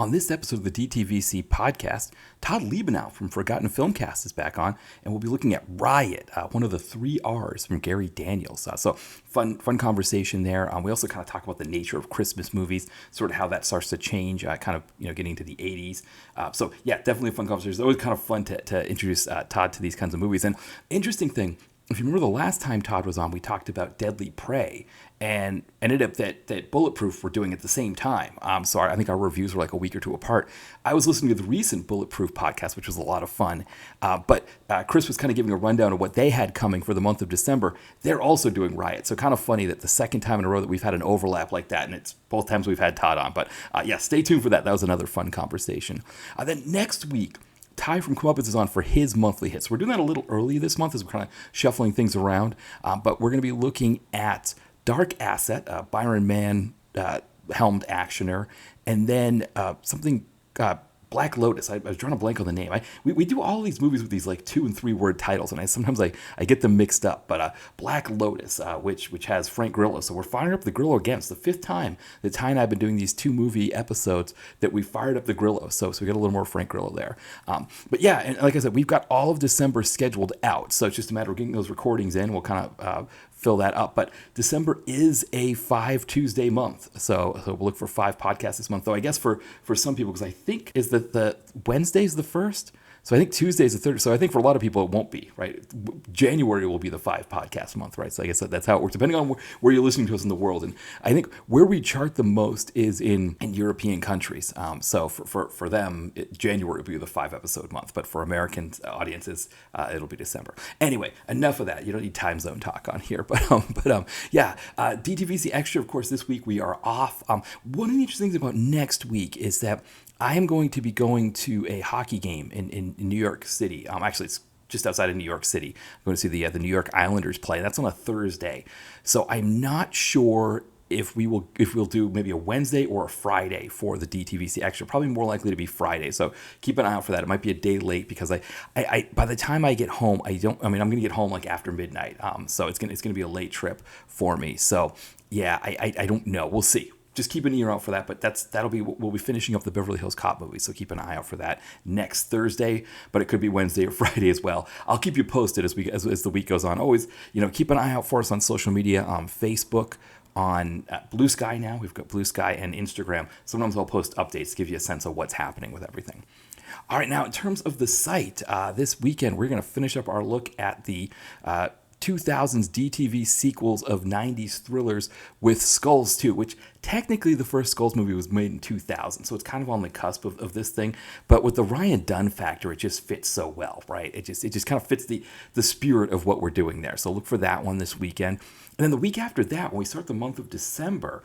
On this episode of the DTVC podcast, Todd Liebenow from Forgotten Filmcast is back on, and we'll be looking at Riot, one of the 3 R's from Gary Daniels. So fun conversation there. We also kind of talk about the nature of Christmas movies, sort of how that starts to change, getting into the 80s. Definitely a fun conversation. It's always kind of fun to introduce Todd to these kinds of movies. And interesting thing, if you remember the last time Todd was on, we talked about Deadly Prey, and ended up that Bulletproof were doing at the same time. So I think our reviews were like a week or two apart. I was listening to the recent Bulletproof podcast, which was a lot of fun. But Chris was kind of giving a rundown of what they had coming for the month of December. They're also doing Riot. So kind of funny that the second time in a row that we've had an overlap like that, and it's both times we've had Todd on. But stay tuned for that. That was another fun conversation. Then next week, Ty from Comeuppance is on for his monthly hits. We're doing that a little early this month as we're kind of shuffling things around. But we're going to be looking at Dark Asset, Byron Mann helmed actioner, and then something Black Lotus. I was drawing a blank on the name. We do all these movies with these like 2 and 3 word titles, and sometimes I get them mixed up. But Black Lotus, which has Frank Grillo. So we're firing up the Grillo again. It's the 5th time that Ty and I have been doing these 2 movie episodes that we fired up the Grillo. So we got a little more Frank Grillo there. And like I said, we've got all of December scheduled out. So it's just a matter of getting those recordings in. We'll kind of fill that up. But December is a 5 Tuesday month. So we'll look for 5 podcasts this month. Though I guess for some people, because I think is that the Wednesday's the 1st. So I think Tuesday's the 3rd. So I think for a lot of people, it won't be, right? January will be the 5 podcast month, right? So I guess that's how it works, depending on where you're listening to us in the world. And I think where we chart the most is in European countries. So for them, January will be the 5 episode month. But for American audiences, it'll be December. Anyway, enough of that. You don't need time zone talk on here. DTVC Extra, of course, this week we are off. One of the interesting things about next week is that I am going to be going to a hockey game in New York City. Actually, it's just outside of New York City. I'm going to see the New York Islanders play. That's on a Thursday. So I'm not sure if we'll do maybe a Wednesday or a Friday for the DTVC Extra. Probably more likely to be Friday. So keep an eye out for that. It might be a day late because I by the time I get home, I'm going to get home like after midnight. So it's going to be a late trip for me. So yeah, I don't know. We'll see. Just keep an ear out for that, but we'll be finishing up the Beverly Hills Cop movie, so keep an eye out for that next Thursday, but it could be Wednesday or Friday as well. I'll keep you posted as the week goes on. Always, keep an eye out for us on social media, Facebook, on Blue Sky now. We've got Blue Sky and Instagram. Sometimes I'll post updates to give you a sense of what's happening with everything. All right, now in terms of the site, this weekend we're going to finish up our look at the 2000s DTV sequels of 90s thrillers with Skulls 2, which technically the first Skulls movie was made in 2000, so it's kind of on the cusp of this thing. But with the Ryan Dunn factor, it just fits so well, right? It just kind of fits the spirit of what we're doing there. So look for that one this weekend. And then the week after that, when we start the month of December,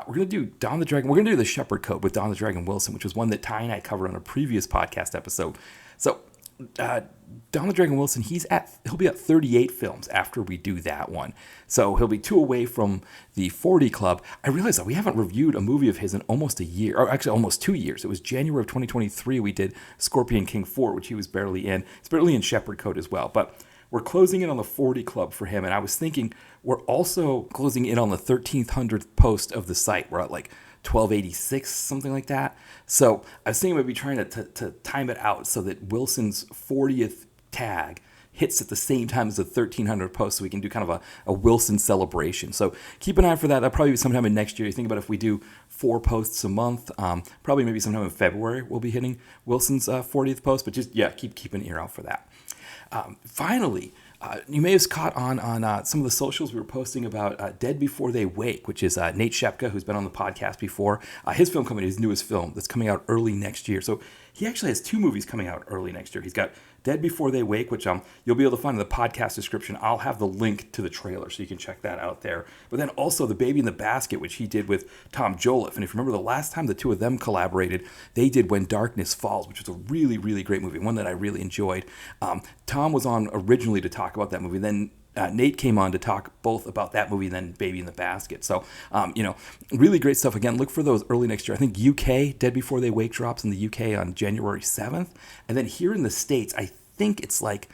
we're going to do Don the Dragon. We're going to do The Shepherd Code with Don the Dragon Wilson, which was one that Ty and I covered on a previous podcast episode. So Don the Dragon Wilson, he'll be at 38 films after we do that one. So he'll be 2 away from the 40 club. I realized that we haven't reviewed a movie of his in almost a year, or actually almost 2 years. It was January of 2023 we did Scorpion King 4, which he was barely in. It's barely in Shepherd Code as well. But we're closing in on the 40 club for him. And I was thinking we're also closing in on the 1300th post of the site. We're at like 1286, something like that. So I was thinking maybe trying to time it out so that Wilson's 40th tag hits at the same time as the 1300 post, so we can do kind of a Wilson celebration. So keep an eye for that. That'll probably be sometime in next year. You think about if we do 4 posts a month, probably maybe sometime in February we'll be hitting Wilson's 40th post, but just, keep an ear out for that. Finally, you may have caught on some of the socials we were posting about Dead Before They Wake, which is Nate Shepka, who's been on the podcast before. His film company, his newest film that's coming out early next year. So he actually has 2 movies coming out early next year. He's got Dead Before They Wake, which you'll be able to find in the podcast description. I'll have the link to the trailer so you can check that out there. But then also The Baby in the Basket, which he did with Tom Joliffe. And if you remember the last time the 2 of them collaborated, they did When Darkness Falls, which was a really, really great movie, one that I really enjoyed. Tom was on originally to talk about that movie. Then Nate came on to talk both about that movie and then Baby in the Basket. So, really great stuff. Again, look for those early next year. I think UK, Dead Before They Wake drops in the UK on January 7th. And then here in the States, I think it's like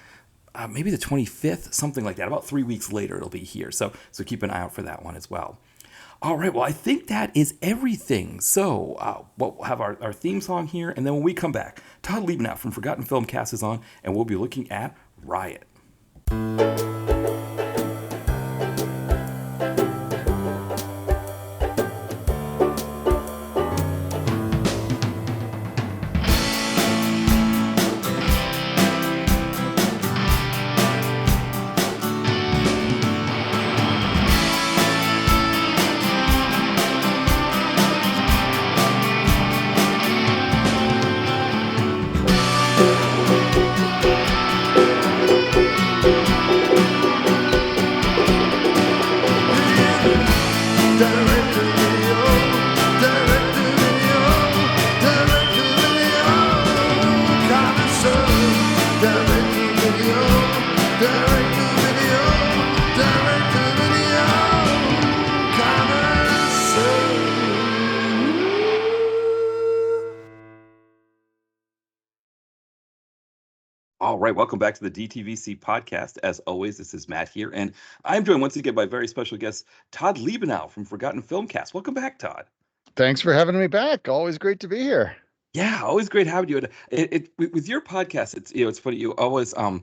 maybe the 25th, something like that. About 3 weeks later, it'll be here. So keep an eye out for that one as well. All right. Well, I think that is everything. So we'll have our theme song here. And then when we come back, Todd Liebenow from Forgotten Filmcast is on, and we'll be looking at Riot. All right, welcome back to the DTVC podcast. As always, this is Matt here, and I'm joined once again by very special guest Todd Liebenow from Forgotten Filmcast. Welcome back, Todd. Thanks for having me back. Always great to be here. Yeah, always great having you. With your podcast, it's funny. You always I've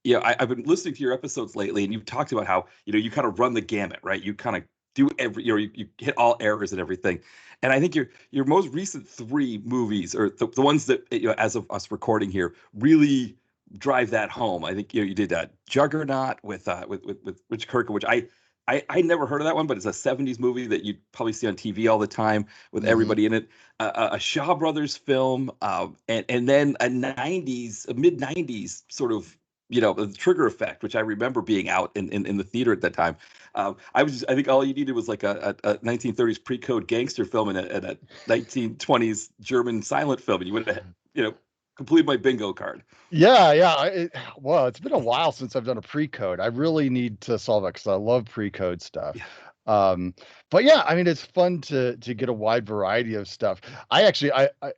been listening to your episodes lately, and you've talked about how you kind of run the gamut, right? You kind of do every you hit all errors and everything. And I think your most recent three movies, or the ones that as of us recording here, really drive that home. I think you did Juggernaut with Rich Kirk, which I never heard of that one, but it's a '70s movie that you'd probably see on TV all the time with everybody in it. A Shaw Brothers film, and then a mid '90s sort of the Trigger Effect, which I remember being out in the theater at that time. I think all you needed was like a 1930s pre-code gangster film and a 1920s German silent film, and you would have completed my bingo card. Yeah. Well, it's been a while since I've done a pre-code. I really need to solve it because I love pre-code stuff. Yeah. But yeah, I mean, it's fun to get a wide variety of stuff. I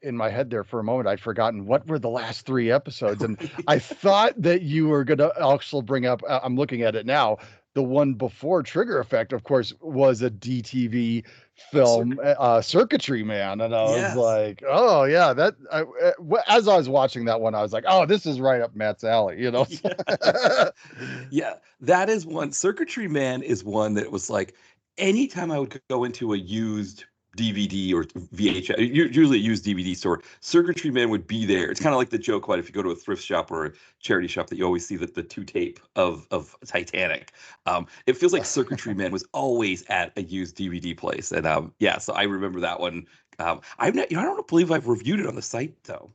in my head there for a moment, I'd forgotten what were the last three episodes, and I thought that you were gonna also bring up. I'm looking at it now. The one before Trigger Effect, of course, was a DTV film, Circuitry Man, and I was like, oh yeah, as I was watching that one, I was like, oh, this is right up Matt's alley, Yeah, that is one. Circuitry Man is one that was like, anytime I would go into a used DVD or VHS, usually a used DVD store, Circuitry Man would be there. It's kind of like the joke about if you go to a thrift shop or a charity shop that you always see the two tape of Titanic. It feels like Circuitry Man was always at a used DVD place, and so I remember that one. I've not, I don't believe I've reviewed it on the site though.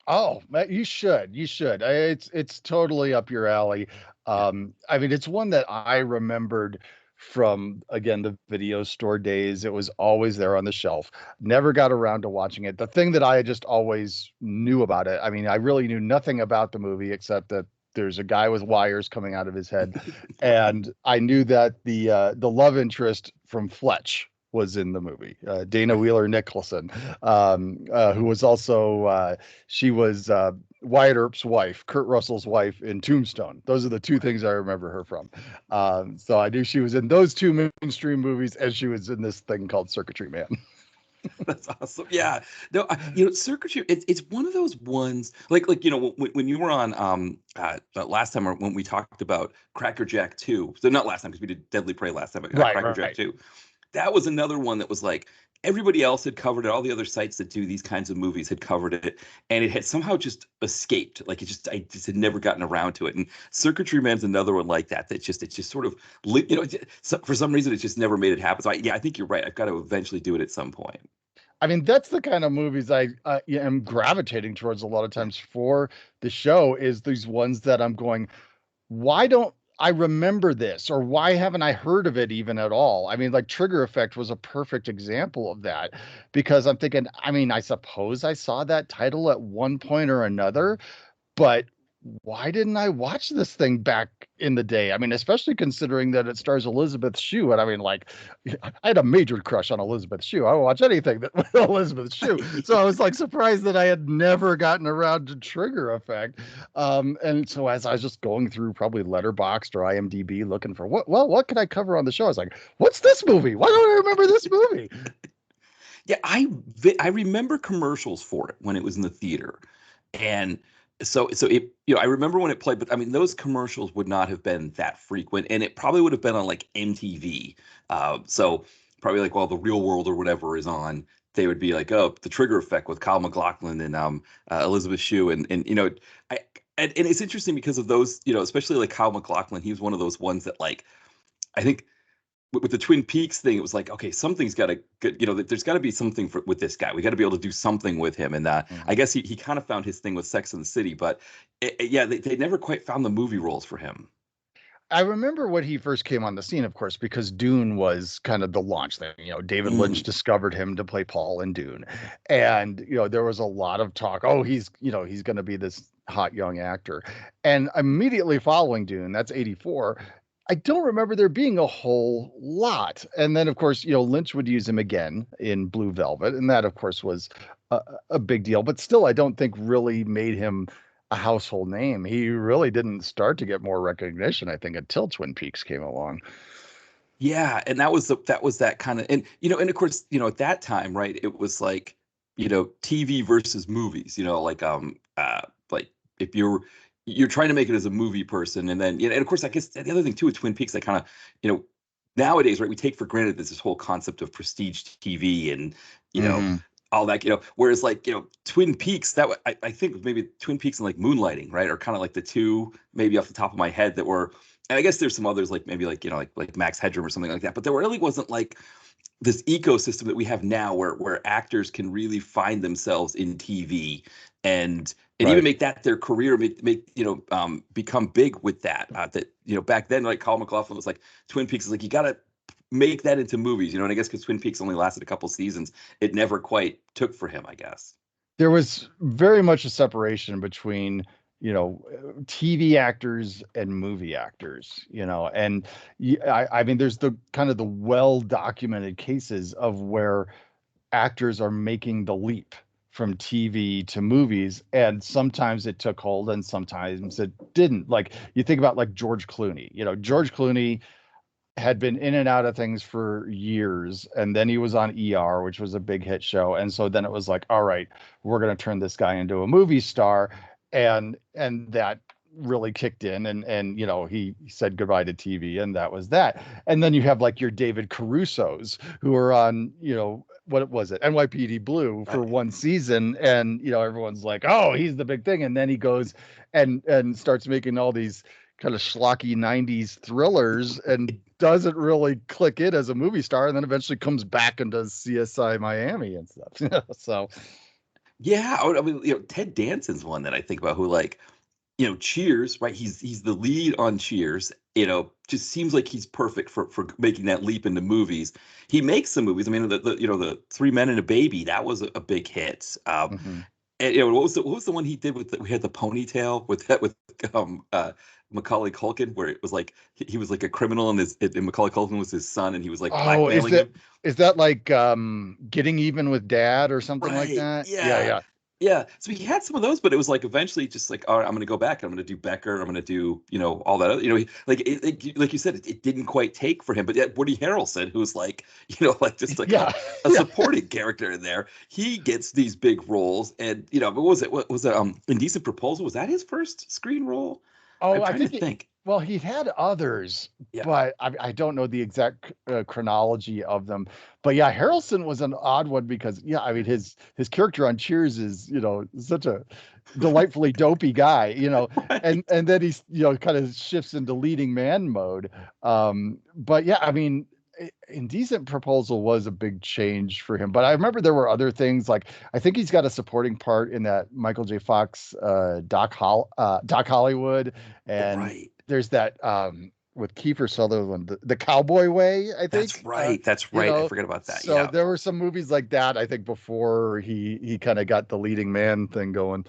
Oh, you should. You should. It's totally up your alley. I mean, it's one that I remembered from, again, the video store days. It was always there on the shelf. Never got around to watching it. The thing that I just always knew about it, I mean, I really knew nothing about the movie except that there's a guy with wires coming out of his head, and I knew that the love interest from Fletch was in the movie, Dana Wheeler Nicholson, who was also she was Wyatt Earp's wife, Kurt Russell's wife in Tombstone. Those are the two things I remember her from. So I knew she was in those two mainstream movies, and she was in this thing called Circuitry Man. That's awesome. Yeah. No, Circuitry, it's one of those ones like when you were on last time when we talked about Cracker Jack 2. So not last time because we did Deadly Prey last time, but Cracker Jack 2. That was another one that was like everybody else had covered it. All the other sites that do these kinds of movies had covered it, and it had somehow just escaped. Like I just had never gotten around to it. And Circuitry Man's another one like that. It's just sort of, for some reason, it just never made it happen. So I think you're right. I've got to eventually do it at some point. I mean, that's the kind of movies I am gravitating towards a lot of times for the show, is these ones that I'm going, why don't I remember this, or why haven't I heard of it even at all? I mean, like Trigger Effect was a perfect example of that, because I'm thinking, I mean, I suppose I saw that title at one point or another, but why didn't I watch this thing back in the day? I mean, especially considering that it stars Elizabeth Shue. And I mean, like, I had a major crush on Elizabeth Shue. I would watch anything that with Elizabeth Shue. So I was like surprised that I had never gotten around to Trigger Effect. And so as I was just going through probably Letterboxd or IMDb looking for what can I cover on the show? I was like, what's this movie? Why don't I remember this movie? Yeah, I remember commercials for it when it was in the theater, and so it I remember when it played, but I mean those commercials would not have been that frequent, and it probably would have been on like MTV. So probably like while The Real World or whatever is on, they would be like, oh, The Trigger Effect with Kyle MacLachlan and Elizabeth Shue, and I and it's interesting because of those, especially like Kyle MacLachlan, he was one of those ones that like I think with the Twin Peaks thing, it was like, okay, something's got to, there's got to be something with this guy. We got to be able to do something with him. And I Mhm. guess he kind of found his thing with Sex and the City, but yeah, they never quite found the movie roles for him. I remember when he first came on the scene, of course, because Dune was kind of the launch thing. David Lynch Mm. discovered him to play Paul in Dune. And, there was a lot of talk, oh, he's going to be this hot young actor. And immediately following Dune, that's 84, I don't remember there being a whole lot. And then, of course, Lynch would use him again in Blue Velvet. And that, of course, was a big deal. But still, I don't think really made him a household name. He really didn't start to get more recognition, I think, until Twin Peaks came along. Yeah, and that was that kind of, and of course, at that time, right, it was like, TV versus movies, like if you're trying to make it as a movie person, and then and of course, I guess the other thing too with Twin Peaks, that kind of, nowadays, right, we take for granted this whole concept of prestige TV and you know Hmm. all that, whereas like Twin Peaks, I think maybe Twin Peaks and like Moonlighting, right, are kind of like the two maybe off the top of my head that were, and I guess there's some others like maybe like like Max Headroom or something like that, but there really wasn't like this ecosystem that we have now where actors can really find themselves in TV and even Right. make that their career, make become big with that. That back then, like Kyle MacLachlan was like Twin Peaks is like you got to make that into movies, and I guess because Twin Peaks only lasted a couple seasons, it never quite took for him, I guess. There was very much a separation between, TV actors and movie actors, and I mean, there's the kind of the well documented cases of where actors are making the leap from TV to movies, and sometimes it took hold and sometimes it didn't. Like you think about like George Clooney. George Clooney had been in and out of things for years, and then he was on ER, which was a big hit show, and so then it was like, all right, we're going to turn this guy into a movie star, and that really kicked in, and he said goodbye to TV, and that was that. And then you have like your David Caruso's who are on, what was it, NYPD Blue for Right. one season, and everyone's like, oh, he's the big thing, and then he goes and starts making all these kind of schlocky 90s thrillers and doesn't really click in as a movie star, and then eventually comes back and does CSI Miami and stuff. So Yeah, I mean, Ted Danson's one that I think about who like, Cheers, right? He's the lead on Cheers. Just seems like he's perfect for making that leap into movies. He makes some movies. I mean, the Three Men and a Baby, that was a big hit. mhm. And what was the one he did with we had the ponytail with that with um uh Macaulay Culkin, where it was like he was like a criminal and Macaulay Culkin was his son and he was like Oh, blackmailing him. is that like Getting Even with Dad or something like Right. that? Yeah, Yeah. yeah. Yeah. So he had some of those, but it was like eventually just like, all right, I'm going to go back. I'm going to do Becker. I'm going to do, all that other, like you said, it didn't quite take for him. But yet Woody Harrelson, who's like, like just like a, Yeah. a Yeah. supporting character in there, he gets these big roles. And, what was it? What was it? Indecent Proposal? Was that his first screen role? I'm Oh, I trying to think think. well, he had others, Yeah. but I don't know the exact chronology of them. But yeah, Harrelson was an odd one because yeah, I mean his character on Cheers is such a delightfully dopey guy, Right. and then he's kind of shifts into leading man mode. But yeah, I mean. Indecent Proposal was a big change for him, but I remember there were other things like I think he's got a supporting part in that Michael J. Fox Doc Hollywood, and Right. there's that with Kiefer Sutherland, the Cowboy Way, I That's think. right. That's You right. I know, forgot about that. so Yeah. there were some movies like that, I think, before he kind of got the leading man thing going.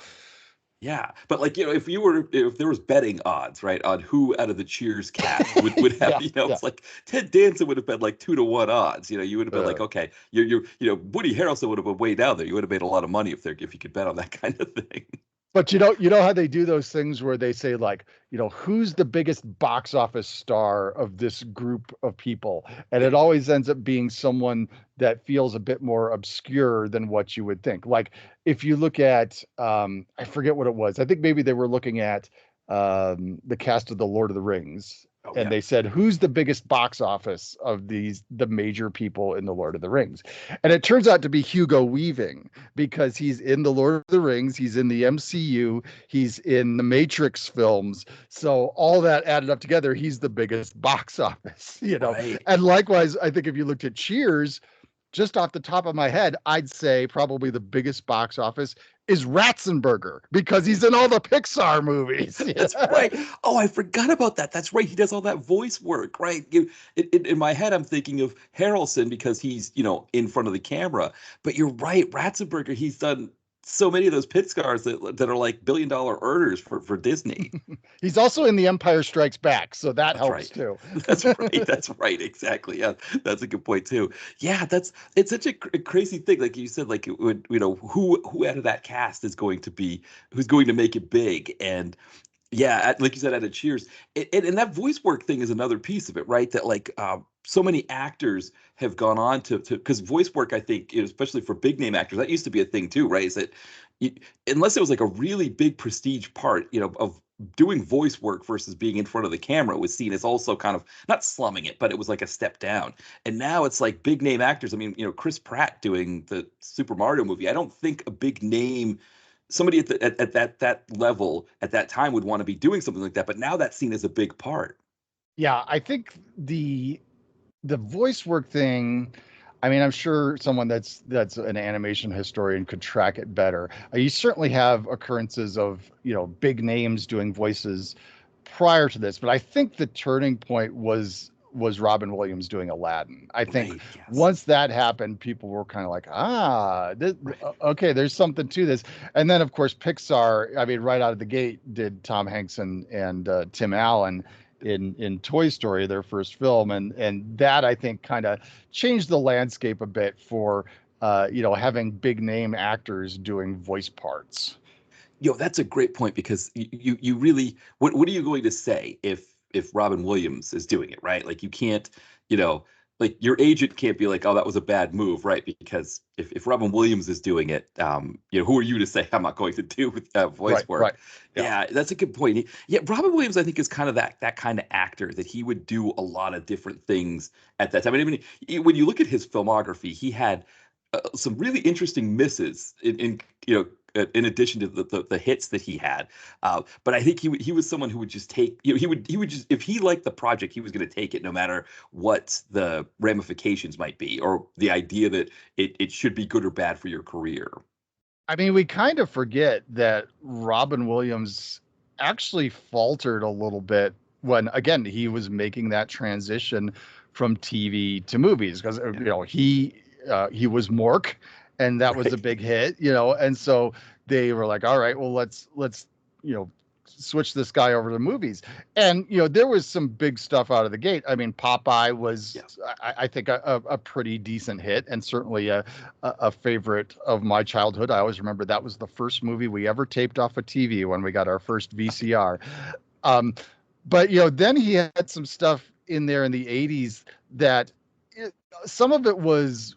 Yeah, but like if there was betting odds, right, on who out of the Cheers cast would have, Yeah, yeah. it's like Ted Danson would have been like 2-1 odds. You would have been like, Uh, okay, Woody Harrelson would have been way down there. You would have made a lot of money if you could bet on that kind of thing. but you know how they do those things where they say like, who's the biggest box office star of this group of people? And it always ends up being someone that feels a bit more obscure than what you would think. Like if you look at I forget what it was. I think maybe they were looking at the cast of the Lord of the Rings, Oh and yeah, they said who's the biggest box office of the major people in the Lord of the Rings. And it turns out to be Hugo Weaving, because he's in the Lord of the Rings, he's in the MCU, he's in the Matrix films. So all that added up together, he's the biggest box office. right. And likewise, I think if you looked at Cheers, just off the top of my head, I'd say probably the biggest box office is Ratzenberger, because he's in all the Pixar movies. That's right. Oh, I forgot about that. That's right. He does all that voice work, right? In my head, I'm thinking of Harrelson because he's, in front of the camera. But you're right. Ratzenberger, he's done so many of those pit scars that are like billion-dollar earners for Disney. He's also in The Empire Strikes Back, so that That's helps right. too. That's right. That's right. Exactly. Yeah, that's a good point too. Yeah, it's such a crazy thing. Like you said, like it would, who out of that cast is going to be who's going to make it big, and yeah, like you said, out of Cheers, and that voice work thing is another piece of it, right? That like so many actors have gone on to because voice work, I think, especially for big name actors, that used to be a thing too, right? Is that you, unless it was like a really big prestige part, of doing voice work versus being in front of the camera was seen as also kind of not slumming it, but it was like a step down. And now it's like big name actors. I mean, Chris Pratt doing the Super Mario movie. I don't think a big name somebody at that level at that time would want to be doing something like that. But now that's seen as a big part. Yeah, I think the voice work thing, I mean, I'm sure someone that's an animation historian could track it better. You certainly have occurrences of, big names doing voices prior to this, but I think the turning point was Robin Williams doing Aladdin. I think Right. Yes. once that happened, people were kind of like, Right. okay, there's something to this. And then of course Pixar, I mean, right out of the gate, did Tom Hanks and Tim Allen in Toy Story, their first film, and that I think kind of changed the landscape a bit for having big name actors doing voice parts. That's a great point because you really what are you going to say if Robin Williams is doing it, right? Like you can't, you know, like your agent can't be like, oh, that was a bad move, right? Because if Robin Williams is doing it, who are you to say I'm not going to do voice Right, work? right. Yeah. Yeah, that's a good point. Yeah, Robin Williams, I think, is kind of that kind of actor that he would do a lot of different things at that time. I mean, when you look at his filmography, he had some really interesting misses in addition to the hits that he had. But I think he was someone who would just take, he would just, if he liked the project, he was going to take it no matter what the ramifications might be, or the idea that it should be good or bad for your career. I mean, we kind of forget that Robin Williams actually faltered a little bit when, again, he was making that transition from TV to movies, because Yeah. he was Mork, and that was a Right. big hit, and so they were like, all right, well, let's you know switch this guy over to movies. And there was some big stuff out of the gate. I mean, Popeye was, Yeah. I think, a pretty decent hit, and certainly a favorite of my childhood. I always remember that was the first movie we ever taped off a TV when we got our first VCR. Um, but then he had some stuff in there in the 80s that some of it was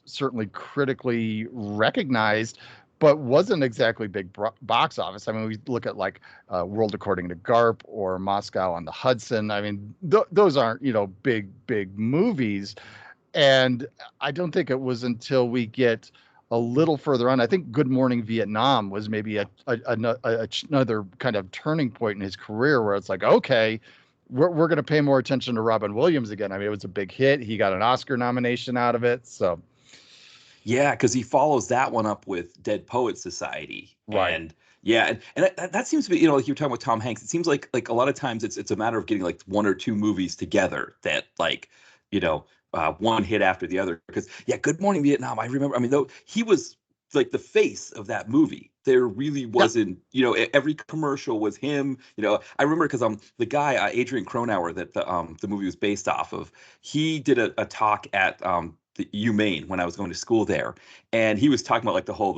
certainly critically recognized, but wasn't exactly big box office. I mean, we look at like World According to Garp or Moscow on the Hudson. I mean, those aren't big movies. And I don't think it was until we get a little further on. I think Good Morning Vietnam was maybe another kind of turning point in his career, where it's like, okay, we're going to pay more attention to Robin Williams again. I mean, it was a big hit. He got an Oscar nomination out of it. So, Yeah, because he follows that one up with Dead Poet Society, right. and yeah, and that seems to be, like you were talking with Tom Hanks. It seems like a lot of times it's a matter of getting like one or two movies together that like, one hit after the other. Because yeah, Good Morning Vietnam, I remember. I mean, though he was like the face of that movie there really Yeah. wasn't, every commercial was him. I remember because the guy Adrian Cronauer that the movie was based off of, he did a talk at the UMaine when I was going to school there, and he was talking about like the whole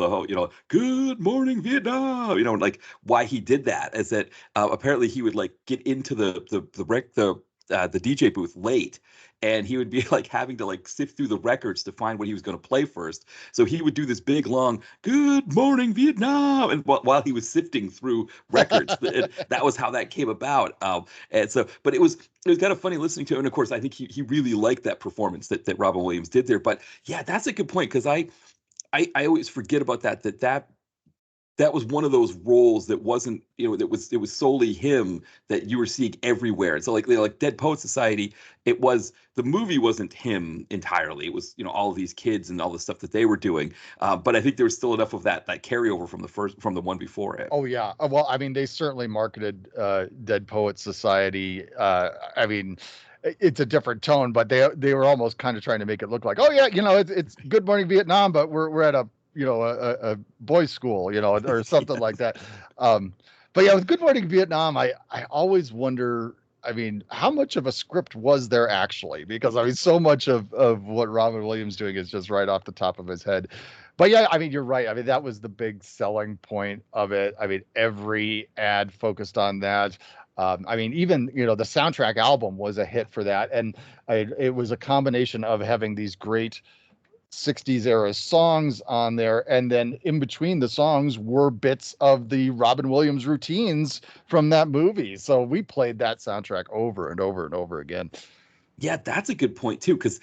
Good Morning Vietnam, like why he did that is that apparently he would like get into the DJ booth late, and he would be like having to like sift through the records to find what he was going to play first. So he would do this big long "Good Morning Vietnam," and while he was sifting through records, that was how that came about. And so, but it was kind of funny listening to him. And of course, I think he really liked that performance that Robin Williams did there. But yeah, that's a good point because I always forget about that was one of those roles that wasn't, it was solely him that you were seeing everywhere. And so like Dead Poet Society, the movie wasn't him entirely. It was, all of these kids and all the stuff that they were doing. But I think there was still enough of that carryover from the one before it. Oh yeah. Well, I mean, they certainly marketed Dead Poet Society. I mean, it's a different tone, but they were almost kind of trying to make it look like, oh yeah, it's Good Morning Vietnam, but we're at a a boys' school, or something like that. But yeah, with Good Morning Vietnam, I always wonder. I mean, how much of a script was there actually? Because I mean, so much of what Robin Williams doing is just right off the top of his head. But yeah, I mean, you're right. I mean, that was the big selling point of it. I mean, every ad focused on that. I mean, even the soundtrack album was a hit for that, and it was a combination of having these great 60s era songs on there, and then in between the songs were bits of the Robin Williams routines from that movie. So we played that soundtrack over and over and over again. Yeah, that's a good point too, because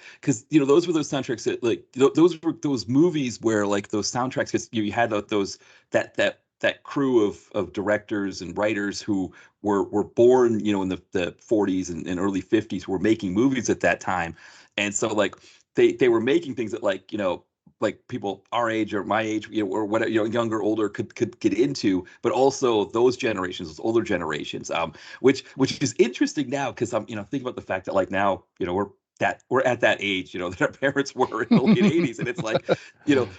those were those soundtracks that like those were those movies where like those soundtracks, because you had those that crew of directors and writers who were born in the 40s and early 50s, who were making movies at that time, and so like they were making things that like people our age or my age, or whatever, younger, older could get into, but also those generations, those older generations, which is interesting now because I'm thinking about the fact that like now we're at that age, that our parents were in the late 80s, and it's like,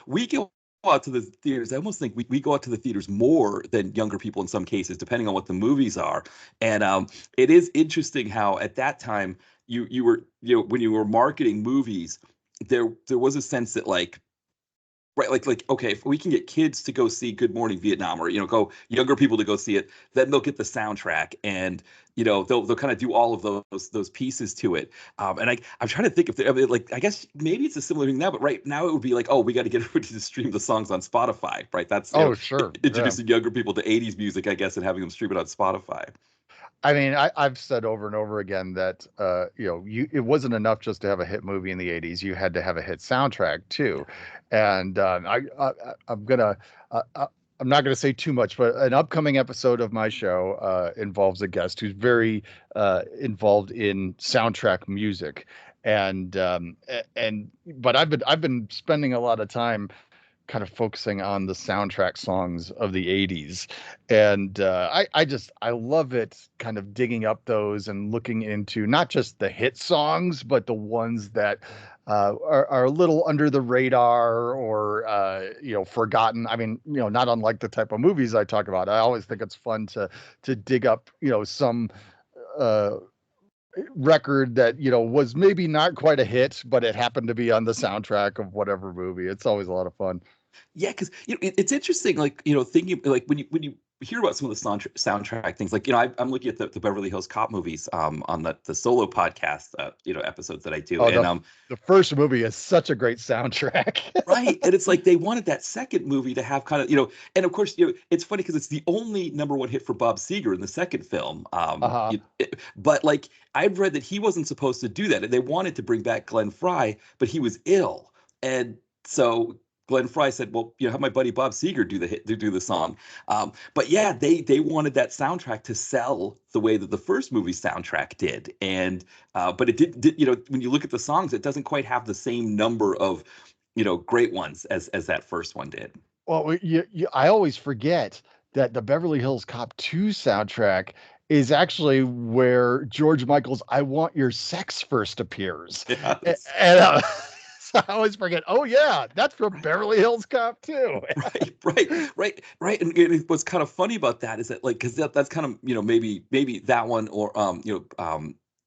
we go out to the theaters. I almost think we go out to the theaters more than younger people in some cases, depending on what the movies are. And it is interesting how at that time you were, when you were marketing movies, there was a sense that like, right, like okay, if we can get kids to go see Good Morning Vietnam, or go younger people to go see it, then they'll get the soundtrack, and they'll kind of do all of those pieces to it. And I'm trying to think if I mean, like, I guess maybe it's a similar thing now, but right now it would be like, oh, we got to get everybody to stream the songs on Spotify, right? That's Oh, sure. Yeah. introducing younger people to 80s music, I guess, and having them stream it on Spotify. I mean, I've said over and over again that it wasn't enough just to have a hit movie in the '80s. You had to have a hit soundtrack too. And I'm gonna I'm not gonna say too much, but an upcoming episode of my show involves a guest who's very involved in soundtrack music. And but I've been spending a lot of time kind of focusing on the soundtrack songs of the 80s, and I love it, kind of digging up those and looking into not just the hit songs but the ones that are a little under the radar, or forgotten. I mean, not unlike the type of movies I talk about. I always think it's fun to dig up some uh record that was maybe not quite a hit, but it happened to be on the soundtrack of whatever movie. It's always a lot of fun. Yeah, because it's interesting, like thinking like when you hear about some of the soundtrack things, like I'm looking at the Beverly Hills Cop movies on the solo podcast episodes that I do, Oh, and the first movie is such a great soundtrack. right, and it's like they wanted that second movie to have kind of and of course it's funny because it's the only number one hit for Bob Seger in the second film, Uh-huh. but like I've read that he wasn't supposed to do that, and they wanted to bring back Glenn Fry, but he was ill, and so Glenn Fry said, "Well, have my buddy Bob Seger do the song." But yeah, they wanted that soundtrack to sell the way that the first movie soundtrack did, and but it did when you look at the songs, it doesn't quite have the same number of great ones as that first one did. Well, I always forget that the Beverly Hills Cop 2 soundtrack is actually where George Michael's "I Want Your Sex" first appears. Yes. And I always forget. Oh yeah, that's from Beverly Hills Cop too. Right. And what's kind of funny about that is that like because that's kind of maybe that one or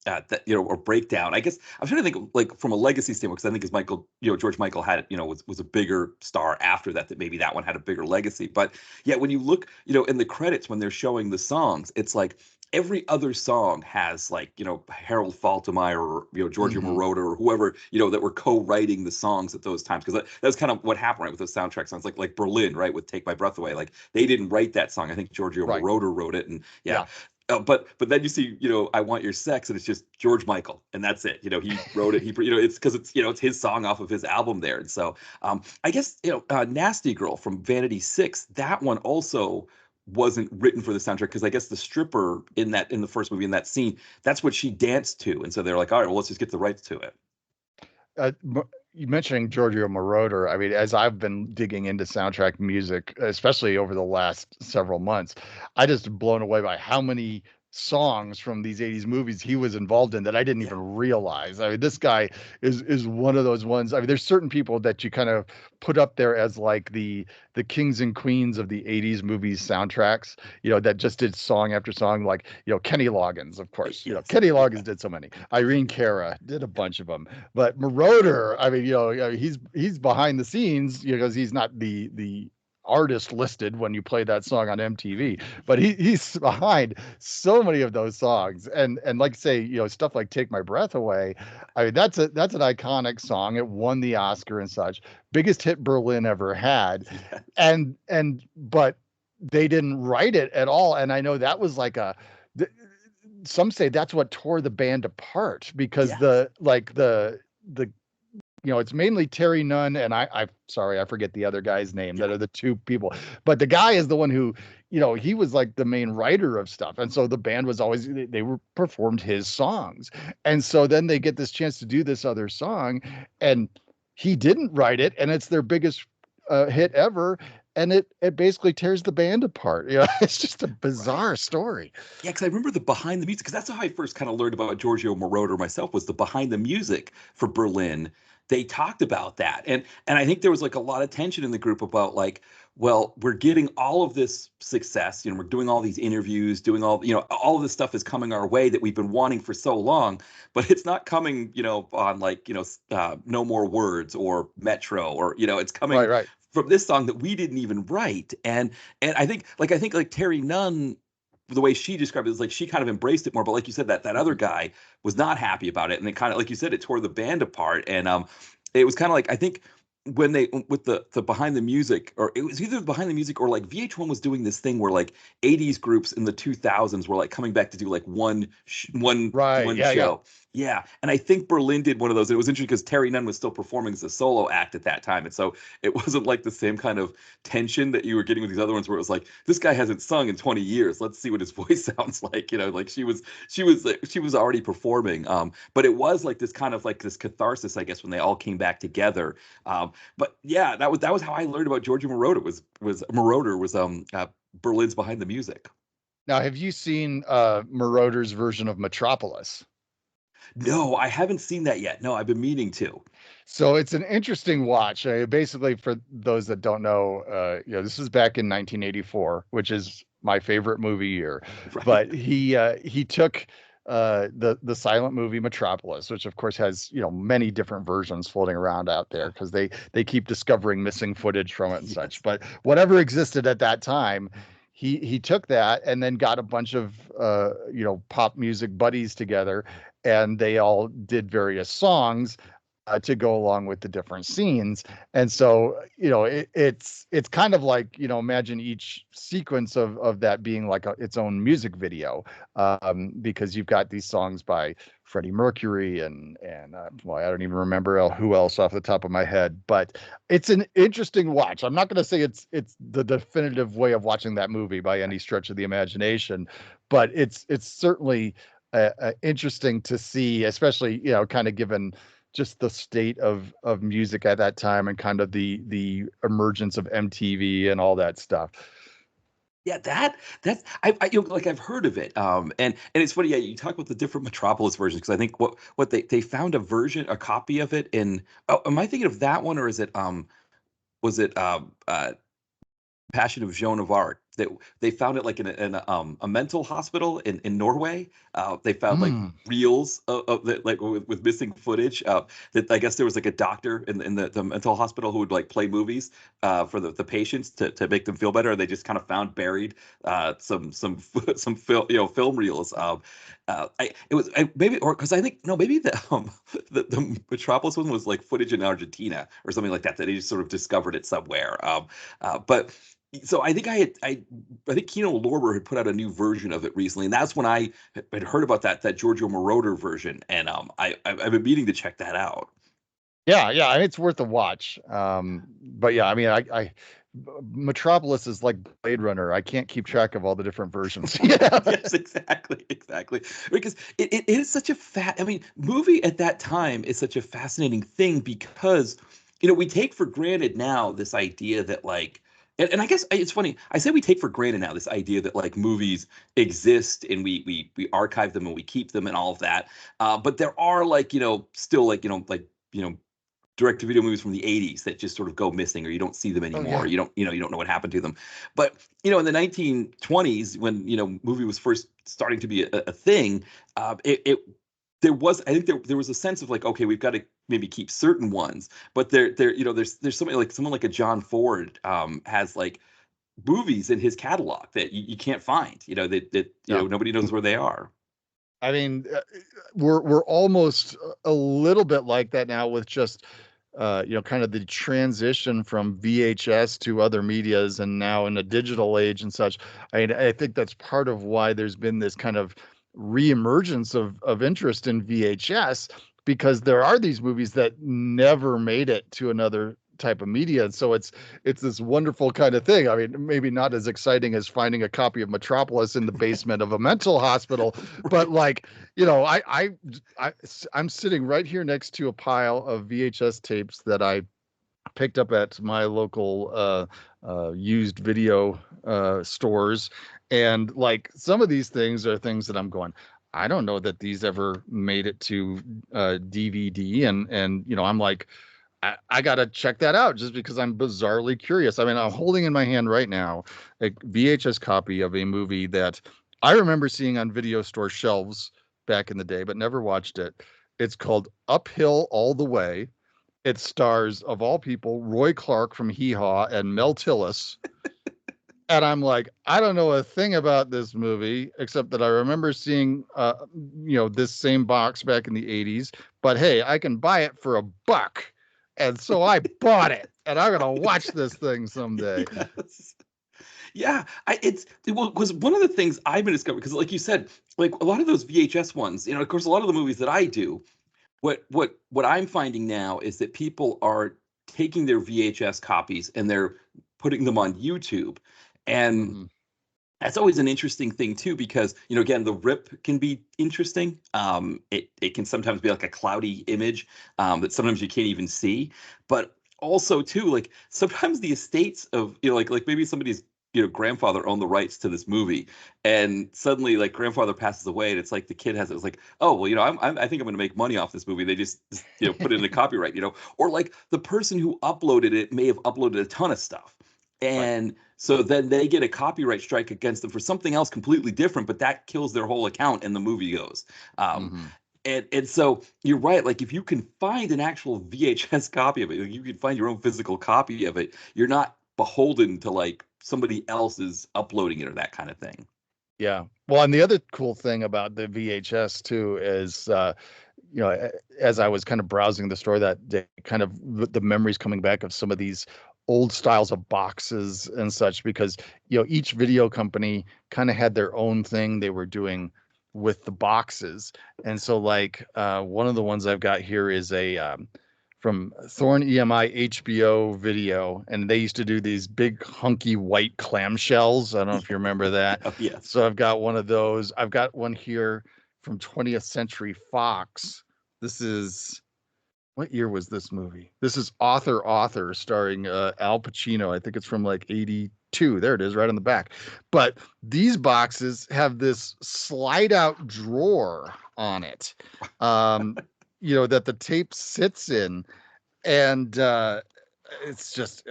that or breakdown. I guess I'm trying to think like from a legacy standpoint because I think as Michael George Michael had was a bigger star after that maybe that one had a bigger legacy. But yeah, when you look in the credits when they're showing the songs, it's like every other song has like Harold Faltermeyer or Giorgio Hmm. Moroder or whoever that were co-writing the songs at those times because that was kind of what happened right with those soundtrack songs like Berlin right with Take My Breath Away, like they didn't write that song. I think Giorgio Right. Moroder wrote it, and yeah. Yeah. But then you see I Want Your Sex, and it's just George Michael, and that's it. He wrote it. He it's because it's his song off of his album there. And so I guess Nasty Girl from Vanity Six, that one also wasn't written for the soundtrack because I guess the stripper in the first movie in that scene, that's what she danced to, and so they're like, all right, well, let's just get the rights to it. You mentioning Giorgio Moroder. I mean, as I've been digging into soundtrack music, especially over the last several months, I just blown away by how many songs from these 80s movies he was involved in that I didn't Yeah, even realize. I mean, this guy is one of those ones. I mean, there's certain people that you kind of put up there as like the kings and queens of the 80s movies soundtracks, that just did song after song, like, Kenny Loggins, of course. yes, Kenny Loggins did so many. Irene Cara did a bunch of them. But Moroder, I mean, he's behind the scenes, because he's not the artist listed when you play that song on MTV, but he's behind so many of those songs. And like say, stuff like Take My Breath Away. I mean, that's an iconic song. It won the Oscar and such. Biggest hit Berlin ever had. yes, But they didn't write it at all. And I know that was like some say that's what tore the band apart because yes, the it's mainly Terry Nunn and I sorry, I forget the other guy's name yeah, that are the two people. But the guy is the one who, he was like the main writer of stuff. And so the band was always they were performed his songs. And so then they get this chance to do this other song and he didn't write it and it's their biggest hit ever and it basically tears the band apart. It's just a right. bizarre story. Yeah, because I remember the behind the music, because that's how I first kind of learned about Giorgio Moroder myself was the behind the music for Berlin. They talked about that, and I think there was like a lot of tension in the group about like, well, we're getting all of this success, we're doing all these interviews, doing all of this stuff is coming our way that we've been wanting for so long, but it's not coming, on like No More Words or Metro or it's Right, coming right. from this song that we didn't even write, and I think like Terry Nunn the way she described it is like she kind of embraced it more. But like you said, that other guy was not happy about it, and it kind of like you said, it tore the band apart. And it was kind of like I think when they with the behind the music, or it was either behind the music or like VH1 was doing this thing where like 80s groups in the 2000s were like coming back to do like Right. one Yeah, yeah. show. Yeah, and I think Berlin did one of those. And it was interesting because Terry Nunn was still performing as a solo act at that time, and so it wasn't like the same kind of tension that you were getting with these other ones, where it was like this guy hasn't sung in 20 years. Let's see what his voice sounds like. Like she was already performing. But it was like this kind of like this catharsis, I guess, when they all came back together. But yeah, that was how I learned about Giorgio Moroder. Was Moroder was Berlin's behind the music. Now, have you seen Moroder's version of Metropolis? No, I haven't seen that yet. No, I've been meaning to. So it's an interesting watch. Basically, for those that don't know, this is back in 1984, which is my favorite movie year. Right. But he took the silent movie Metropolis, which of course has many different versions floating around out there because they keep discovering missing footage from it and such. Yes. But whatever existed at that time. He took that and then got a bunch of pop music buddies together and they all did various songs to go along with the different scenes. And so, it's kind of like, imagine each sequence of that being like its own music video, because you've got these songs by Freddie Mercury and well, I don't even remember who else off the top of my head, but it's an interesting watch. I'm not going to say it's the definitive way of watching that movie by any stretch of the imagination, but it's certainly interesting to see, especially kind of given just the state of music at that time and kind of the emergence of MTV and all that stuff. Yeah, that's like I've heard of it. And it's funny. Yeah, you talk about the different Metropolis versions because I think what they found a copy of it in. Oh, am I thinking of that one or is it was it Passion of Joan of Arc that they found it like in a mental hospital in Norway. They found like Mm. reels of that like with missing footage. That I guess there was like a doctor in the mental hospital who would like play movies for the patients to make them feel better. And they just kind of found buried some some film reels. It was maybe or because I think no maybe the Metropolis one was like footage in Argentina or something like that that he just sort of discovered it somewhere. But so I think I think Kino Lorber had put out a new version of it recently, and that's when I had heard about that Giorgio Moroder version, and I've been meaning to check that out. Yeah, yeah, and it's worth a watch. But yeah, I mean, Metropolis is like Blade Runner. I can't keep track of all the different versions. Yeah. Yes, exactly. Because it is such a I mean, movie at that time is such a fascinating thing because, we take for granted now this idea that like, and I guess it's funny. I say we take for granted now this idea that like movies exist and we archive them and we keep them and all of that. But there are like, still like, direct to video movies from the 80s that just sort of go missing or you don't see them Oh anymore. yeah. You don't know what happened to them. But, in the 1920s when, movie was first starting to be a thing, it there was I think there was a sense of like okay we've got to maybe keep certain ones but there's somebody like someone like a John Ford has like movies in his catalog that you can't find that Yeah. nobody knows where they are. I mean, we're almost a little bit like that now with just kind of the transition from VHS to other medias and now in a digital age and such. I mean, I think that's part of why there's been this kind of reemergence of interest in VHS because there are these movies that never made it to another type of media. And so it's this wonderful kind of thing. I mean, maybe not as exciting as finding a copy of Metropolis in the basement of a mental hospital, but Right. like, I I'm sitting right here next to a pile of VHS tapes that I picked up at my local used video stores, and like some of these things are things that I'm going. I don't know that these ever made it to DVD, and I'm like, I gotta check that out just because I'm bizarrely curious. I mean, I'm holding in my hand right now a VHS copy of a movie that I remember seeing on video store shelves back in the day, but never watched it. It's called Uphill All the Way. It stars, of all people, Roy Clark from Hee Haw and Mel Tillis. And I'm like, I don't know a thing about this movie except that I remember seeing, this same box back in the '80s. But hey, I can buy it for $1, and so I bought it, and I'm gonna watch this thing someday. Yes. Yeah, it was one of the things I've been discovering because, like you said, like a lot of those VHS ones, of course, a lot of the movies that I do, what I'm finding now is that people are taking their VHS copies and they're putting them on YouTube, and Hmm. that's always an interesting thing too because again the rip can be interesting. It can sometimes be like a cloudy image that sometimes you can't even see, but also too like sometimes the estates of like maybe somebody's grandfather owned the rights to this movie and suddenly like grandfather passes away and it's like the kid has it's like oh well I think I'm going to make money off this movie they just put it in the copyright or like the person who uploaded it may have uploaded a ton of stuff Right. and so then they get a copyright strike against them for something else completely different, but that kills their whole account and the movie goes. Um, Hmm. and so you're right. Like if you can find an actual VHS copy of it, like you can find your own physical copy of it. You're not beholden to like somebody else is uploading it or that kind of thing. Yeah. Well, and the other cool thing about the VHS too is, as I was kind of browsing the store that day, kind of the memories coming back of some of these old styles of boxes and such, because, each video company kind of had their own thing they were doing with the boxes. And so like, one of the ones I've got here is from Thorn EMI HBO video, and they used to do these big hunky white clamshells. I don't know if you remember that. Oh, yes. So I've got one of those. I've got one here from 20th Century Fox. This is what year was this movie? This is Author starring Al Pacino. I think it's from like 80 2. There it is, right on the back. But these boxes have this slide out drawer on it, that the tape sits in. And it's just,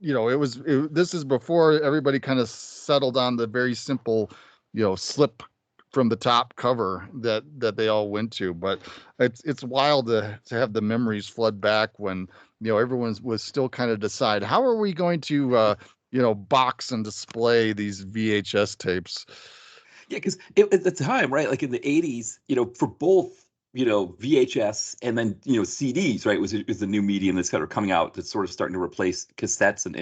this is before everybody kind of settled on the very simple, slip from the top cover that they all went to. But it's wild to have the memories flood back when everyone was still kind of decide, how are we going to box and display these VHS tapes. Yeah, because at the time, right, like in the 80s, for both, VHS and then, CDs, right, was the new medium that's kind of coming out that's sort of starting to replace cassettes and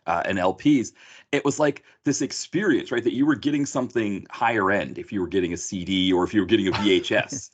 LPs. It was like this experience, right, that you were getting something higher end if you were getting a CD or if you were getting a VHS.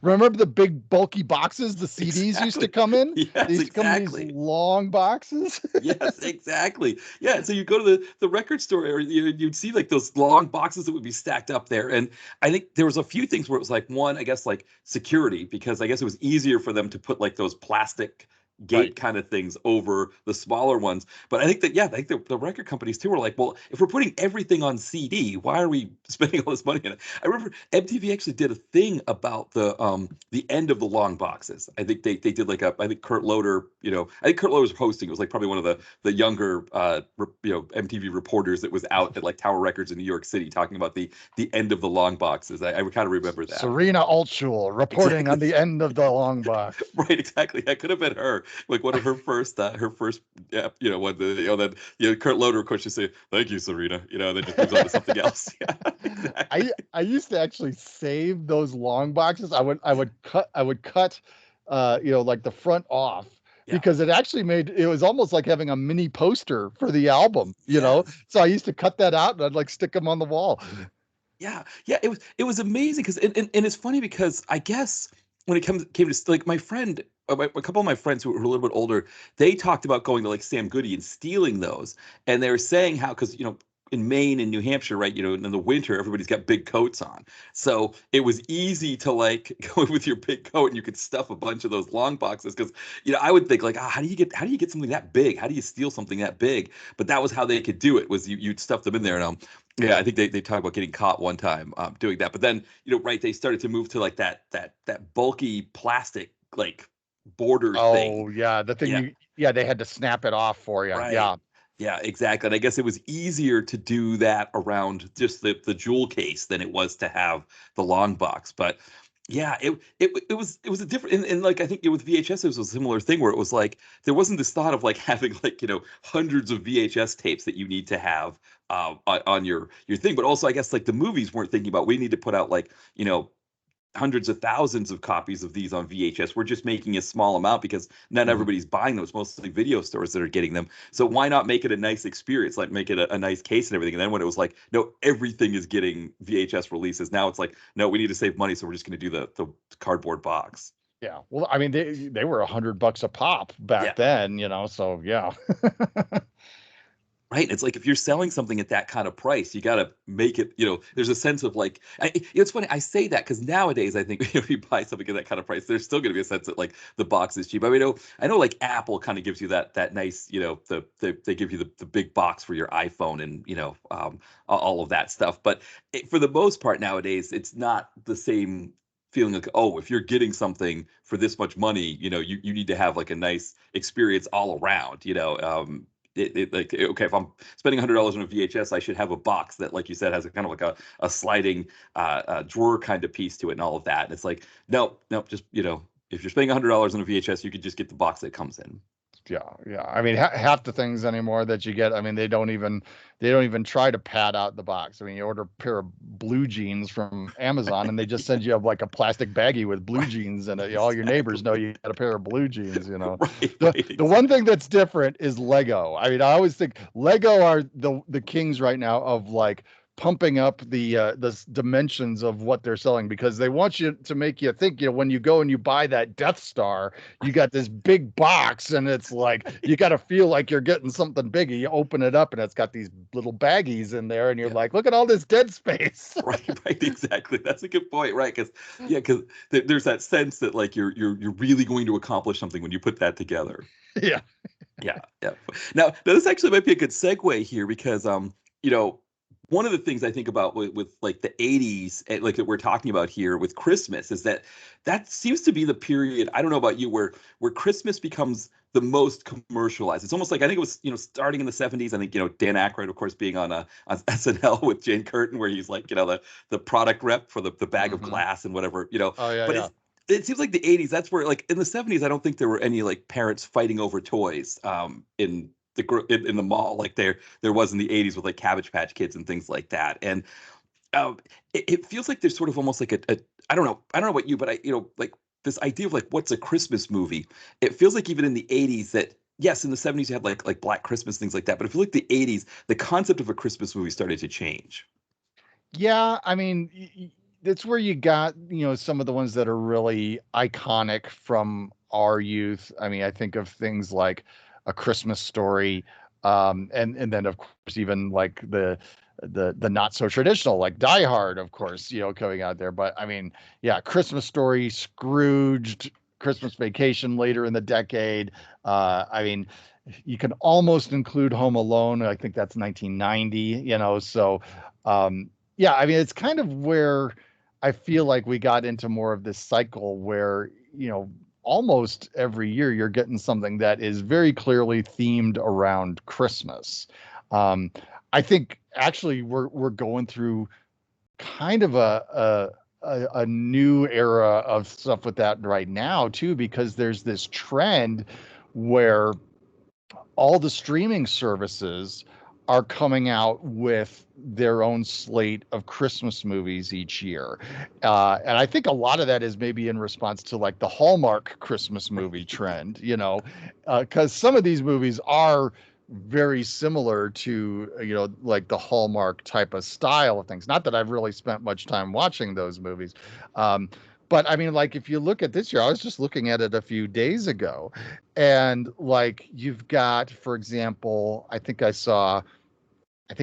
Remember the big bulky boxes the CDs used to come in? Yes, they used to come in these long boxes. Yes, exactly. Yeah, so you go to the record store, or you'd see like those long boxes that would be stacked up there. And I think there was a few things where it was like, one, I guess like security, because I guess it was easier for them to put like those plastic gate kind of things over the smaller ones. But I think that, I think the record companies too were like, well, if we're putting everything on CD, why are we spending all this money on it? I remember MTV actually did a thing about the end of the long boxes. I think they did like I think Kurt Loder, I think Kurt Loder was hosting. It was like probably one of the younger MTV reporters that was out at like Tower Records in New York City talking about the end of the long boxes. I kind of remember that. Serena Altschul reporting on the end of the long box. Right, exactly. That could have been her. Like one of her first, when Kurt Loder, of course, just say, "Thank you, Serena," and then just moves on to something else. Yeah, exactly. I used to actually save those long boxes. I would cut, like the front off. Yeah. Because it actually it was almost like having a mini poster for the album, know? So I used to cut that out and I'd like stick them on the wall. Yeah. It was amazing because, and it's funny because I guess when it came to like my friend, a couple of my friends who were a little bit older, they talked about going to like Sam Goody and stealing those. And they were saying how, because, in Maine and New Hampshire, right, in the winter, everybody's got big coats on. So it was easy to like go with your big coat and you could stuff a bunch of those long boxes. Cause, I would think like, how do you get something that big? How do you steal something that big? But that was how they could do it, was you'd stuff them in there. And I think they talked about getting caught one time doing that. But then, right, they started to move to like that bulky plastic, like border thing. Oh yeah. The thing they had to snap it off for you. Right. Yeah. Yeah, exactly. And I guess it was easier to do that around just the jewel case than it was to have the long box. But yeah, it was a different, and like I think with VHS it was a similar thing where it was like there wasn't this thought of like having like hundreds of VHS tapes that you need to have on your thing. But also I guess like the movies weren't thinking about, we need to put out like hundreds of thousands of copies of these on VHS. We're just making a small amount because not everybody's buying them. It's mostly video stores that are getting them. So why not make it a nice experience, like make it a nice case and everything? And then when it was like, no, everything is getting VHS releases, now it's like, no, we need to save money, so we're just going to do the cardboard box. Yeah. Well, I mean, they were $100 a pop back then, so yeah. Right. It's like if you're selling something at that kind of price, you got to make it, there's a sense of like, it's funny. I say that because nowadays, I think if you buy something at that kind of price, there's still going to be a sense that like the box is cheap. I mean, I know like Apple kind of gives you that nice, they give you the big box for your iPhone and, all of that stuff. But for the most part nowadays, it's not the same feeling like, oh, if you're getting something for this much money, you need to have like a nice experience all around, like, okay, if I'm spending $100 on a VHS, I should have a box that, like you said, has a kind of like a sliding drawer kind of piece to it and all of that. And it's like, no, just, if you're spending $100 on a VHS, you could just get the box that comes in. Yeah. I mean, half the things anymore that you get, I mean, they don't even try to pad out the box. I mean, you order a pair of blue jeans from Amazon and they just send you like a plastic baggie with blue jeans and all your neighbors know you got a pair of blue jeans, The one thing that's different is Lego. I mean, I always think Lego are the kings right now of like pumping up the dimensions of what they're selling, because they want you to make you think, when you go and you buy that Death Star, you got this big box and it's like, you got to feel like you're getting something big. You open it up and it's got these little baggies in there and you're like, look at all this dead space. Right, exactly. That's a good point, right? Because there's that sense that like you're really going to accomplish something when you put that together. Yeah. Yeah, yeah. Now, this actually might be a good segue here because, you know, one of the things I think about with like the 80s, like that we're talking about here with Christmas, is that that seems to be the period, I don't know about you, where Christmas becomes the most commercialized. It's almost like I think it was, starting in the 70s. I think, Dan Aykroyd, of course, being on SNL with Jane Curtin, where he's like, the product rep for the bag of Hmm. glass and whatever, Oh yeah, but yeah. it seems like the 80s, that's where, like, in the 70s, I don't think there were any like parents fighting over toys in in the mall like there was in the 80s with like Cabbage Patch Kids and things like that. And it feels like there's sort of almost like a I don't know about you, but like this idea of like what's a Christmas movie. It feels like even in the 80s that, yes, in the 70s you had like Black Christmas, things like that, but I feel like the 80s, the concept of a Christmas movie started to change. Yeah, I mean, that's where you got, some of the ones that are really iconic from our youth. I mean, I think of things like A Christmas Story, and then of course even like the not so traditional like Die Hard, of course, coming out there. But I mean, yeah, Christmas Story, Scrooged, Christmas Vacation later in the decade. I mean, you can almost include Home Alone. I think that's 1990, so. Um, yeah, I mean, it's kind of where I feel like we got into more of this cycle where, almost every year you're getting something that is very clearly themed around Christmas. Um, I think actually we're going through kind of a new era of stuff with that right now too, because there's this trend where all the streaming services are coming out with their own slate of Christmas movies each year. And I think a lot of that is maybe in response to like the Hallmark Christmas movie trend, because some of these movies are very similar to, like the Hallmark type of style of things. Not that I've really spent much time watching those movies. Um, but I mean, like, if you look at this year, I was just looking at it a few days ago, and like you've got, for example, I think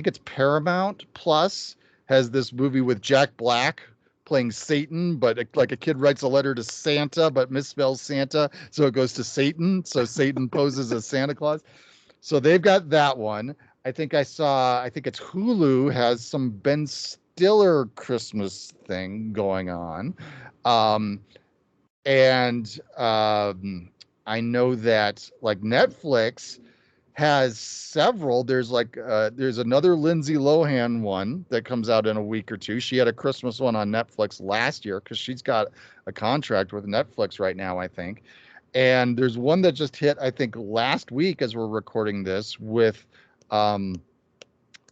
it's Paramount Plus has this movie with Jack Black playing Satan, but like a kid writes a letter to Santa, but misspells Santa, so it goes to Satan. So Satan poses as Santa Claus. So they've got that one. I think it's Hulu has some Ben Stiller Christmas thing going on. Um, and I know that like Netflix has several. There's another Lindsay Lohan one that comes out in a week or two. She had a Christmas one on Netflix last year because she's got a contract with Netflix right now, I think. And there's one that just hit, I think, last week as we're recording this with um,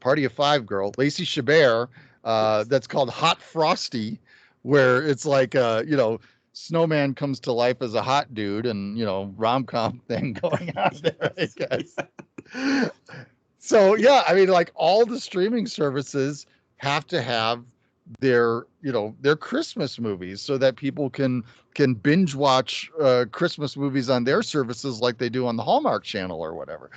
Party of Five girl, Lacey Chabert, Yes. that's called Hot Frosty, where it's like, Snowman comes to life as a hot dude and, rom com thing going on there, I Yes. guess. Yeah. So, yeah, I mean, like all the streaming services have to have their Christmas movies so that people can binge watch Christmas movies on their services like they do on the Hallmark Channel or whatever.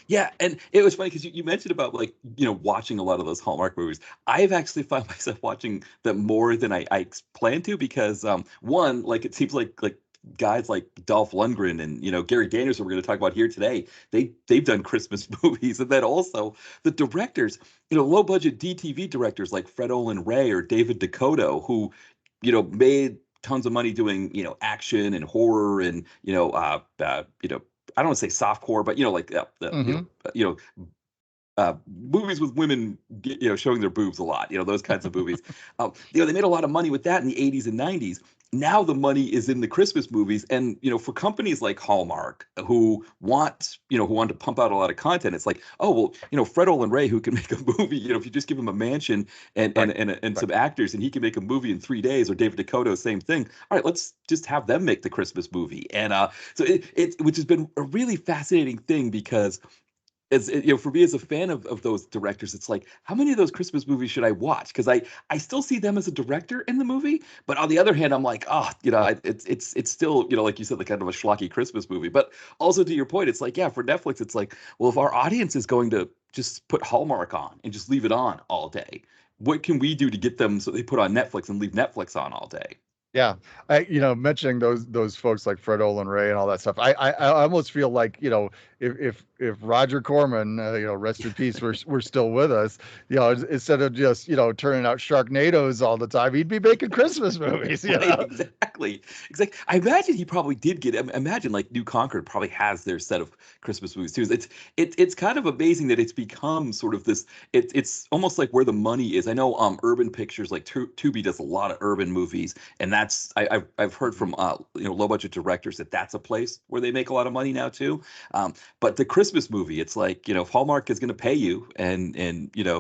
Yeah, and it was funny because you mentioned about like watching a lot of those Hallmark movies. I've actually found myself watching them more than I planned to because one, like, it seems like guys like Dolph Lundgren and Gary Gaynor, who we're going to talk about here today, they've done Christmas movies, and then also the directors, low budget DTV directors like Fred Olen Ray or David Dakota, who made tons of money doing action and horror and I don't want to say soft core, but like Hmm. movies with women, showing their boobs a lot, those kinds of movies. They made a lot of money with that in the 80s and 90s. Now the money is in the Christmas movies, and for companies like Hallmark who want to pump out a lot of content, it's like, oh well, Fred Olen Ray, who can make a movie, if you just give him a mansion Right. and Right. some actors, and he can make a movie in 3 days. Or David Dakota, same thing. All right, let's just have them make the Christmas movie. And so it which has been a really fascinating thing because for me as a fan of those directors, it's like, how many of those Christmas movies should I watch? Because I still see them as a director in the movie, but on the other hand, I'm like, oh, it's still, like you said, like kind of a schlocky Christmas movie. But also, to your point, it's like, yeah, for Netflix, it's like, well, if our audience is going to just put Hallmark on and just leave it on all day, what can we do to get them so they put on Netflix and leave Netflix on all day? Yeah, mentioning those folks like Fred Olen Ray and all that stuff. I almost feel like, if Roger Corman, rest in peace, were still with us, instead of just turning out Sharknadoes all the time, he'd be making Christmas movies. Right, exactly. Exactly. I imagine he probably did get. Imagine like New Concord probably has their set of Christmas movies too. It's kind of amazing that it's become sort of this. It's almost like where the money is. I know Urban Pictures like Tubi does a lot of urban movies, and that's I've heard from low budget directors that that's a place where they make a lot of money now too. But the Christmas movie, it's like if Hallmark is going to pay you, and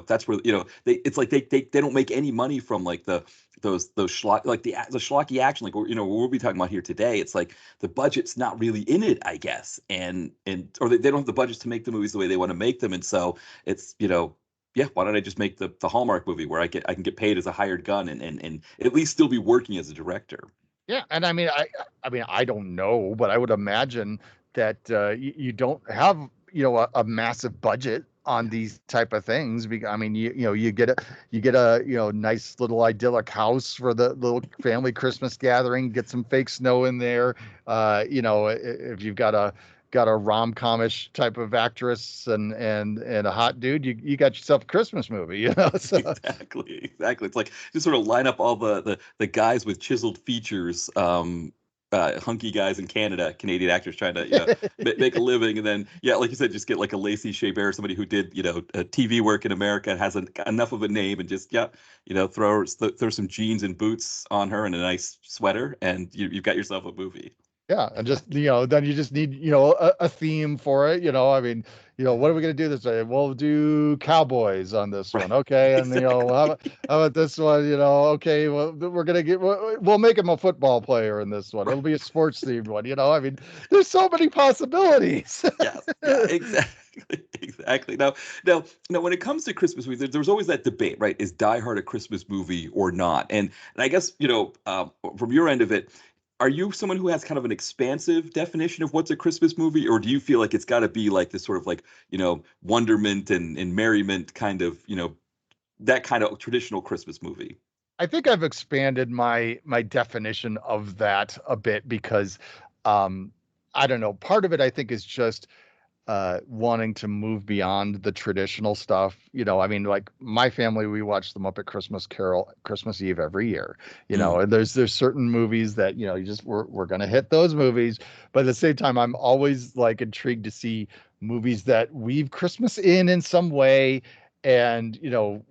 that's where it's like they don't make any money from like those schlock like the schlocky action like what we'll be talking about here today. It's like the budget's not really in it, I guess, and or they don't have the budgets to make the movies the way they want to make them, and so it's yeah, why don't I just make the Hallmark movie where I can get paid as a hired gun and at least still be working as a director. Yeah, and I don't know, but I would imagine that you don't have a massive budget on these type of things. Because I mean, you get a nice little idyllic house for the little family Christmas gathering. Get some fake snow in there. If you've got a rom-comish type of actress and a hot dude, you got yourself a Christmas movie. So. Exactly. It's like just sort of line up all the guys with chiseled features, hunky guys in Canada, Canadian actors trying to make a living, and then like you said, just get like a Lacey Chabert, somebody who did TV work in America and has enough of a name, and just throw some jeans and boots on her and a nice sweater, and you've got yourself a movie. Yeah, and just then you just need a theme for it. I mean, what are we gonna do this way? We'll do cowboys on this one, okay? And Exactly. how about this one? Okay, well, we'll make him a football player in this one. It'll be a sports themed one. I mean, there's so many possibilities. Yes, yeah, exactly. Now, when it comes to Christmas movies, there's always that debate, right? Is Die Hard a Christmas movie or not? And I guess from your end of it, are you someone who has kind of an expansive definition of what's a Christmas movie, or do you feel like it's got to be like this sort of like wonderment and merriment kind of that kind of traditional Christmas movie? I think I've expanded my definition of that a bit because I don't know. Part of it I think is just wanting to move beyond the traditional stuff. I mean, like my family, we watch the Muppet Christmas Carol Christmas Eve every year. And there's certain movies that we're gonna hit those movies, but at the same time, I'm always like intrigued to see movies that weave Christmas in some way, and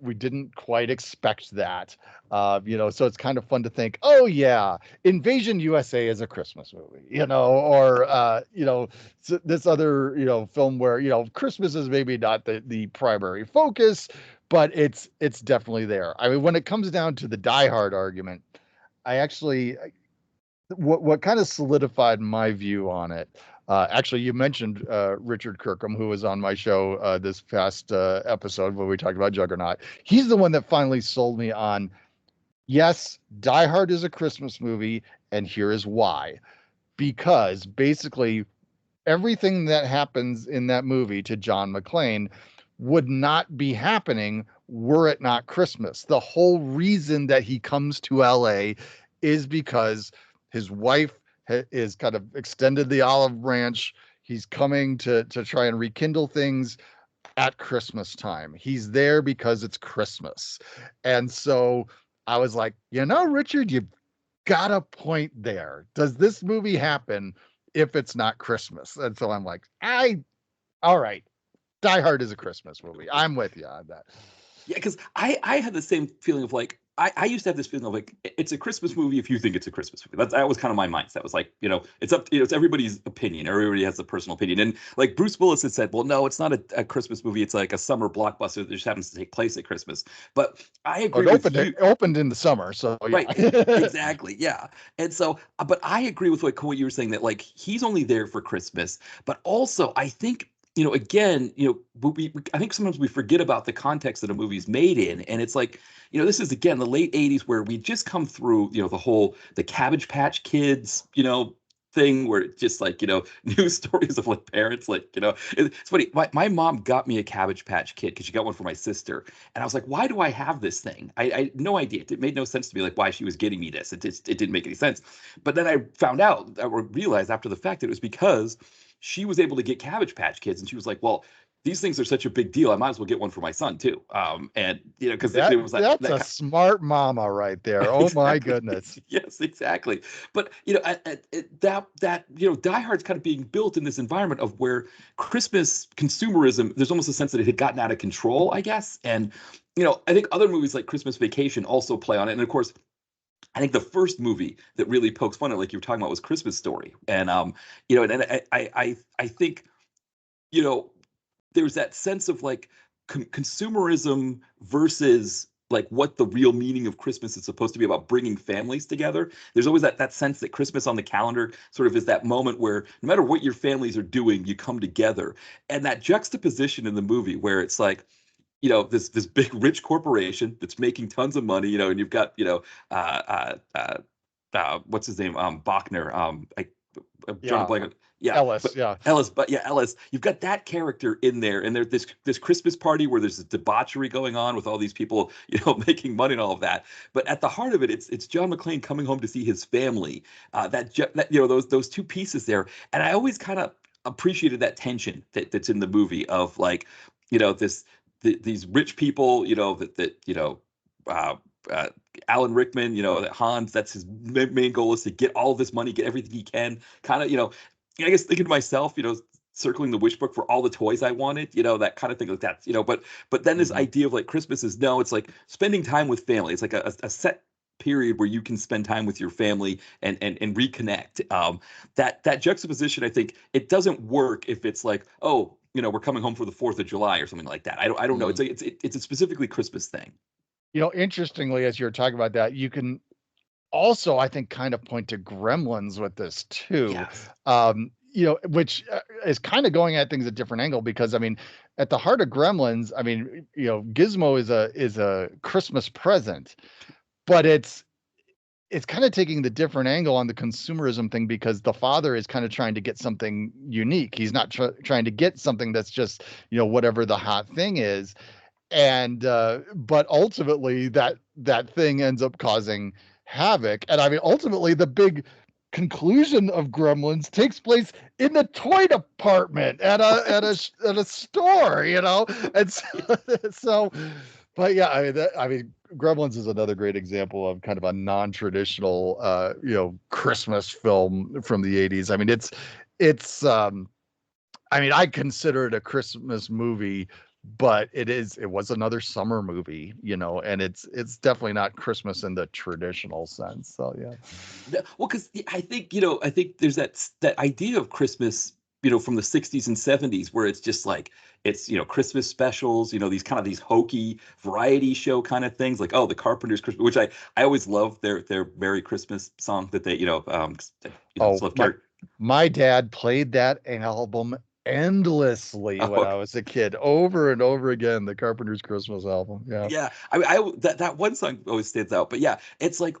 we didn't quite expect that. So it's kind of fun to think, oh yeah, Invasion USA is a Christmas movie, or this other film where Christmas is maybe not the primary focus, but it's definitely there. I mean, when it comes down to the Die Hard argument, I actually what kind of solidified my view on it. Actually, you mentioned Richard Kirkham, who was on my show this past episode where we talked about Juggernaut. He's the one that finally sold me on, yes, Die Hard is a Christmas movie, and here is why. Because basically, everything that happens in that movie to John McClane would not be happening were it not Christmas. The whole reason that he comes to LA is because his wife is kind of extended the olive branch. He's coming to try and rekindle things at Christmas time. He's there because it's Christmas. And so I was like, Richard, you've got a point there. Does this movie happen if it's not Christmas? And so I'm like, all right, Die Hard is a Christmas movie. I'm with you on that. Yeah, because I had the same feeling of like I used to have this feeling of like it's a Christmas movie if you think it's a Christmas movie. That was kind of my mindset. It was like it's up it's everybody's opinion. Everybody has a personal opinion. And like Bruce Willis had said, well, no, it's not a Christmas movie. It's like a summer blockbuster that just happens to take place at Christmas. But I agree with you. It opened in the summer, so yeah. Right, exactly, yeah. And so, but I agree with what you were saying that like he's only there for Christmas, but also I think again, I think sometimes we forget about the context that a movie's made in, and it's like, this is again the late '80s where we just come through, the Cabbage Patch Kids, thing where it's just like, news stories of like parents, like, it's funny. My mom got me a Cabbage Patch Kid because she got one for my sister. And I was like, why do I have this thing? I had no idea. It made no sense to me, like why she was getting me this. It didn't make any sense. But then I found out, or realized after the fact, that it was because she was able to get Cabbage Patch Kids. And she was like, well, these things are such a big deal. I might as well get one for my son too. And because it was That's that a smart mama right there. Oh my exactly. goodness. Yes, exactly. But Die Hard's kind of being built in this environment of where Christmas consumerism, there's almost a sense that it had gotten out of control, I guess. And I think other movies like Christmas Vacation also play on it. And of course, I think the first movie that really pokes fun at, like you were talking about, was Christmas Story. And I think you know there's that sense of like consumerism versus like what the real meaning of Christmas is supposed to be, about bringing families together. There's always that sense that Christmas on the calendar sort of is that moment where no matter what your families are doing, you come together. And that juxtaposition in the movie where it's like, this big rich corporation that's making tons of money, and you've got, what's his name? Bachner. I'm drawing a Yeah. blank on, yeah, Ellis. but Yeah. Ellis, but yeah, Ellis. You've got that character in there, and there's this Christmas party where there's this debauchery going on with all these people, making money and all of that. But at the heart of it, it's John McClane coming home to see his family. Those two pieces there, and I always kind of appreciated that tension that's in the movie of like, these rich people, uh, uh, Alan Rickman, that Hans, that's his main goal, is to get all this money, get everything he can. Kind of, I guess thinking to myself, circling the wish book for all the toys I wanted, that kind of thing, like that, but then this Mhm. idea of like Christmas is, no, it's like spending time with family. It's like a set period where you can spend time with your family and reconnect. That juxtaposition, I think it doesn't work if it's like, oh, we're coming home for the 4th of July or something like that. I don't know. Mm. It's a specifically Christmas thing. Interestingly, as you're talking about that, you can also, I think, kind of point to Gremlins with this too. Yes. Which is kind of going at things a different angle, because I mean, at the heart of Gremlins, I mean, Gizmo is a Christmas present, but it's kind of taking the different angle on the consumerism thing, because the father is kind of trying to get something unique. He's not trying to get something that's just, whatever the hot thing is. And but ultimately that thing ends up causing havoc. And I mean, ultimately the big conclusion of Gremlins takes place in the toy department at a store, and so but yeah, I mean Gremlins is another great example of kind of a non-traditional Christmas film from the 80s. I mean, it's I mean, I consider it a Christmas movie, but it was another summer movie, and it's definitely not Christmas in the traditional sense. So yeah. Well, because I think there's that idea of Christmas, from the 60s and 70s, where it's just like it's Christmas specials, these hokey variety show kind of things, like, oh, the Carpenters Christmas, which I always love their Merry Christmas song that they Oh, love my dad played that album endlessly when I oh, was a kid, over and over again, the Carpenters Christmas album. Yeah. yeah. That one song always stands out, but yeah, it's like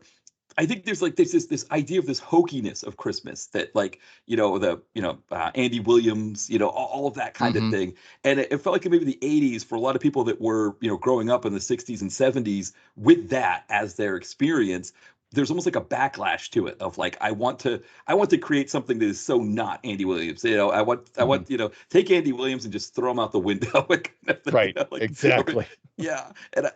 I think there's this idea of this hokiness of Christmas that, like, Andy Williams, all of that kind of Hmm. thing. And it felt like maybe the 80s, for a lot of people that were, growing up in the 60s and 70s with that as their experience, there's almost like a backlash to it of like, I want to create something that is so not Andy Williams. I want, Hmm. take Andy Williams and just throw him out the window. Kind of thing, Right. like, or, Exactly. yeah. And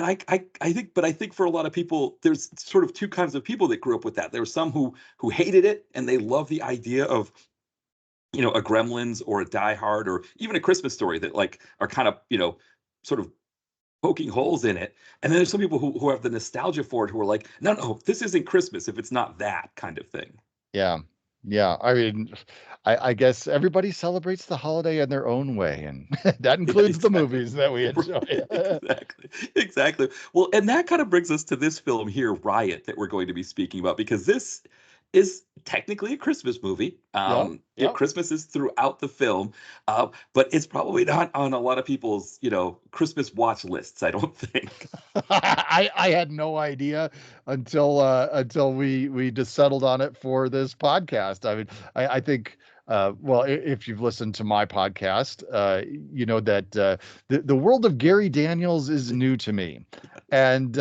I think for a lot of people, there's sort of two kinds of people that grew up with that. There were some who hated it and they love the idea of, a Gremlins or a Die Hard or even a Christmas Story that like are kind of, sort of poking holes in it. And then there's some people who have the nostalgia for it, who are like, no, no, this isn't Christmas if it's not that kind of thing. Yeah. Yeah. I mean, I guess everybody celebrates the holiday in their own way, and that Yeah, includes the exactly. movies that we enjoy. Right, exactly. Exactly. Well, and that kind of brings us to this film here, Riot, that we're going to be speaking about, because this is technically a Christmas movie. Yep. Yep. Christmas is throughout the film, but it's probably not on a lot of people's, Christmas watch lists, I don't think. I had no idea until we just settled on it for this podcast. I mean, I think well, if you've listened to my podcast, you know that the world of Gary Daniels is new to me, and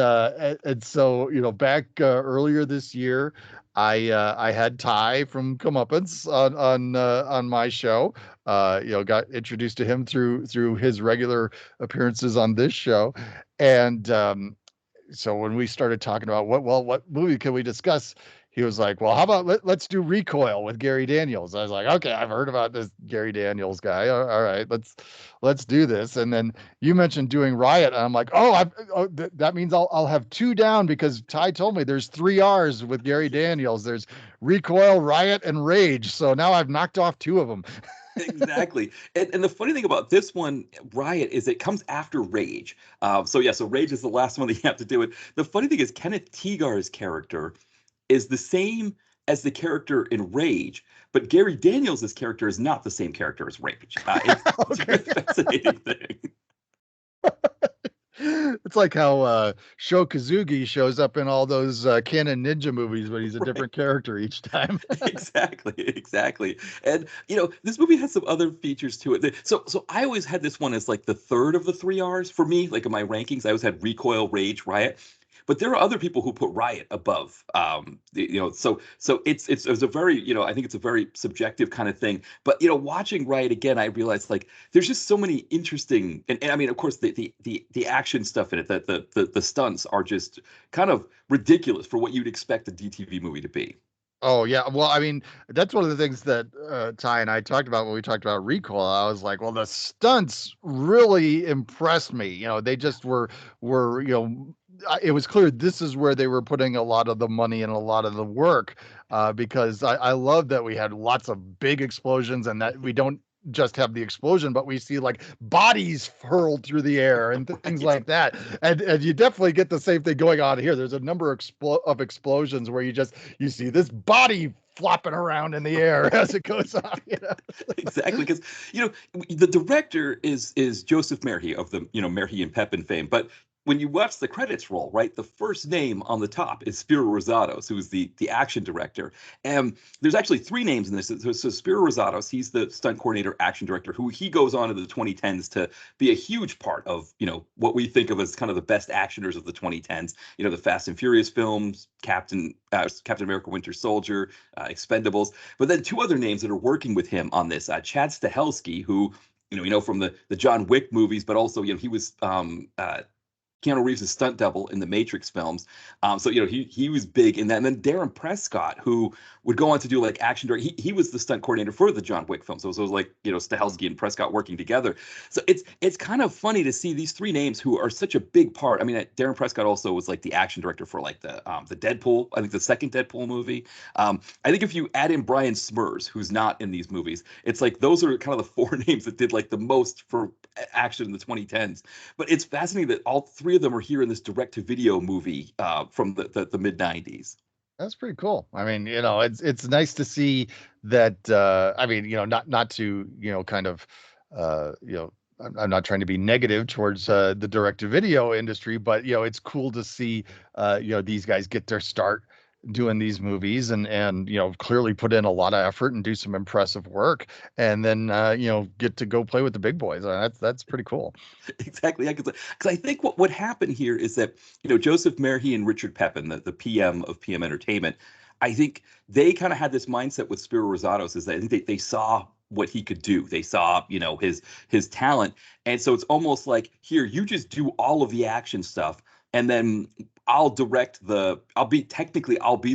so back earlier this year. I had Ty from Comeuppance on my show. Got introduced to him through his regular appearances on this show, and so when we started talking about what movie can we discuss, he was like, well, how about let's do Recoil with Gary Daniels. I was like, okay, I've heard about this Gary Daniels guy. All right, let's do this. And then you mentioned doing Riot, and I'm like, that means I'll have two down, because Ty told me there's 3 R's with Gary Daniels. There's Recoil, Riot, and Rage. So now I've knocked off two of them. Exactly. And the funny thing about this one, Riot, is it comes after Rage. So Rage is the last one that you have to do it. The funny thing is Kenneth Teagar's character is the same as the character in Rage, but Gary Daniels' character is not the same character as Rage. It's a Okay. fascinating thing. It's like how Sho Kazugi shows up in all those Canon Ninja movies, but he's a different character each time. Exactly. And this movie has some other features to it. So I always had this one as like the third of the 3 R's for me. Like in my rankings, I always had Recoil, Rage, Riot. But there are other people who put Riot above. So it's a very, I think it's a very subjective kind of thing. But watching Riot again, I realized like there's just so many interesting, and I mean, of course, the action stuff in it, that the stunts are just kind of ridiculous for what you'd expect a DTV movie to be. Oh yeah, well, I mean, that's one of the things that Ty and I talked about when we talked about Recoil. I was like, well, the stunts really impressed me. They just were it was clear this is where they were putting a lot of the money and a lot of the work, because I love that we had lots of big explosions, and that we don't just have the explosion, but we see like bodies hurled through the air and things Right. like that. And you definitely get the same thing going on here. There's a number of explosions where you see this body flopping around in the air as it goes on. Exactly, because the director is Joseph Merhi of the Merhi and Pepin fame, but when you watch the credits roll, right, the first name on the top is Spiro Razatos, who is the action director. And there's actually three names in this. So Spiro Razatos, he's the stunt coordinator, action director, who he goes on in the 2010s to be a huge part of what we think of as kind of the best actioners of the 2010s. The Fast and Furious films, Captain America: Winter Soldier, Expendables. But then two other names that are working with him on this: Chad Stahelski, who from the John Wick movies, but also he was Keanu Reeves' stunt double in the Matrix films. So he was big in that. And then Darren Prescott, who would go on to do like action directing. He was the stunt coordinator for the John Wick film. So it was like Stahelski and Prescott working together. So it's kind of funny to see these three names who are such a big part. I mean, Darren Prescott also was like the action director for like the Deadpool. I think the second Deadpool movie. I think if you add in Brian Smurs, who's not in these movies, it's like those are kind of the four names that did like the most for action in the 2010s. But it's fascinating that all three of them are here in this direct-to-video movie from the mid 90s. That's pretty cool. I mean, it's nice to see that. I mean, not to kind of, I'm not trying to be negative towards the direct-to-video industry, but it's cool to see these guys get their start doing these movies, and clearly put in a lot of effort and do some impressive work, and then get to go play with the big boys. That's pretty cool. Exactly, because I think what happened here is that Joseph Merhi and Richard Pepin, the PM of PM Entertainment, I think they kind of had this mindset with Spiro Razatos, is that I think they saw what he could do. They saw his talent, and so it's almost like, here, you just do all of the action stuff, and then I'll be the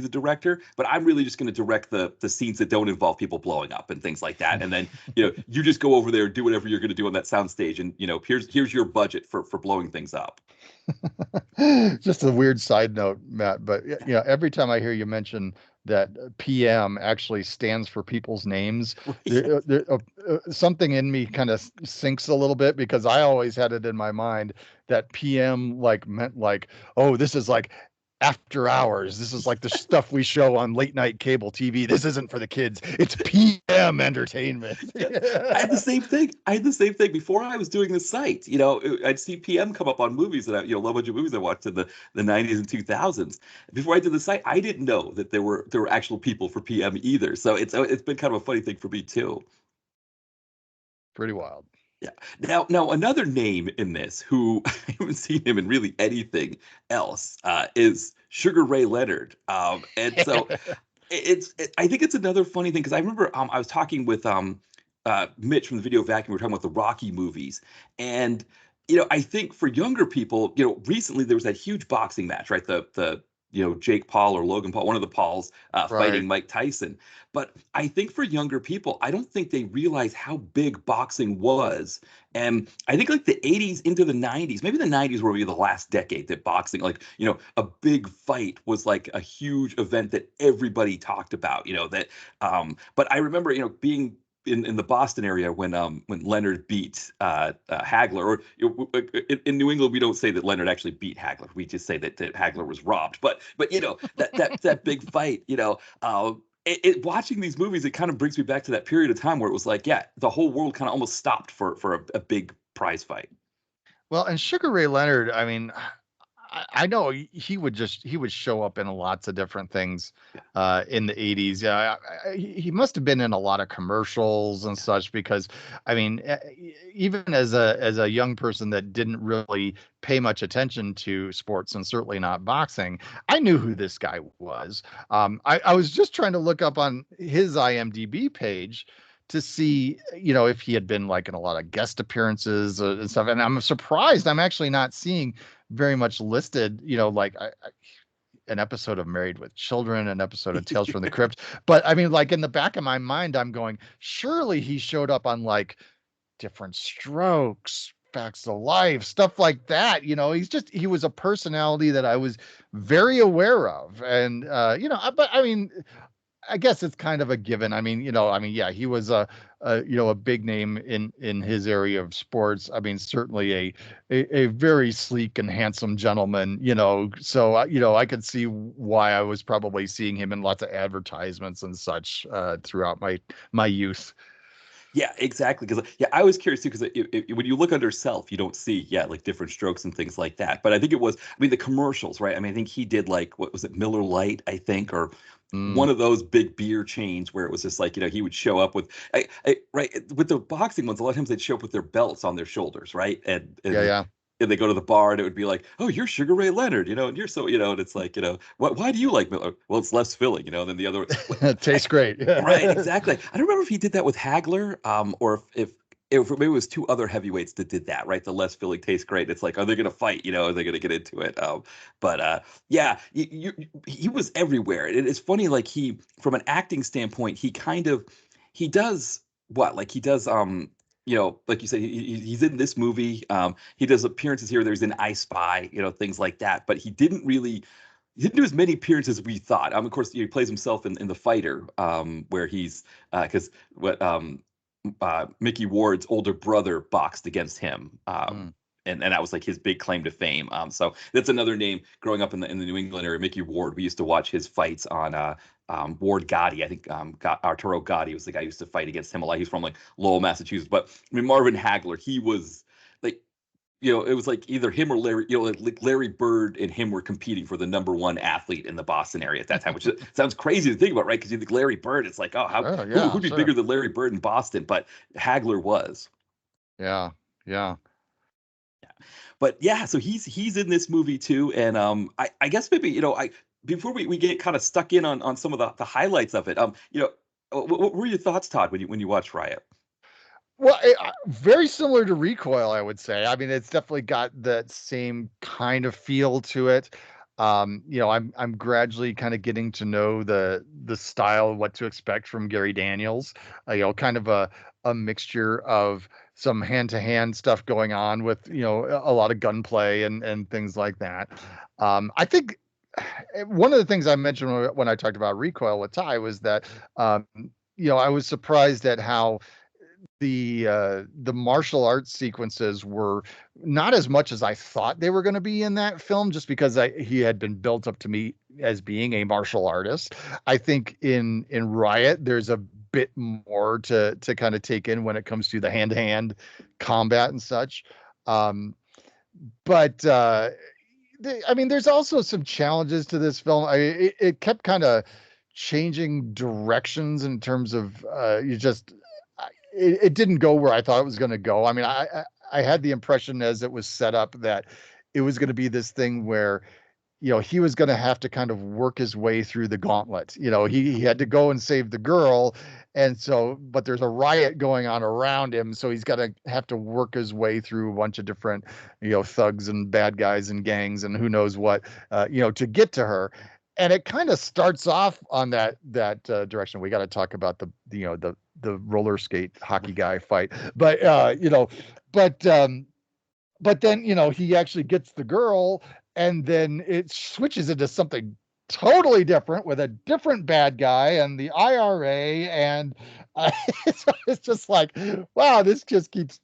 director, but I'm really just going to direct the scenes that don't involve people blowing up and things like that. And then, you just go over there and do whatever you're going to do on that soundstage. And, here's your budget for blowing things up. Just a weird side note, Matt, but every time I hear you mention that PM actually stands for people's names, something in me kind of sinks a little bit, because I always had it in my mind that PM like meant like, oh, this is like after hours. This is like the stuff we show on late night cable TV. This isn't for the kids. It's PM entertainment. I had the same thing. I had the same thing before I was doing the site. I'd see PM come up on movies that love a bunch of movies I watched in the 90s and 2000s. Before I did the site, I didn't know that there were actual people for PM either. So it's been kind of a funny thing for me too. Pretty wild. Yeah. Now another name in this who I haven't seen him in really anything else is Sugar Ray Leonard. And so I think it's another funny thing because I remember I was talking with Mitch from the Video Vacuum. We were talking about the Rocky movies, and I think for younger people, recently there was that huge boxing match, right? The Jake Paul or Logan Paul, one of the Pauls, fighting Right. Mike Tyson. But I think for younger people, I don't think they realize how big boxing was. And I think like the 80s into the 90s, maybe the 90s were maybe the last decade that boxing, like, a big fight was like a huge event that everybody talked about, but I remember, being in the Boston area when Leonard beat Hagler, or in New England we don't say that Leonard actually beat Hagler. We just say that Hagler was robbed. But that big fight, watching these movies, it kind of brings me back to that period of time where it was like, yeah, the whole world kind of almost stopped for a big prize fight. Well, and Sugar Ray Leonard, I mean, I know he would show up in lots of different things Yeah. in the 80s. Yeah, he must have been in a lot of commercials and such because I mean, even as a young person that didn't really pay much attention to sports and certainly not boxing, I knew who this guy was. I was just trying to look up on his IMDb page to see, if he had been like in a lot of guest appearances and stuff. And I'm surprised I'm actually not seeing very much listed, like an episode of Married with Children, an episode of Tales from the Crypt. But I mean, like in the back of my mind, I'm going, surely he showed up on like Different Strokes, Facts of Life, stuff like that. He was a personality that I was very aware of. And, but I mean, I guess it's kind of a given. Yeah, he was a big name in his area of sports. I mean, certainly a very sleek and handsome gentleman, so I could see why I was probably seeing him in lots of advertisements and such throughout my youth. Yeah, exactly. Because I was curious too. Because when you look under self, you don't see like Different Strokes and things like that. But I think it was, I mean, the commercials, right? I mean, I think he did like what was it, Miller Lite, I think, or Mm, one of those big beer chains where it was just like he would show up with, right, with the boxing ones. A lot of times they'd show up with their belts on their shoulders, right, yeah, yeah. and they go to the bar and it would be like, oh, you're Sugar Ray Leonard, and you're so, and it's like, why do you like Miller? Well, it's less filling, than the other. It tastes great. Right, exactly. I don't remember if he did that with Hagler, or if maybe it was two other heavyweights that did that, right? The less filling tastes great. It's like, are they going to fight? Are they going to get into it? But yeah, he was everywhere. And it's funny, like from an acting standpoint, he does what? Like he does, like you said, he's in this movie. He does appearances here. There's an I Spy, things like that. But he didn't do as many appearances as we thought. Of course, he plays himself in The Fighter, where he's because what Mickey Ward's older brother boxed against him. Mm, And that was like his big claim to fame. So that's another name growing up in the New England area. Mickey Ward. We used to watch his fights on Ward Gotti. I think Arturo Gotti was the guy who used to fight against him a lot. He's from like Lowell, Massachusetts. But I mean, Marvin Hagler, he was like, it was like either him or Larry, like Larry Bird and him were competing for the number one athlete in the Boston area at that time, which sounds crazy to think about, right? Because you think Larry Bird, it's like, oh, sure, yeah, who'd be sure. bigger than Larry Bird in Boston? But Hagler was. Yeah, yeah. But yeah, so he's in this movie too, and I guess maybe I before we get kind of stuck in on some of the highlights of it, what were your thoughts, Todd, when you watched Riot? Well, very similar to Recoil, I would say. I mean, it's definitely got that same kind of feel to it. I'm gradually kind of getting to know the style, what to expect from Gary Daniels. Kind of a mixture of some hand-to-hand stuff going on with a lot of gunplay and things like that. I think one of the things I mentioned when I talked about Recoil with Ty was that I was surprised at how the martial arts sequences were not as much as I thought they were going to be in that film, just because he had been built up to me as being a martial artist. I think in Riot there's a bit more to kind of take in when it comes to the hand to hand combat and such. Um, but I mean, there's also some challenges to this film. It kept kind of changing directions in terms of it didn't go where I thought it was going to go. I mean, I had the impression as it was set up that it was going to be this thing where he was going to have to kind of work his way through the gauntlet. He had to go and save the girl. And so, but there's a riot going on around him. So he's got to have to work his way through a bunch of different, thugs and bad guys and gangs and who knows what, to get to her. And it kind of starts off on that direction. We got to talk about the roller skate hockey guy fight, but then he actually gets the girl, and then it switches into something totally different with a different bad guy and the IRA, and it's just like, wow, this just keeps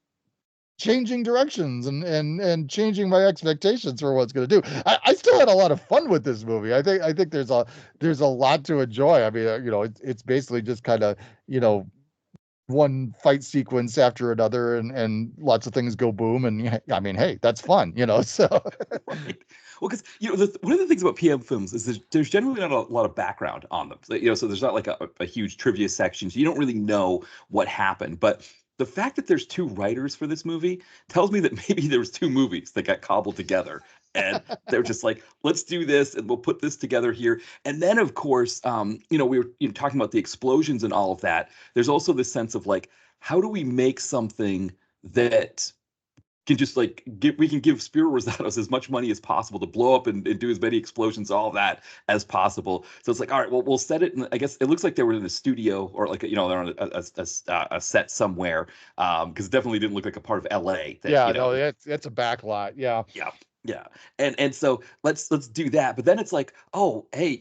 changing directions and changing my expectations for what it's going to do. I still had a lot of fun with this movie. I think there's a lot to enjoy. I mean, it's basically just kind of one fight sequence after another, and lots of things go boom, and I mean, hey, that's fun, so Right. Well, because one of the things about PM films is there's generally not a lot of background on them. So there's not like a huge trivia section. So you don't really know what happened. But the fact that there's two writers for this movie tells me that maybe there was two movies that got cobbled together, and they're just like, let's do this, and we'll put this together here. And then, of course, we were talking about the explosions and all of that. There's also this sense of like, how do we make something that can just like we can give Spiro Razatos as much money as possible to blow up and do as many explosions, all that as possible. So it's like, all right, well, we'll set it. And I guess it looks like they were in a studio or like, they're on a set somewhere. Because it definitely didn't look like a part of LA. No, it's a back lot. Yeah. Yeah. Yeah. And so let's do that. But then it's like, oh, hey,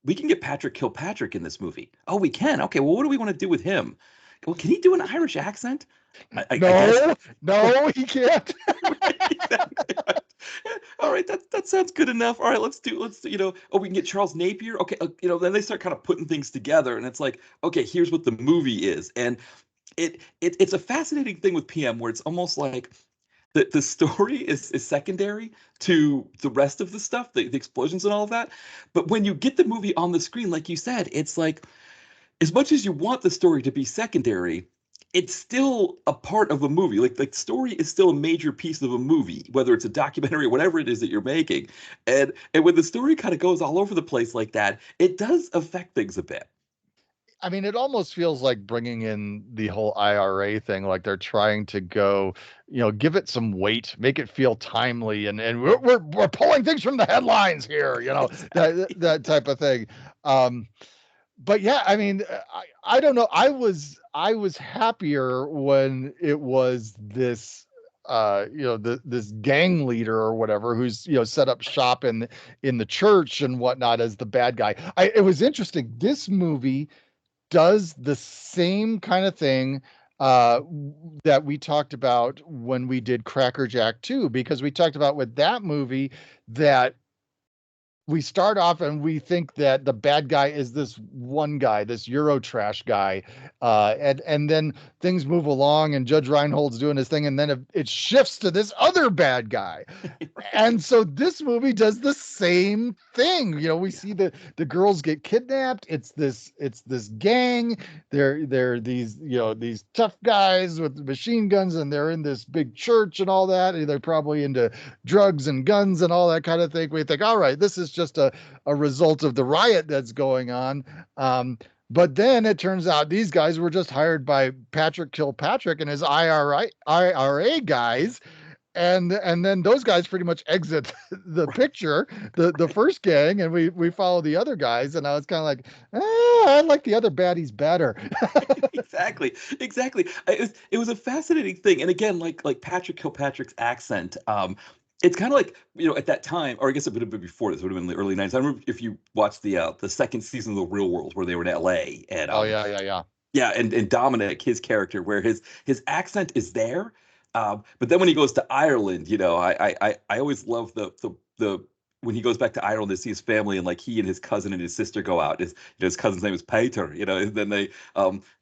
we can get Kilpatrick in this movie. Oh, we can. Okay. Well, what do we want to do with him? Well, can he do an Irish accent? I guess. No, he can't. Exactly. All right, that sounds good enough. All right, let's do, oh, we can get Charles Napier. Okay, then they start kind of putting things together, and it's like, okay, here's what the movie is. And it's a fascinating thing with PM where it's almost like the story is secondary to the rest of the stuff, the explosions and all of that. But when you get the movie on the screen, like you said, it's like, as much as you want the story to be secondary, it's still a part of a movie. Like story is still a major piece of a movie, whether it's a documentary or whatever it is that you're making. And when the story kind of goes all over the place like that, it does affect things a bit. I mean, it almost feels like bringing in the whole IRA thing, like they're trying to go, give it some weight, make it feel timely, and we're pulling things from the headlines here, Exactly. that type of thing. But yeah, I mean, I don't know. I was happier when it was this this gang leader or whatever who's set up shop in the church and whatnot as the bad guy. It was interesting. This movie does the same kind of thing that we talked about when we did Cracker Jack 2, because we talked about with that movie that we start off and we think that the bad guy is this one guy, this Eurotrash guy, and then things move along and Judge Reinhold's doing his thing, and then it shifts to this other bad guy. Right. And so this movie does the same thing. We see the girls get kidnapped. It's this gang. They're these these tough guys with machine guns, and they're in this big church and all that. And they're probably into drugs and guns and all that kind of thing. We think, all right, this is just a result of the riot that's going on. But then it turns out these guys were just hired by Patrick Kilpatrick and his IRA guys. And then those guys pretty much exit the picture, the first gang, and we follow the other guys. And I was kind of like, I like the other baddies better. Exactly. It was a fascinating thing. And again, like Patrick Kilpatrick's accent, it's kind of like, at that time, or I guess it would have been before this, would have been the early 90s. I remember if you watched the second season of The Real World where they were in LA, and Oh yeah. Yeah, and Dominic, his character, where his accent is there, but then when he goes to Ireland, I always love the when he goes back to Ireland to see his family, and like he and his cousin and his sister go out. His cousin's name is Peter, and then they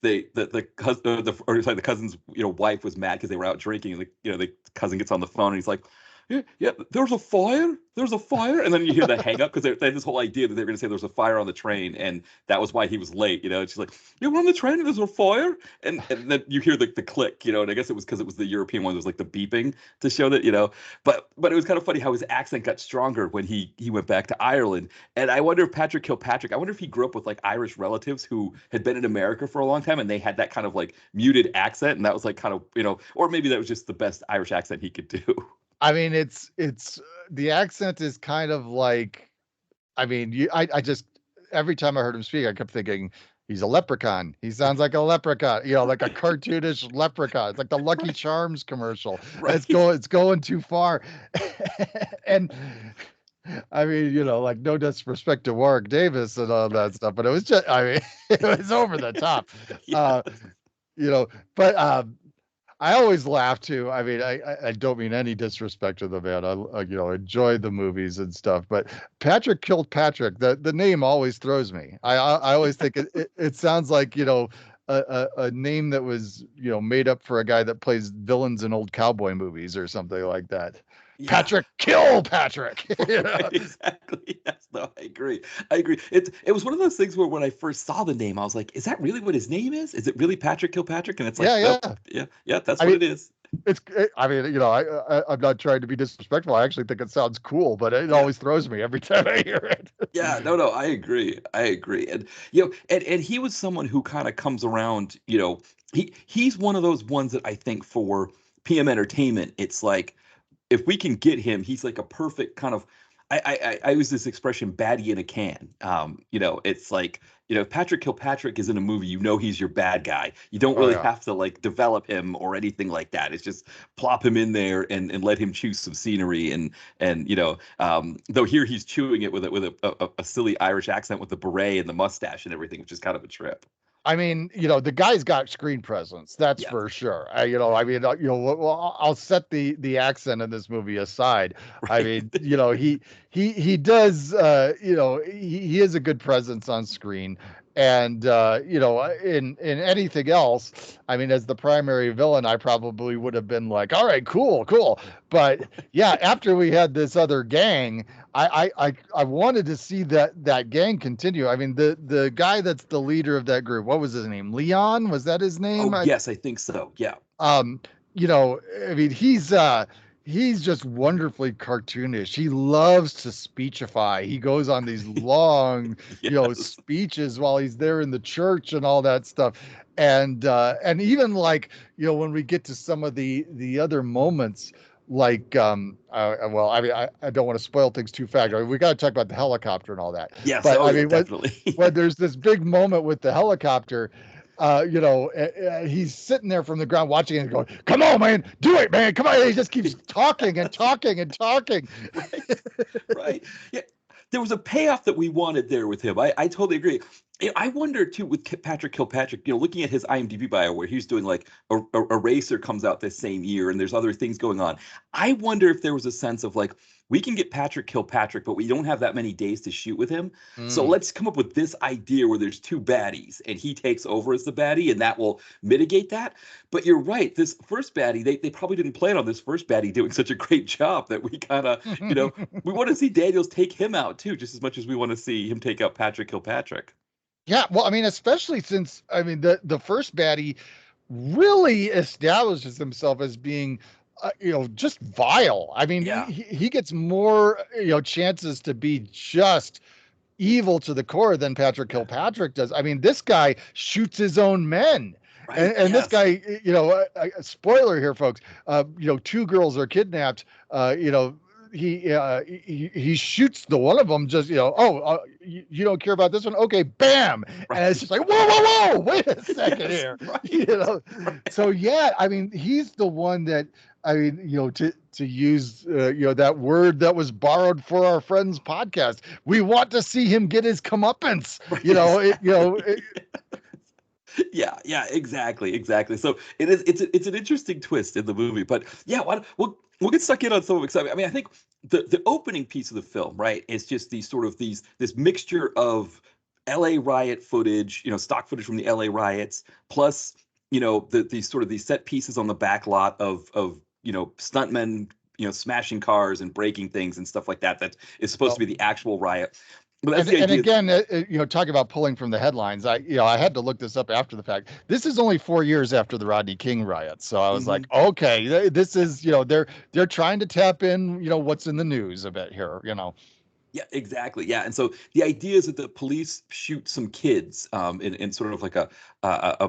the cousin the cousin's wife was mad because they were out drinking, and the cousin gets on the phone and he's like, yeah, yeah, there's a fire, and then you hear the hang up because they had this whole idea that they were going to say there was a fire on the train, and that was why he was late. And she's like, yeah, we're on the train and there's a fire, and then you hear the click, and I guess it was because it was the European one. There was like the beeping to show that, but it was kind of funny how his accent got stronger when he went back to Ireland. And I wonder if Patrick Kilpatrick, I wonder if he grew up with like Irish relatives who had been in America for a long time, and they had that kind of like muted accent, and that was like kind of or maybe that was just the best Irish accent he could do. I mean, it's the accent is kind of like, I mean, I just every time I heard him speak, I kept thinking he's a leprechaun. He sounds like a leprechaun, like a cartoonish leprechaun. It's like the Lucky Charms commercial. Right. It's going too far. And I mean, like no disrespect to Warwick Davis and all that stuff, but it was just, I mean, it was over the top. Yeah. But I always laugh too. I mean, I don't mean any disrespect to the man. I enjoy the movies and stuff. But Patrick Kilpatrick, the name always throws me. I always think it sounds like a name that was made up for a guy that plays villains in old cowboy movies or something like that. Yeah. Patrick Kilpatrick. Right, exactly. Yes, no, I agree. It was one of those things where when I first saw the name, I was like, is that really what his name is? Is it really Patrick Kilpatrick? And it's like, yeah, that's what it is. I mean, I'm not trying to be disrespectful. I actually think it sounds cool, but it always throws me every time I hear it. Yeah, no, I agree. And and he was someone who kind of comes around, he's one of those ones that I think for PM Entertainment, it's like, if we can get him, he's like a perfect kind of. I use this expression, baddie in a can. It's like, if Patrick Kilpatrick is in a movie, he's your bad guy. You don't really have to like develop him or anything like that. It's just plop him in there and let him choose some scenery and though here he's chewing it with a silly Irish accent with the beret and the mustache and everything, which is kind of a trip. I mean, the guy's got screen presence. That's for sure. I'll set the accent in this movie aside. Right. I mean, he does, he is a good presence on screen. And, in anything else, I mean, as the primary villain, I probably would have been like, all right, cool. But yeah, after we had this other gang, I wanted to see that gang continue. I mean, the guy that's the leader of that group, what was his name? Leon? Was that his name? Yes, I think so. Yeah. I mean, he's just wonderfully cartoonish. He loves to speechify. He goes on these long, speeches while he's there in the church and all that stuff. And even like, when we get to some of the other moments, like, I mean, I don't want to spoil things too fast. I mean, we got to talk about the helicopter and all that. Yes, but I mean, definitely. when there's this big moment with the helicopter, he's sitting there from the ground watching it and going, come on, man, do it, man. Come on. He just keeps talking and talking and talking. Right. Yeah. There was a payoff that we wanted there with him. I totally agree. I wonder too with Patrick Kilpatrick, looking at his IMDb bio where he's doing like a Racer comes out this same year and there's other things going on. I wonder if there was a sense of like, we can get Patrick Kilpatrick, but we don't have that many days to shoot with him. So let's come up with this idea where there's two baddies and he takes over as the baddie and that will mitigate that. But you're right. This first baddie, they probably didn't plan on this first baddie doing such a great job that we kind of, we want to see Daniels take him out too, just as much as we want to see him take out Patrick Kilpatrick. Yeah, well, I mean, especially since, I mean, the first baddie really establishes himself as being, just vile. I mean, he gets more, chances to be just evil to the core than Patrick Kilpatrick does. I mean, this guy shoots his own men. Right, and this guy, spoiler here, folks, two girls are kidnapped, he shoots the one of them just, you don't care about this one? Okay, bam. Right. And it's just like, whoa, wait a second here. Right. So yeah, I mean, he's the one that, I mean, to use, that word that was borrowed for our friend's podcast, we want to see him get his comeuppance, Yeah, exactly. So it's an interesting twist in the movie, but yeah, we'll get stuck in on some of it. 'Cause I mean, I think the opening piece of the film, right, is just these sort of these this mixture of L.A. riot footage, stock footage from the L.A. riots, plus these sort of these set pieces on the back lot of stuntmen smashing cars and breaking things and stuff like that. That is supposed to Well, be the actual riot. But that's and the and idea. again, talking about pulling from the headlines, I had to look this up after the fact. This is only 4 years after the Rodney King riot, so I was Mhm. like, okay, this is they're trying to tap in what's in the news a bit here. Yeah, exactly. Yeah, and so the idea is that the police shoot some kids in sort of like a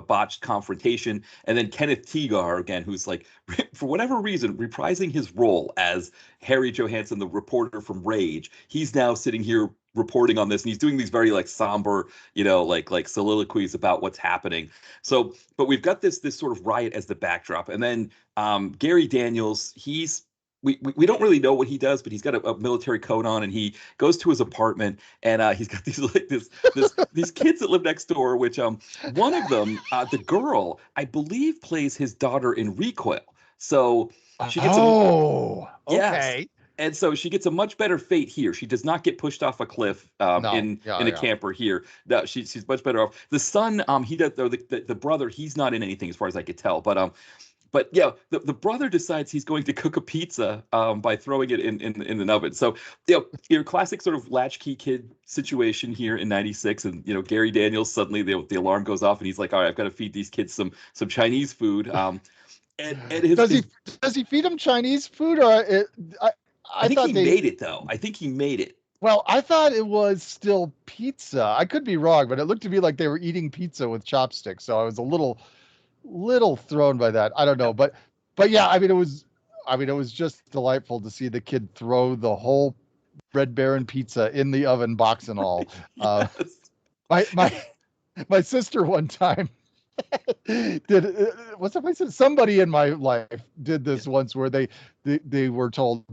botched confrontation, and then Kenneth Teagar again, who's like for whatever reason reprising his role as Harry Johansson, the reporter from Rage. He's now sitting here reporting on this, and he's doing these very like somber, like soliloquies about what's happening. So, but we've got this sort of riot as the backdrop, and then Gary Daniels, we don't really know what he does, but he's got a military coat on, and he goes to his apartment, and he's got these like these kids that live next door. Which one of them, the girl, I believe, plays his daughter in Recoil. So she gets a Oh, yes, okay. and so she gets a much better fate here. She does not get pushed off a cliff No, in yeah, a yeah. camper here. No, she's much better off. The son, he does the brother. He's not in anything as far as I could tell, but yeah, the brother decides he's going to cook a pizza by throwing it in an oven. So your classic sort of latchkey kid situation here in '96, and Gary Daniels suddenly the alarm goes off, and he's like, all right, I've got to feed these kids some Chinese food. And Does he his does he feed them Chinese food, or I I I think thought he they made it though. I think he made it. well, I thought it was still pizza. I could be wrong, but it looked to me like they were eating pizza with chopsticks. So I was a little thrown by that. I don't know, but yeah, I mean it was just delightful to see the kid throw the whole Red Baron pizza in the oven, box and all. Uh, Yes. my my my sister one time did what's that my sister? Somebody in my life did Yeah. this once where they were told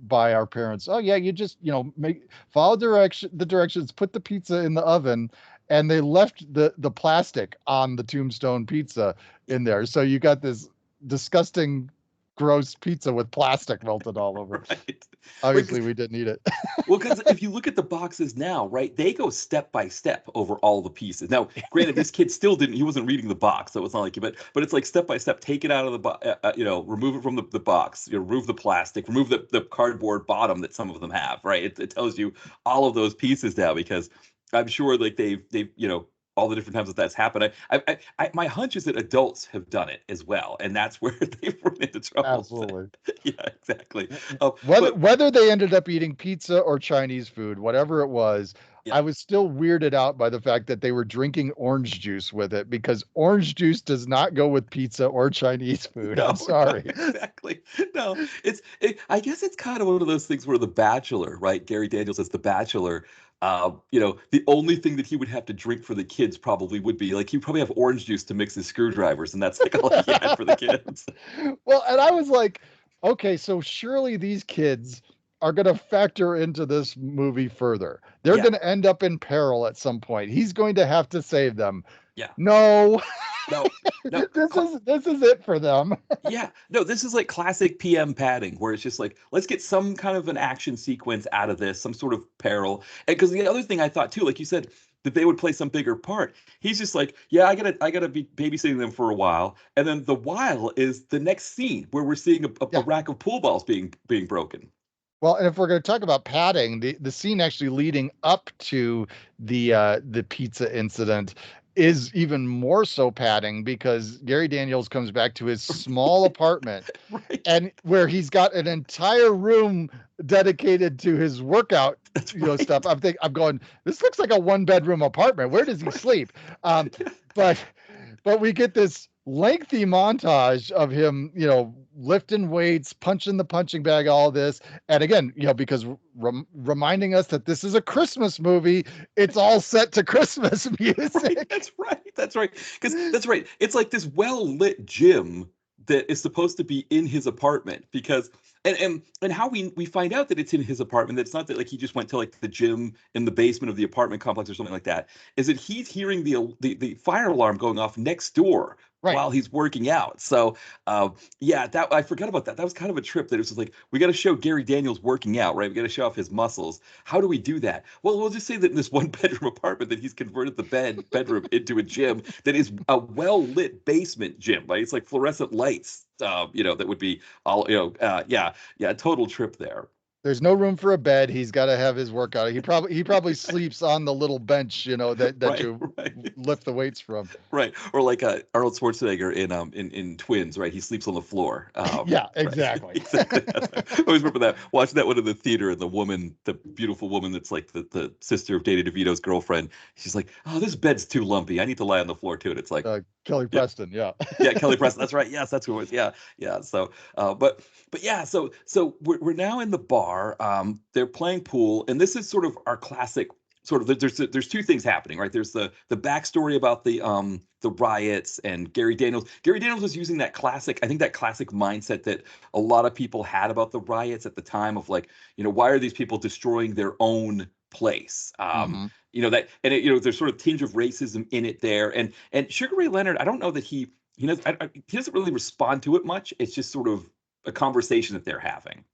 by our parents, oh yeah, you just make follow the directions, put the pizza in the oven, and they left the plastic on the Tombstone pizza in there, so you got this disgusting gross pizza with plastic melted all over. Right. Right. Obviously we didn't eat it. Well, because if you look at the boxes now, right, they go step by step over all the pieces. Now, granted, this kid still didn't, he wasn't reading the box, so it's not like, but it's like step by step, take it out of the box, remove it from the box, remove the plastic, remove the cardboard bottom that some of them have, right? It tells you all of those pieces now because I'm sure like they've, all the different times that that's happened. My hunch is that adults have done it as well, and that's where they've run into trouble. Absolutely. Yeah, exactly. Oh, Whether but whether they ended up eating pizza or Chinese food, whatever it was, yeah. I was still weirded out by the fact that they were drinking orange juice with it, because orange juice does not go with pizza or Chinese food. No, I'm no, sorry. exactly. No, I guess it's kind of one of those things where The Bachelor, right? Gary Daniels as The Bachelor. The only thing that he would have to drink for the kids probably would be like he'd probably have orange juice to mix his screwdrivers, and that's like all he had for the kids. Well, and I was like, okay, so surely these kids are going to factor into this movie further. They're Yeah, going to end up in peril at some point. He's going to have to save them. yeah. No, No, no. this is it for them. Yeah, no, this is like classic PM padding, where it's just like, let's get some kind of an action sequence out of this, some sort of peril. And because the other thing I thought too, like you said, that they would play some bigger part. He's just like, yeah, I gotta be babysitting them for a while, and then the while is the next scene where we're seeing a Yeah. rack of pool balls being broken. Well, and if we're going to talk about padding, the scene actually leading up to the pizza incident is even more so padding, because Gary Daniels comes back to his small apartment, Right. and where he's got an entire room dedicated to his workout, That's right. stuff. I'm going, this looks like a one-bedroom apartment. Where does he sleep? Yeah. But we get this lengthy montage of him, lifting weights, punching the punching bag, all this. And again, because reminding us that this is a Christmas movie, it's all set to Christmas Right. music. That's right. That's right. Because that's right. It's like this well lit gym, that is supposed to be in his apartment because and how we find out that it's in his apartment, that it's not that like he just went to like the gym in the basement of the apartment complex or something like that, is that he's hearing the fire alarm going off next door Right. while he's working out. So yeah, that I forgot about that. That was kind of a trip that it was just like, we got to show Gary Daniels working out, right? We got to show off his muscles. How do we do that? Well, we'll just say that in this one bedroom apartment that he's converted the bedroom into a gym that is a well lit basement gym, right? It's like fluorescent lights, that would be all, yeah, total trip there. There's no room for a bed. He's got to have his workout. He probably sleeps on the little bench, that Right, you right. lift the weights from. Right, or like Arnold Schwarzenegger in Twins, right? He sleeps on the floor. Yeah, Right, exactly. exactly. I always remember that. Watching that one in the theater, and the beautiful woman that's like the sister of Danny DeVito's girlfriend. She's like, "Oh, this bed's too lumpy. I need to lie on the floor too." And it's like, Kelly yeah, Preston. Yeah. yeah, Kelly Preston. That's right. Yes, that's who it was. Yeah, yeah. So, but yeah. So we're now in the bar. They're playing pool, and this is sort of our classic. Sort of there's two things happening, right? There's the backstory about the riots and Gary Daniels. Gary Daniels was using that classic, I think that classic mindset that a lot of people had about the riots at the time of like, why are these people destroying their own place? Hmm. That and there's sort of tinge of racism in it there, and Sugar Ray Leonard, I don't know that he doesn't really respond to it much. It's just sort of a conversation that they're having.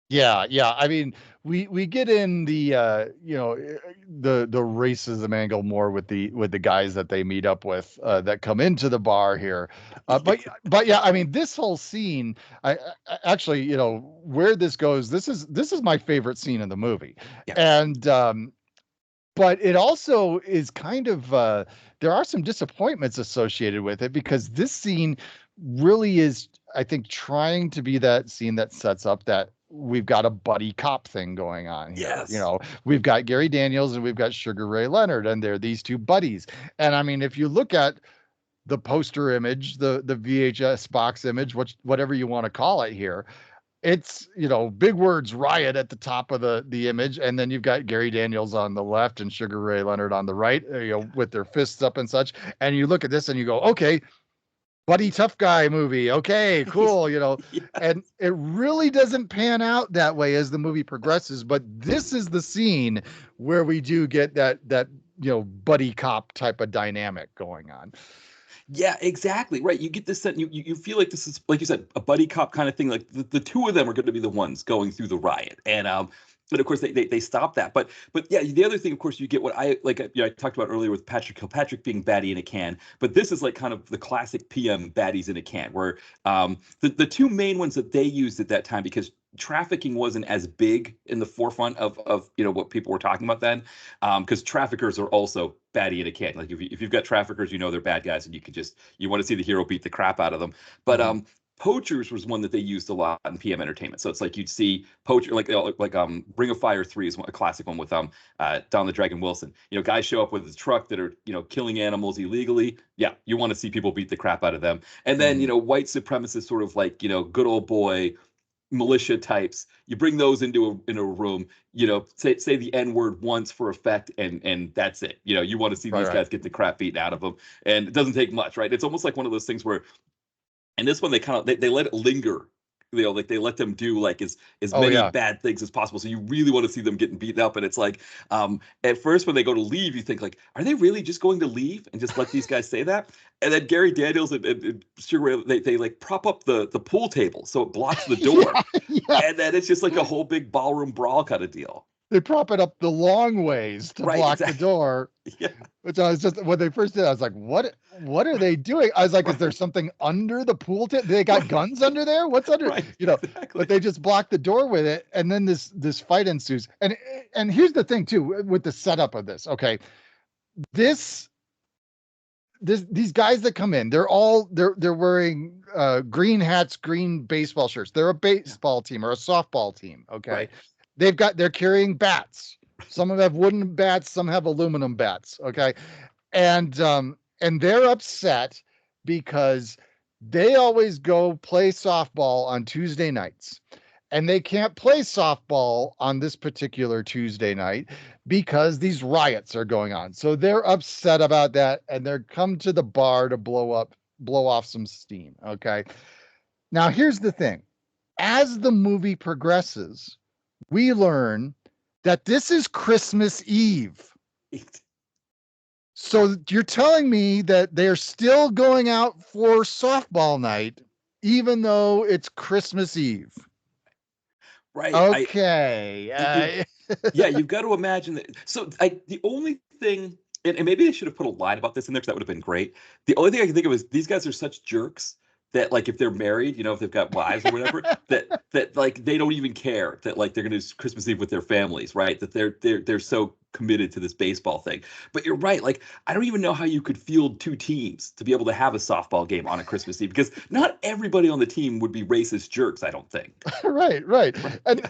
Yeah, yeah. I mean, we get in the racism angle more with the guys that they meet up with that come into the bar here. But yeah, I mean, this whole scene, actually, where this goes, this is my favorite scene in the movie. Yeah. And but it also is kind of there are some disappointments associated with it because this scene really is, I think, trying to be that scene that sets up that we've got a buddy cop thing going on here. Yes. We've got Gary Daniels and we've got Sugar Ray Leonard, and they're these two buddies. And I mean, if you look at the poster image, the VHS box image, whatever you want to call it here, it's big words riot at the top of the image, and then you've got Gary Daniels on the left and Sugar Ray Leonard on the right, with their fists up and such. And you look at this and you go, okay, buddy tough guy movie, okay, cool. Yeah. And it really doesn't pan out that way as the movie progresses, but this is the scene where we do get that buddy cop type of dynamic going on. Yeah, exactly. Right. You get this sense, you feel like this is, like you said, a buddy cop kind of thing. Like the two of them are going to be the ones going through the riot. And of course they stop that. But yeah, the other thing, of course, you get what I like, I talked about earlier with Patrick Kilpatrick being baddie in a can, but this is like kind of the classic PM baddies in a can, where the two main ones that they used at that time, because trafficking wasn't as big in the forefront of what people were talking about then, because traffickers are also baddie in a can. Like if you've got traffickers, they're bad guys, and you want to see the hero beat the crap out of them. But Mhm. Poachers was one that they used a lot in PM Entertainment. So it's like you'd see Poacher, like Ring of Fire 3 is a classic one with Don the Dragon Wilson. Guys show up with his truck that are killing animals illegally. Yeah, you want to see people beat the crap out of them. And then Mhm. white supremacists, sort of like good old boy militia types. You bring those into a room. Say the N word once for effect, and that's it. You want to see Right, these right. guys get the crap beaten out of them, and it doesn't take much, right? It's almost like one of those things where, and this one they kind of they let it linger. Like they let them do like as Oh many yeah. bad things as possible. So you really want to see them getting beaten up. And it's like, at first when they go to leave, you think like, are they really just going to leave and just let these guys say that? And then Gary Daniels and Sugar Ray, they like prop up the pool table so it blocks the door. Yeah, yeah. And then it's just like a whole big ballroom brawl kind of deal. They prop it up the long ways to Right, block the exactly. door, Yeah, which I was just when they first did, I was like, what are they doing? I was like, is there right, something under the pool table? They got right, guns under there? What's under? right, But exactly. they just blocked the door with it, and then this fight ensues. And here's the thing too with the setup of this. Okay, this these guys that come in, they're wearing green hats, green baseball shirts. They're a Yeah, baseball team or a softball team. Okay, right. they're carrying bats. Some of them have wooden bats, some have aluminum bats. Okay, and they're upset because they always go play softball on Tuesday nights, and they can't play softball on this particular Tuesday night because these riots are going on. So they're upset about that, and they're come to the bar to blow off some steam. Okay. Now, here's the thing. As the movie progresses, we learn that this is Christmas Eve. So you're telling me that they're still going out for softball night, even though it's Christmas Eve. Right. Okay. Yeah, you've got to imagine that. So the only thing, and maybe they should have put a line about this in there because that would have been great. The only thing I can think of is these guys are such jerks that like if they're married, if they've got wives or whatever, that like they don't even care that like they're gonna do Christmas Eve with their families, right? That they're so committed to this baseball thing. But you're right, like I don't even know how you could field two teams to be able to have a softball game on a Christmas Eve because not everybody on the team would be racist jerks, I don't think. Right. And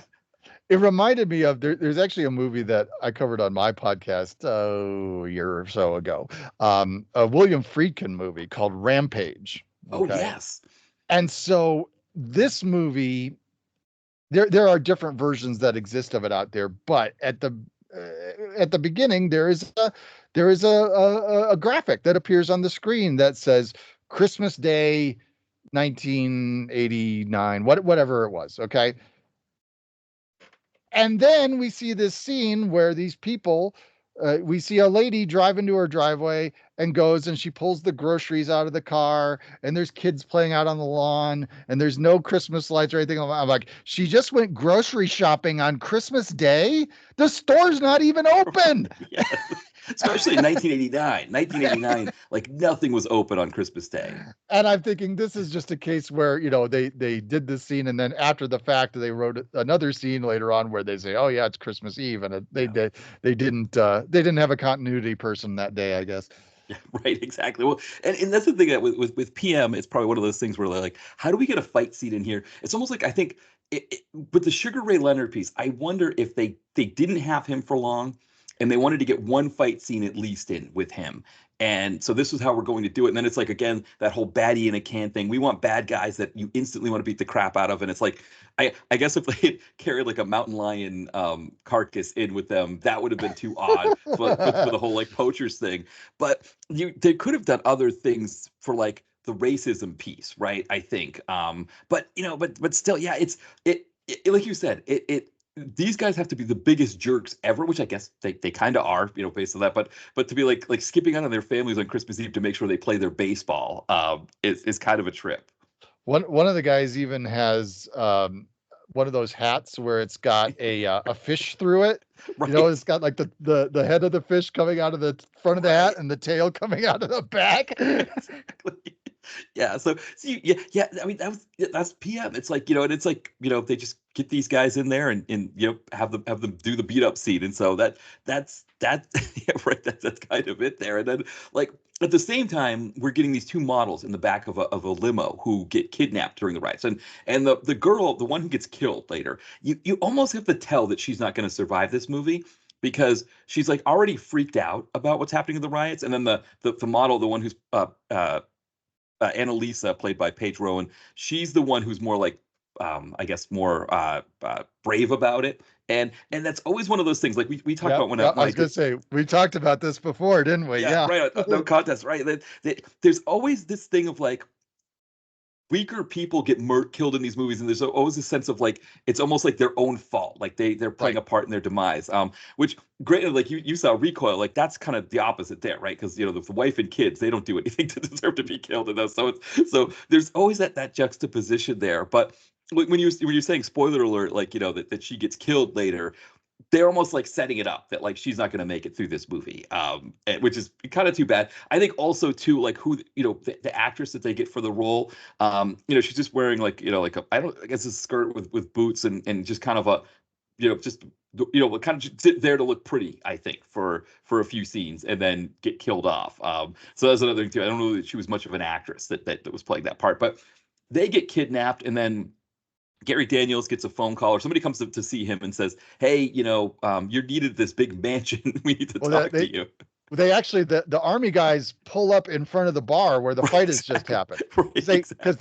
it reminded me of there's actually a movie that I covered on my podcast a year or so ago, a William Friedkin movie called Rampage. Oh Okay. yes. And so this movie, there are different versions that exist of it out there, but at the beginning there is a graphic that appears on the screen that says Christmas Day 1989, whatever it was. Okay. And then we see this scene where these people, we see a lady drive into her driveway and goes and she pulls the groceries out of the car and there's kids playing out on the lawn and there's no Christmas lights or anything. I'm like, she just went grocery shopping on Christmas Day. The store's not even open. Yes. Especially in 1989. 1989, like nothing was open on Christmas Day. And I'm thinking this is just a case where, they did this scene and then after the fact they wrote another scene later on where they say, oh yeah, it's Christmas Eve. And they didn't have a continuity person that day, I guess. Yeah, right, exactly. Well, and that's the thing that with PM, it's probably one of those things where they're like, how do we get a fight scene in here? It's almost like I think with the Sugar Ray Leonard piece, I wonder if they didn't have him for long, and they wanted to get one fight scene at least in with him. And so this is how we're going to do it. And then it's like again that whole baddie in a can thing. We want bad guys that you instantly want to beat the crap out of. And it's like I guess if they carried like a mountain lion carcass in with them, that would have been too odd for the whole like poachers thing. But they could have done other things for like the racism piece, right? I think. But still, yeah, it like you said, it these guys have to be the biggest jerks ever, which I guess they kind of are, based on that. But to be like skipping out on their families on Christmas Eve to make sure they play their baseball is kind of a trip. One of the guys even has one of those hats where it's got a fish through it. Right. It's got like the head of the fish coming out of the front of the hat and the tail coming out of the back. Exactly. Yeah. So yeah. I mean, that's PM. It's like, and it's like, they just get these guys in there and have them do the beat up scene. And so that's yeah, right. That's kind of it there. And then like at the same time, we're getting these two models in the back of a limo who get kidnapped during the riots. And the girl, the one who gets killed later, you almost have to tell that she's not going to survive this movie because she's like already freaked out about what's happening in the riots. And then the model, the one who's Annalisa, played by Paige Rowan, she's the one who's more like, I guess, more brave about it. And that's always one of those things. Like we talked about when I was going to say, we talked about this before, didn't we? Yeah. Right. No contest. Right. There's always this thing of like weaker people get killed in these movies, and there's always a sense of like it's almost like their own fault, like they're playing a part in their demise. Which granted, like you saw Recoil, like that's kind of the opposite there, right? Because the wife and kids, they don't do anything to deserve to be killed in those. So there's always that juxtaposition there. But when you're saying spoiler alert, like that she gets killed later, they're almost like setting it up that like she's not going to make it through this movie, which is kind of too bad. I think also too like who the actress that they get for the role, she's just wearing like like I guess a skirt with boots and just kind of a just kind of just sit there to look pretty, I think, for a few scenes and then get killed off. So that's another thing too. I don't know that she was much of an actress that was playing that part, but they get kidnapped and then Gary Daniels gets a phone call or somebody comes up to see him and says, hey, you're needed at this big mansion. We need to talk to you. They actually the army guys pull up in front of the bar where the Right, fight has just exactly. happened. Right, Because exactly.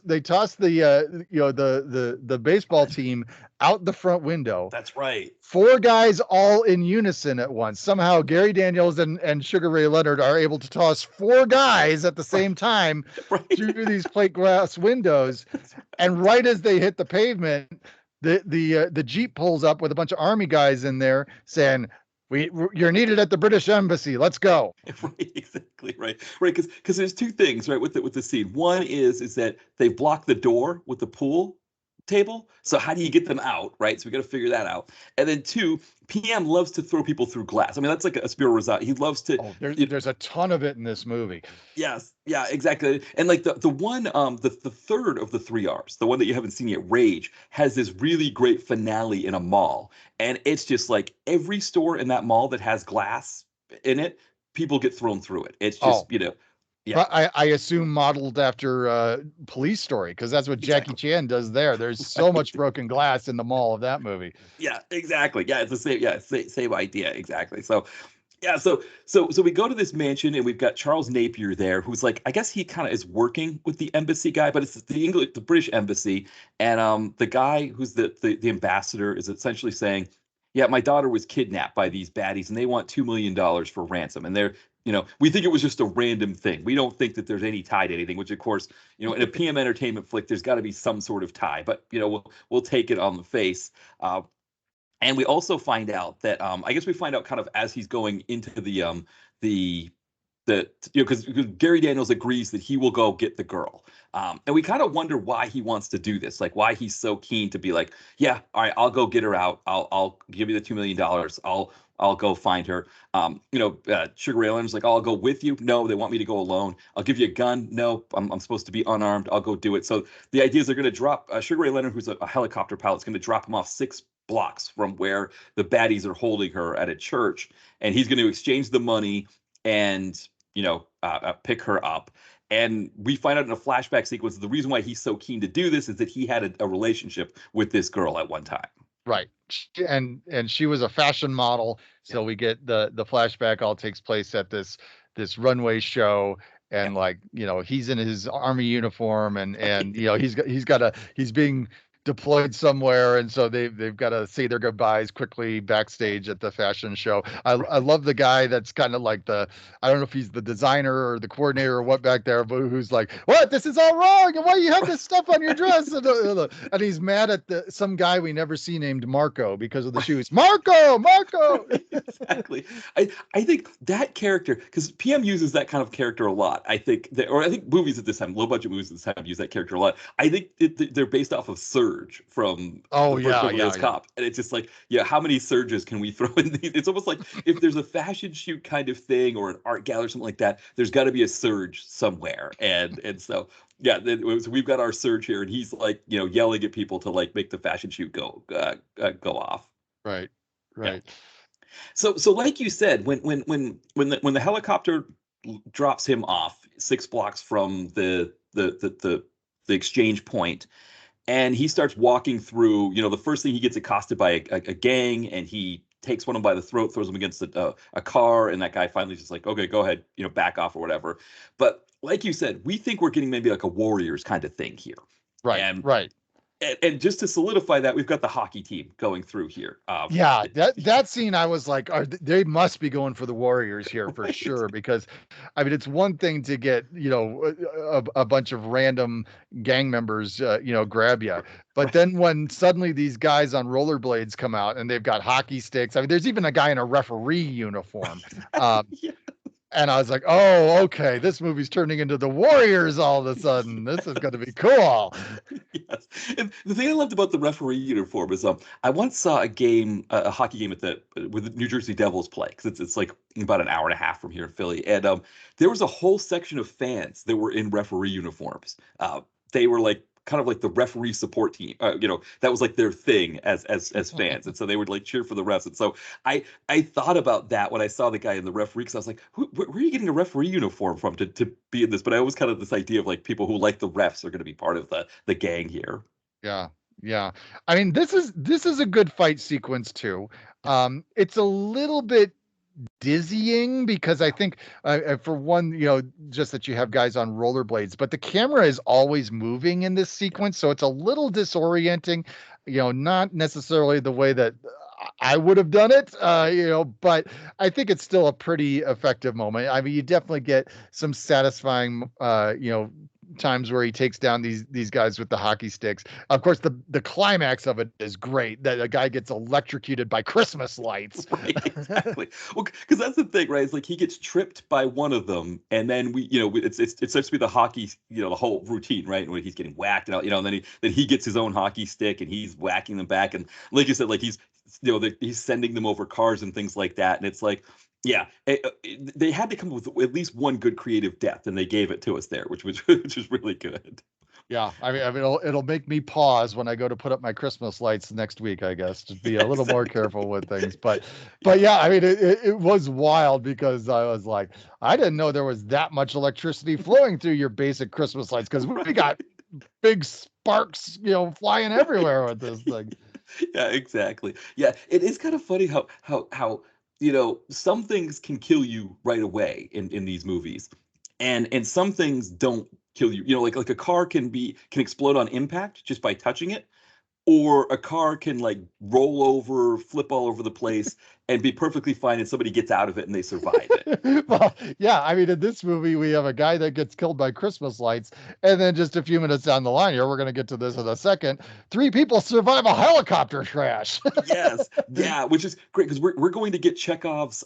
they toss the the baseball team out the front window. That's right. Four guys all in unison at once. Somehow Gary Daniels and Sugar Ray Leonard are able to toss four guys at the Right. same time Right. through these plate glass windows. That's And right as they hit the pavement, the Jeep pulls up with a bunch of army guys in there saying, you're needed at the British Embassy. Let's go." right, exactly, right. Because there's two things, right, with the scene. One is that they've blocked the door with the pool table. So how do you get them out, right? So we got to figure that out. And then two, PM loves to throw people through glass. I mean, that's like a Spiro Razatos. He loves to. Oh, there's a ton of it in this movie. Yes, yeah, exactly. And like the one the third of the three R's, the one that you haven't seen yet, Rage, has this really great finale in a mall. And it's just like every store in that mall that has glass in it, people get thrown through it. It's Oh, just, yeah, I assume modeled after Police Story, because that's what Jackie exactly. Chan does there. There's so much Right. broken glass in the mall of that movie. Yeah, exactly. Yeah, it's the same, yeah, same idea, exactly. So yeah, so we go to this mansion and we've got Charles Napier there, who's like, I guess he kind of is working with the embassy guy, but it's the British embassy, and the guy who's the ambassador is essentially saying, yeah, my daughter was kidnapped by these baddies and they want $2 million for ransom, and they're we think it was just a random thing. We don't think that there's any tie to anything, which of course, in a PM Entertainment flick, there's got to be some sort of tie, but we'll take it on the face. And we also find out that I guess we find out kind of as he's going into the because Gary Daniels agrees that he will go get the girl, and we kind of wonder why he wants to do this, like why he's so keen to be like, yeah, all right, I'll go get her out, I'll give you the $2 million, I'll go find her. Sugar Ray Leonard's like, oh, I'll go with you. No, they want me to go alone. I'll give you a gun. No, I'm supposed to be unarmed. I'll go do it. So the idea is they're going to drop Sugar Ray Leonard, who's a helicopter pilot, is going to drop him off 6 blocks from where the baddies are holding her at a church, and he's going to exchange the money and pick her up. And we find out in a flashback sequence the reason why he's so keen to do this is that he had a relationship with this girl at one time. Right. And she was a fashion model. Yeah, So we get the flashback all takes place at this runway show. yeah, And like, he's in his army uniform, and he's being deployed somewhere, and so they've got to say their goodbyes quickly backstage at the fashion show. I right. love the guy that's kind of like I don't know if he's the designer or the coordinator or what back there, but who's like, what, this is all wrong, and why do you have this stuff on your dress? And he's mad at some guy we never see named Marco because of the shoes. Marco. Exactly. I think that character, because PM uses that kind of character a lot. I think movies at this time, low budget movies at this time, use that character a lot. I think they're based off of Surge from Oh the first yeah, Beverly yeah, Hills yeah. Cop, and it's just like, yeah, how many Surges can we throw in these? It's almost like if there's a fashion shoot kind of thing or an art gallery or something like that, there's got to be a Surge somewhere, and so yeah, we've got our Surge here, and he's like yelling at people to like make the fashion shoot go off. Right, Yeah. right. So like you said, when the helicopter drops him off 6 blocks from the exchange point, and he starts walking through, the first thing he gets accosted by a gang, and he takes one of them by the throat, throws him against a car, and that guy finally just like, okay, go ahead, back off or whatever. But like you said, we think we're getting maybe like a Warriors kind of thing here, Right, and right. and just to solidify that, we've got the hockey team going through here. Yeah, that scene, I was like, they must be going for the Warriors here for Right. sure, because I mean, it's one thing to get, a bunch of random gang members, grab you, but Right. then when suddenly these guys on rollerblades come out and they've got hockey sticks. I mean, there's even a guy in a referee uniform. Um, Yeah. and I was like, oh, okay, this movie's turning into the Warriors all of a sudden. This is going to be cool. Yes. And the thing I loved about the referee uniform is I once saw a hockey game with the New Jersey Devils play, because it's like about an hour and a half from here in Philly, and there was a whole section of fans that were in referee uniforms. They were like kind of like the referee support team. That was like their thing as fans, and so they would like cheer for the refs. And so I thought about that when I saw the guy in the referee, because I was like, where are you getting a referee uniform from to be in this? But I always kind of this idea of like people who like the refs are going to be part of the gang here. Yeah, yeah. I mean, this is a good fight sequence too. It's a little bit dizzying because I think for one, just that you have guys on rollerblades, but the camera is always moving in this sequence, so it's a little disorienting, not necessarily the way that I would have done it, but I think it's still a pretty effective moment. I mean, you definitely get some satisfying, times where he takes down these guys with the hockey sticks. Of course, the climax of it is great, that a guy gets electrocuted by Christmas lights. Right, exactly. Well, because that's the thing, right? It's like he gets tripped by one of them, and then it starts to be the hockey, the whole routine, right? Where he's getting whacked, and then he gets his own hockey stick and he's whacking them back, and like you said, like he's sending them over cars and things like that, and it's like. Yeah, they had to come up with at least one good creative death, and they gave it to us there, which was really good. Yeah, I mean, it'll make me pause when I go to put up my Christmas lights next week, I guess, to be a little more careful with things. But yeah, I mean, it was wild because I was like, I didn't know there was that much electricity flowing through your basic Christmas lights, because we got big sparks, flying everywhere with this thing. Yeah, exactly. Yeah, it is kind of funny how some things can kill you right away in these movies, and some things don't kill you. Like a car can explode on impact just by touching it, or a car can like roll over, flip all over the place, and be perfectly fine, and somebody gets out of it and they survive it. Well, yeah, I mean, in this movie, we have a guy that gets killed by Christmas lights, and then just a few minutes down the line here, we're going to get to this in a second. 3 people survive a helicopter crash. Yes, yeah, which is great because we're going to get Chekhov's.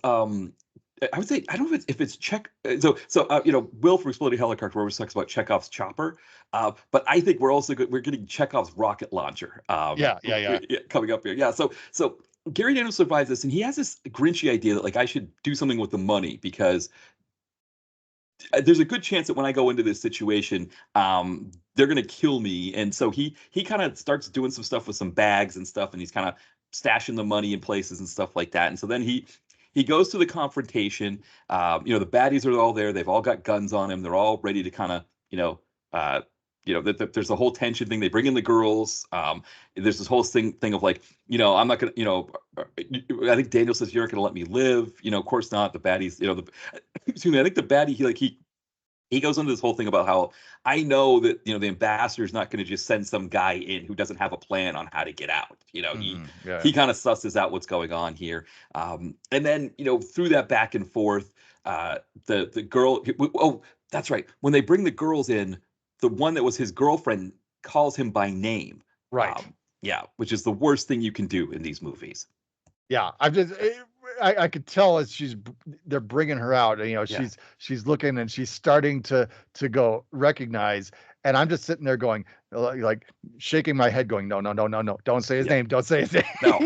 I would say I don't know if it's Check. Will from Exploding Helicopter always talks about Chekhov's chopper, but I think we're getting Chekhov's rocket launcher. Yeah. Coming up here. Yeah, so Gary Daniels survives this, and he has this Grinchy idea that like I should do something with the money because there's a good chance that when I go into this situation, they're gonna kill me, and so he kind of starts doing some stuff with some bags and stuff, and he's kind of stashing the money in places and stuff like that, and so then he goes to the confrontation. The baddies are all there. They've all got guns on him. They're all ready to kind of, there's the whole tension thing. They bring in the girls. There's this whole thing of like, I'm not gonna, I think Daniel says you're not gonna let me live. Of course not. The baddies, excuse me. I think the baddie he goes into this whole thing about how I know that the ambassador is not going to just send some guy in who doesn't have a plan on how to get out. He kind of susses out what's going on here, and then through that back and forth, the girl. Oh, that's right. When they bring the girls in, the one that was his girlfriend calls him by name. Right. Yeah, which is the worst thing you can do in these movies. Yeah, I could tell as they're bringing her out, and she's looking and she's starting to go recognize, and I'm just sitting there going, like shaking my head, going, no, don't say his name, don't say his name. No.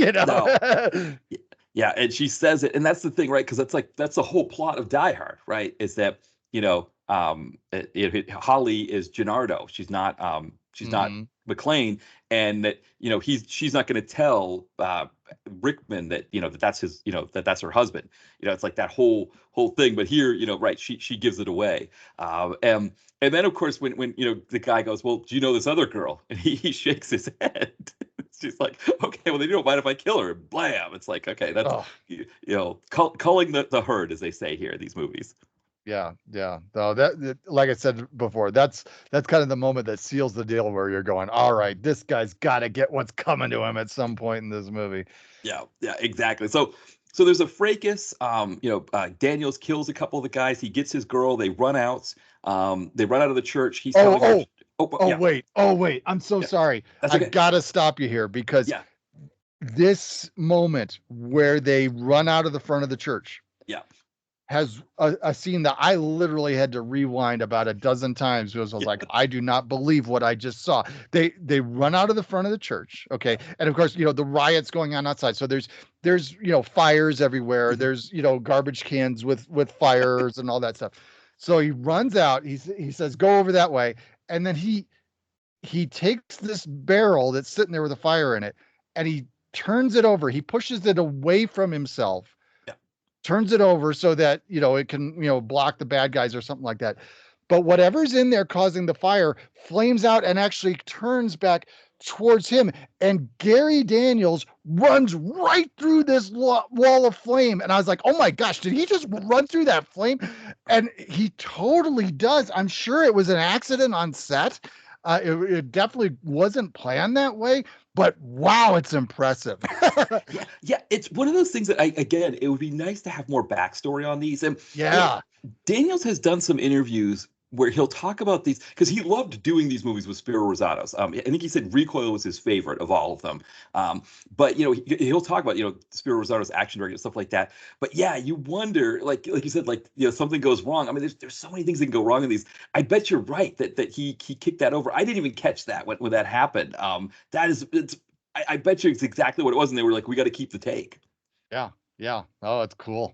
Yeah, and she says it, and that's the thing, right? Because that's the whole plot of Die Hard, right? Is that Holly is Gennaro. She's not McClane, and that she's not going to tell Rickman that that's his that's her husband. It's like that whole thing. But here, right, she gives it away. And then of course when the guy goes, well, do you know this other girl? And he shakes his head. She's like, okay, well, they don't mind if I kill her. Blam! It's like, okay, that's culling the herd, as they say here in these movies. Yeah. So that, like I said before, that's kind of the moment that seals the deal, where you're going, all right, this guy's got to get what's coming to him at some point in this movie. Yeah, exactly. So there's a fracas. Daniels kills a couple of the guys. He gets his girl. They run out. They run out of the church. He's telling her, wait. I'm so sorry. Okay. I gotta stop you here because this moment where they run out of the front of the church. Yeah. Has a scene that I literally had to rewind about a dozen times because I was like, I do not believe what I just saw. They run out of the front of the church, okay, and of course the riot's going on outside, so there's fires everywhere. There's garbage cans with fires and all that stuff. So he runs out. He says, go over that way, and then he takes this barrel that's sitting there with a fire in it, and he turns it over. He pushes it away from himself. Turns it over so that it can block the bad guys or something like that. But whatever's in there causing the fire flames out and actually turns back towards him, and Gary Daniels runs right through this wall of flame. And I was like, oh my gosh, did he just run through that flame? And he totally does. I'm sure it was an accident on set. It definitely wasn't planned that way, but wow, it's impressive. Yeah, it's one of those things that again, it would be nice to have more backstory on these. And Yeah. Daniels has done some interviews where he'll talk about these because he loved doing these movies with Spiro Razatos. I think he said Recoil was his favorite of all of them. But he'll talk about Spiro Razatos action directing and stuff like that. But yeah, you wonder, like you said, like something goes wrong. I mean, there's so many things that can go wrong in these. I bet you're right that he kicked that over. I didn't even catch that when that happened. I bet you it's exactly what it was, and they were like, we got to keep the take. Yeah. Yeah. Oh, it's cool.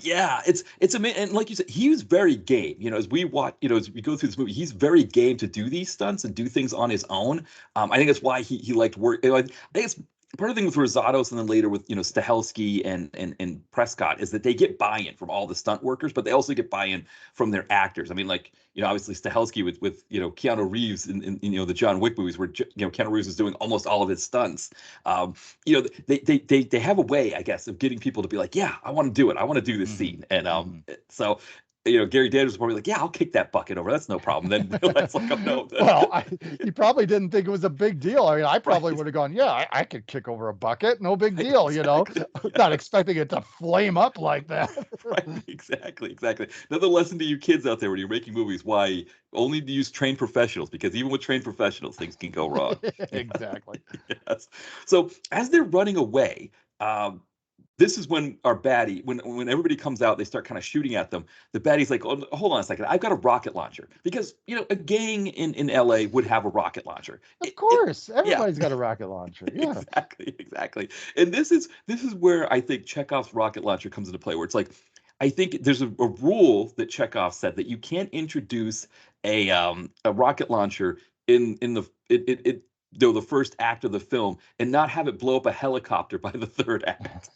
Yeah, it's amazing. And like you said, he was very game. As we watch, as we go through this movie, he's very game to do these stunts and do things on his own. I think that's why he liked work. I think it's part of the thing with Rosatos and then later with Stahelski and Prescott is that they get buy-in from all the stunt workers, but they also get buy-in from their actors. I mean, like obviously Stahelski with Keanu Reeves in the John Wick movies where Keanu Reeves is doing almost all of his stunts. They have a way, I guess, of getting people to be like, yeah, I want to do it. I want to do this scene, and so. Gary Daniels was probably like, yeah, I'll kick that bucket over. That's no problem. Then realize like, oh no. Well, he probably didn't think it was a big deal. I mean, I probably would have gone, yeah, I could kick over a bucket. No big deal, exactly. Not expecting it to flame up like that. Right, exactly. Another lesson to you kids out there when you're making movies, why only to use trained professionals, because even with trained professionals, things can go wrong. Exactly. Yes. So as they're running away, this is when our baddie, when everybody comes out, they start kind of shooting at them. The baddie's like, oh, hold on a second, I've got a rocket launcher. Because, a gang in LA would have a rocket launcher. Of course. Everybody's got a rocket launcher. Yeah. Exactly. And this is where I think Chekhov's rocket launcher comes into play, where it's like, I think there's a rule that Chekhov said that you can't introduce a rocket launcher in the first act of the film and not have it blow up a helicopter by the third act.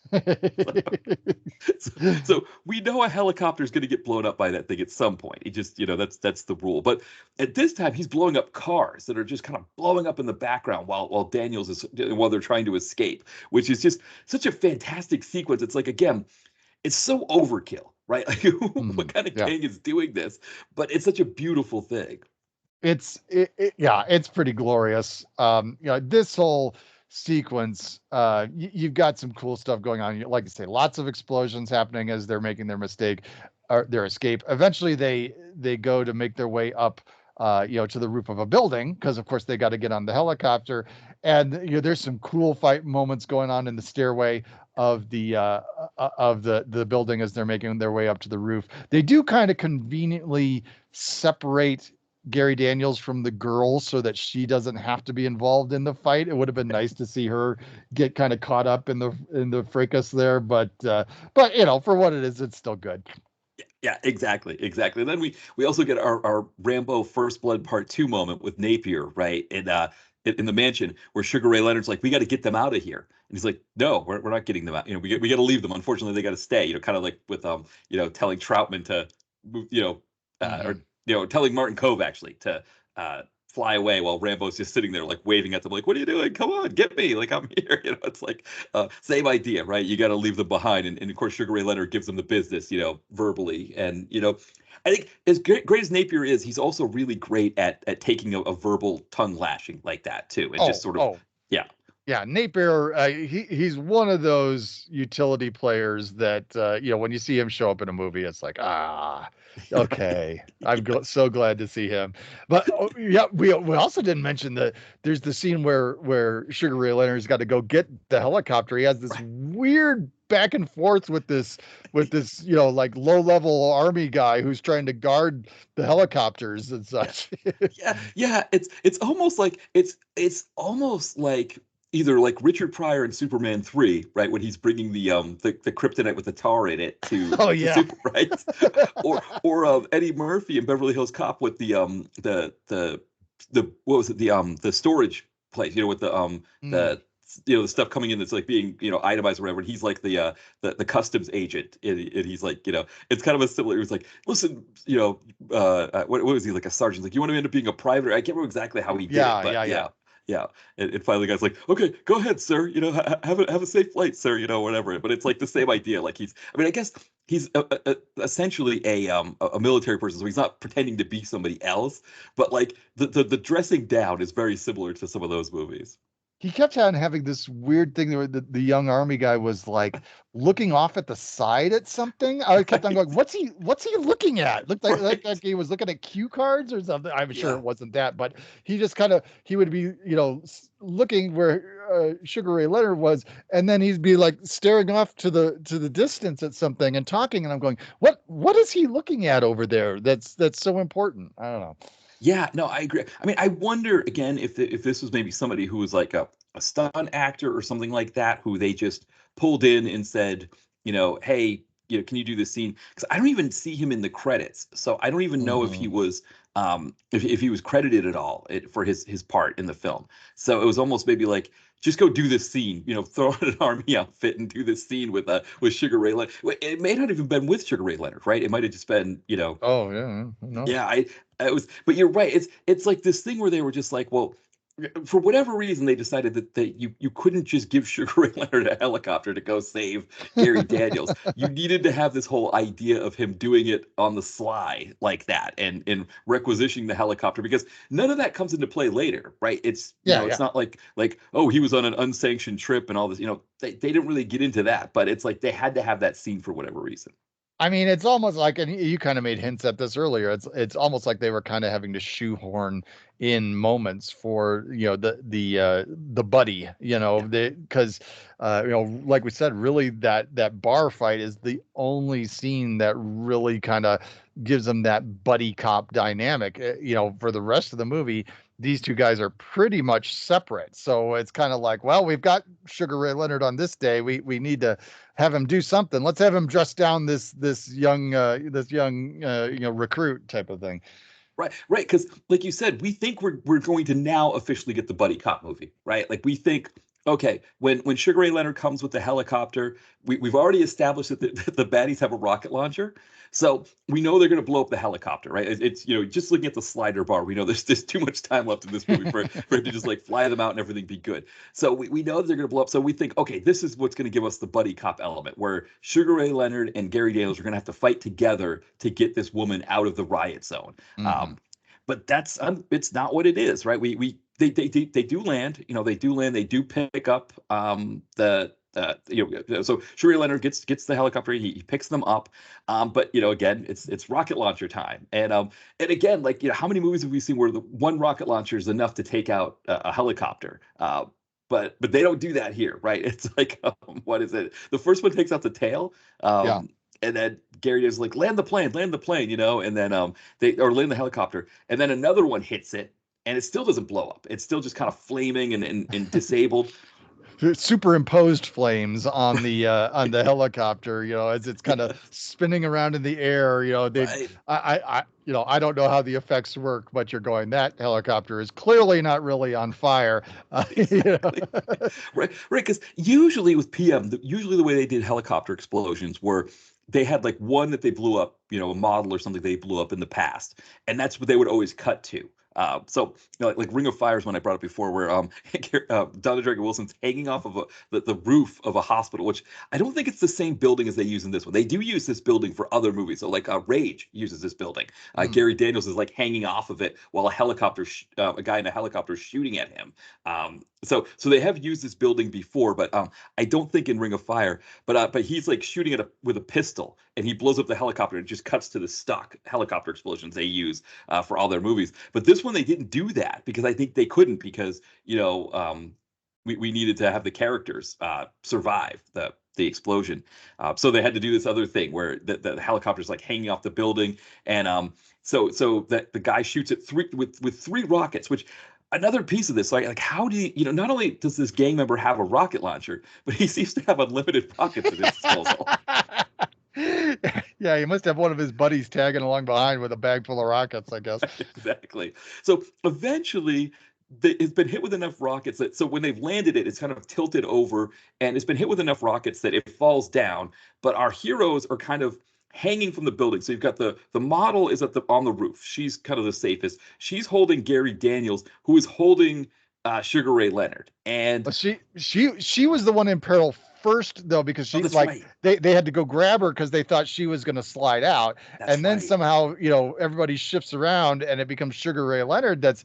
So we know a helicopter is going to get blown up by that thing at some point. It just, that's the rule. But at this time, he's blowing up cars that are just kind of blowing up in the background while they're trying to escape, which is just such a fantastic sequence. It's like, again, it's so overkill, right? Like, what kind of gang is doing this? But it's such a beautiful thing. It's pretty glorious. This whole sequence, you've got some cool stuff going on. Like I say, lots of explosions happening as they're making their mistake or their escape. Eventually they go to make their way up to the roof of a building, because of course they got to get on the helicopter. And there's some cool fight moments going on in the stairway of the building as they're making their way up to the roof. They do kind of conveniently separate Gary Daniels from the girl so that she doesn't have to be involved in the fight. It would have been nice to see her get kind of caught up in the fracas there, but for what it is, it's still good. Yeah, exactly. And then we also get our Rambo First Blood Part 2 moment with Napier, right? In the mansion, where Sugar Ray Leonard's like, we got to get them out of here. And he's like, no, we're not getting them out. We got to leave them. Unfortunately, they got to stay, kind of like with telling Troutman to or telling Martin Kove actually to fly away while Rambo's just sitting there like waving at them like, what are you doing? Come on, get me. Like, I'm here. It's like same idea, right? You got to leave them behind. And of course, Sugar Ray Leonard gives them the business, verbally. And, I think as great as Napier is, he's also really great at taking a verbal tongue lashing like that too. And just sort of, yeah. Yeah, Napier, he's one of those utility players that, when you see him show up in a movie, it's like, okay. I'm so glad to see him. But we also didn't mention that there's the scene where Sugar Ray Leonard's got to go get the helicopter. He has this weird back and forth with this like low level army guy who's trying to guard the helicopters and such. Yeah. It's almost like either like Richard Pryor in Superman 3, right, when he's bringing the kryptonite with the tar in it to right, or Eddie Murphy in Beverly Hills Cop with the what was it, the storage place, with the the stuff coming in that's like being itemized or whatever, and he's like the customs agent, and he's like, it's kind of a similar, it was like, listen, what was he, like a sergeant, like, you want to end up being a private, I can't remember exactly how he did it, but Yeah, and finally, the guy's like, "Okay, go ahead, sir. Have a safe flight, sir. Whatever." But it's like the same idea. Like I mean, I guess he's essentially a military person, so he's not pretending to be somebody else. But like the dressing down is very similar to some of those movies. He kept on having this weird thing where the young army guy was like looking off at the side at something. I kept on Right, going, what's he looking at? Looked like right, he was looking at cue cards or something. I'm sure yeah. it wasn't that, but he just kind of he would be, looking where Sugar Ray Leonard was, and then he'd be like staring off to the distance at something and talking, and I'm going, what is he looking at over there? That's so important. I don't know. Yeah, no, I agree. I mean, I wonder again if this was maybe somebody who was like a stunt actor or something like that, who they just pulled in and said, hey, can you do this scene? Because I don't even see him in the credits, so I don't even know if he Mhm. was if he was credited at all for his part in the film. So it was almost maybe like just go do this scene, throw on an army outfit and do this scene with Sugar Ray Leonard. It may not even been with Sugar Ray Leonard, right? It might have just been, Oh yeah, who knows? yeah, I was, but you're right. It's like this thing where they were just like, well, for whatever reason, they decided that you couldn't just give Sugar Ray Leonard a helicopter to go save Gary Daniels. You needed to have this whole idea of him doing it on the sly like that and requisitioning the helicopter because none of that comes into play later, right? It's Yeah, it's yeah. not like oh he was on an unsanctioned trip and all this. They didn't really get into that, but it's like they had to have that scene for whatever reason. I mean, it's almost like, and you kind of made hints at this earlier. It's almost like they were kind of having to shoehorn in moments for the buddy, Yeah. because like we said, really that bar fight is the only scene that really kind of gives them that buddy cop dynamic. For the rest of the movie, these two guys are pretty much separate. So it's kind of like, well, we've got Sugar Ray Leonard on this day. We need to have him do something. Let's have him dress down this young recruit type of thing. Right, right. Because, like you said, we think we're going to now officially get the buddy cop movie, right? Like we think, okay, when Sugar Ray Leonard comes with the helicopter, we've already established that the baddies have a rocket launcher, so we know they're going to blow up the helicopter, right? It's just looking at the slider bar, we know there's too much time left in this movie for it to just like fly them out and everything be good. So we know that they're going to blow up. So we think, okay, this is what's going to give us the buddy cop element, where Sugar Ray Leonard and Gary Daniels are going to have to fight together to get this woman out of the riot zone. Hmm. But that's it's not what it is, right? They do land, they do pick up so Shuri Leonard gets the helicopter, he picks them up, but again it's rocket launcher time, and again, like how many movies have we seen where the one rocket launcher is enough to take out a helicopter? But they don't do that here, right? It's like what is it? The first one takes out the tail, Yeah. and then Gary is like land the plane, and then they or land the helicopter, and then another one hits it, and it still doesn't blow up. It's still just kind of flaming and disabled. Superimposed flames on the helicopter, as it's kind of spinning around in the air. Right. I don't know how the effects work, but you're going, that helicopter is clearly not really on fire. Exactly. Right, right. Because usually with PM, usually the way they did helicopter explosions were they had like one that they blew up, a model or something they blew up in the past, and that's what they would always cut to. So like Ring of Fire is one I brought up before, where Donna Dragon Wilson's hanging off of the roof of a hospital, which I don't think it's the same building as they use in this one. They do use this building for other movies. So like Rage uses this building. Mm. Gary Daniels is like hanging off of it while a guy in a helicopter is shooting at him. So they have used this building before, but I don't think in Ring of Fire. But he's like shooting at with a pistol, and he blows up the helicopter, and it just cuts to the stock helicopter explosions they use for all their movies. But this one they didn't do that because I think they couldn't because we needed to have the characters survive the explosion. So they had to do this other thing where the helicopter's like hanging off the building, and so that the guy shoots it with three rockets, which another piece of this, like how do not only does this gang member have a rocket launcher, but he seems to have unlimited rockets at his disposal. Yeah, he must have one of his buddies tagging along behind with a bag full of rockets, I guess. Exactly. So eventually, it's been hit with enough rockets that so when they've landed it, it's kind of tilted over, and it's been hit with enough rockets that it falls down. But our heroes are kind of hanging from the building. So you've got the model is on the roof. She's kind of the safest. She's holding Gary Daniels, who is holding Sugar Ray Leonard. And But she was the one in peril first though, because oh, she that's like right. they had to go grab her because they thought she was going to slide out, That's and then right. somehow everybody shifts around and it becomes Sugar Ray Leonard that's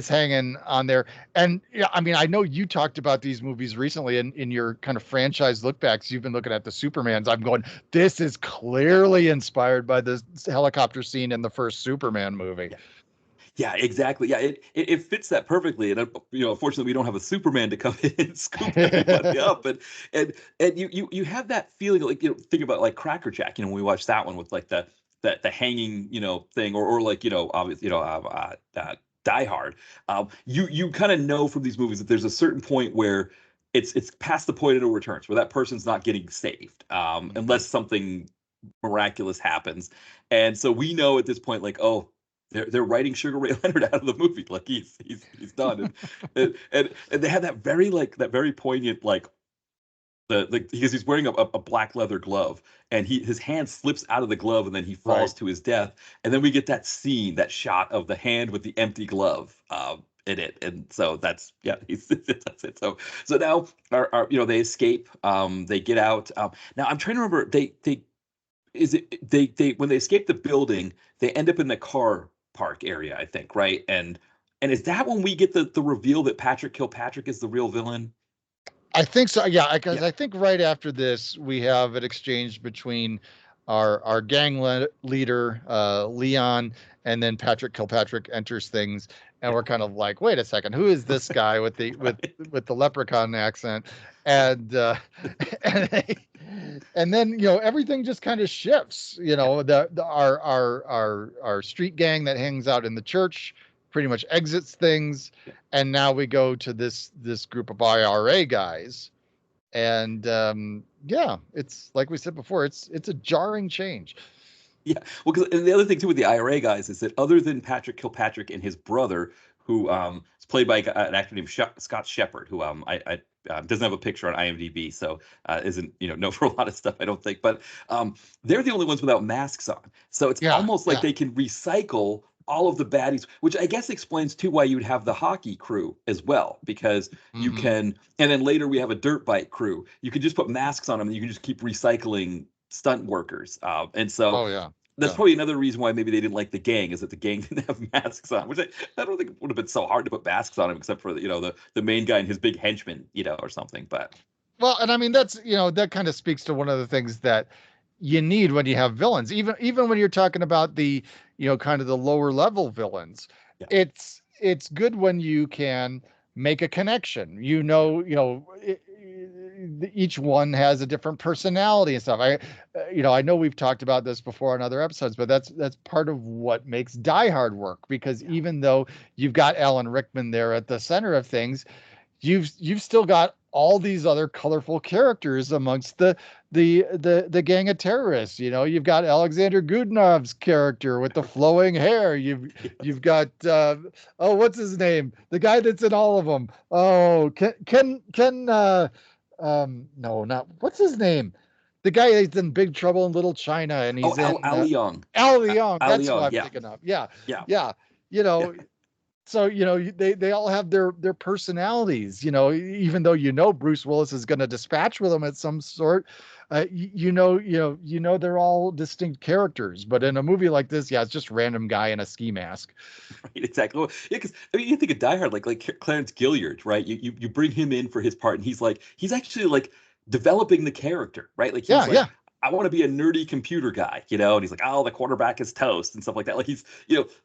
hanging on there. And yeah, I mean, I know you talked about these movies recently in your kind of franchise look backs. You've been looking at the Supermans. I'm going, this is clearly inspired by the helicopter scene in the first Superman movie. Yeah, exactly. Yeah, it fits that perfectly. And unfortunately, we don't have a Superman to come in and scoop everybody up. And you have that feeling like think about like Cracker Jack. When we watched that one with like the hanging thing, or like obviously Die Hard. You kind of know from these movies that there's a certain point where it's past the point of no returns, where that person's not getting saved, Mhm. unless something miraculous happens. And so we know at this point, like, oh, they're writing Sugar Ray Leonard out of the movie. Like he's done. And they have that very poignant because he's wearing a black leather glove, and his hand slips out of the glove, and then he Right. falls to his death. And then we get that scene, that shot of the hand with the empty glove in it. And so that's yeah, that's it. So now they escape. They get out. Now I'm trying to remember. They is it they when they escape the building, they end up in the car park area, I think, right? And is that when we get the reveal that Patrick Kilpatrick is the real villain? I think so. Yeah, because Yeah, I think right after this we have an exchange between our gang leader Leon, and then Patrick Kilpatrick enters things, and yeah, we're kind of like, wait a second, who is this guy with the right. with the leprechaun accent? And and, and then everything just kind of shifts. Yeah, Our street gang that hangs out in the church pretty much exits things, yeah. and now we go to this group of IRA guys, and yeah, it's like we said before, it's a jarring change. Yeah. Well, because the other thing too with the IRA guys is that other than Patrick Kilpatrick and his brother, who is played by an actor named Scott Shepard, who I doesn't have a picture on IMDb, so isn't known for a lot of stuff, I don't think. But they're the only ones without masks on, so it's Yeah, almost like yeah. they can recycle all of the baddies, which I guess explains too why you would have the hockey crew as well, because you Hmm. can, and then later we have a dirt bike crew. You can just put masks on them, and you can just keep recycling stunt workers, and so Oh yeah, that's yeah. probably another reason why maybe they didn't like the gang, is that the gang didn't have masks on, which I don't think it would have been so hard to put masks on him, except for the main guy and his big henchman, or something. But Well, and I mean that's that kind of speaks to one of the things that you need when you have villains, even when you're talking about the kind of the lower level villains. yeah, It's good when you can make a connection. yeah, Each one has a different personality and stuff. I know we've talked about this before on other episodes, but that's part of what makes Die Hard work, because yeah, even though you've got Alan Rickman there at the center of things, you've still got all these other colorful characters amongst the gang of terrorists. You've got Alexander Godunov's character with the flowing hair. You've got oh, what's his name? The guy that's in all of them. Oh, Ken no, not what's his name? The guy that's in Big Trouble in Little China, and oh, he's in Ali Young, Al Leong. Ali That's who Young, I'm yeah, thinking of. Yeah, yeah, yeah. You yeah. know, so they all have their personalities. Even though Bruce Willis is going to dispatch with them at some sort, they're all distinct characters. But in a movie like this, yeah, it's just random guy in a ski mask. Right, exactly. Well, yeah, because I mean, you think of Die Hard, like Clarence Gilliard, right? You bring him in for his part, and he's actually like developing the character, right? Like he's Yeah, like, yeah. I want to be a nerdy computer guy, and he's like, oh, the quarterback is toast and stuff like that. Like he's,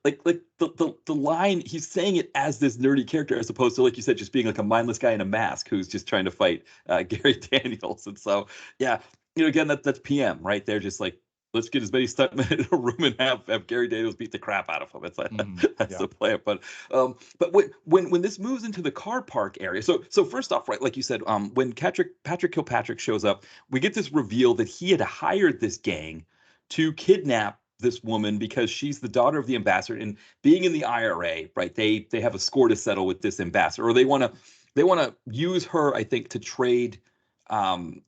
like the line he's saying it as this nerdy character, as opposed to, like you said, just being like a mindless guy in a mask who's just trying to fight Gary Daniels. And so, yeah, again, that's PM, right? They're just like, let's get as many stuntmen in a room and have Gary Daniels beat the crap out of him. It's like, Hmm. that's Yeah. the plan. But when this moves into the car park area, so first off, right, like you said, when Patrick Kilpatrick shows up, we get this reveal that he had hired this gang to kidnap this woman because she's the daughter of the ambassador, and being in the IRA, right? They have a score to settle with this ambassador, or they want to use her, I think, to trade um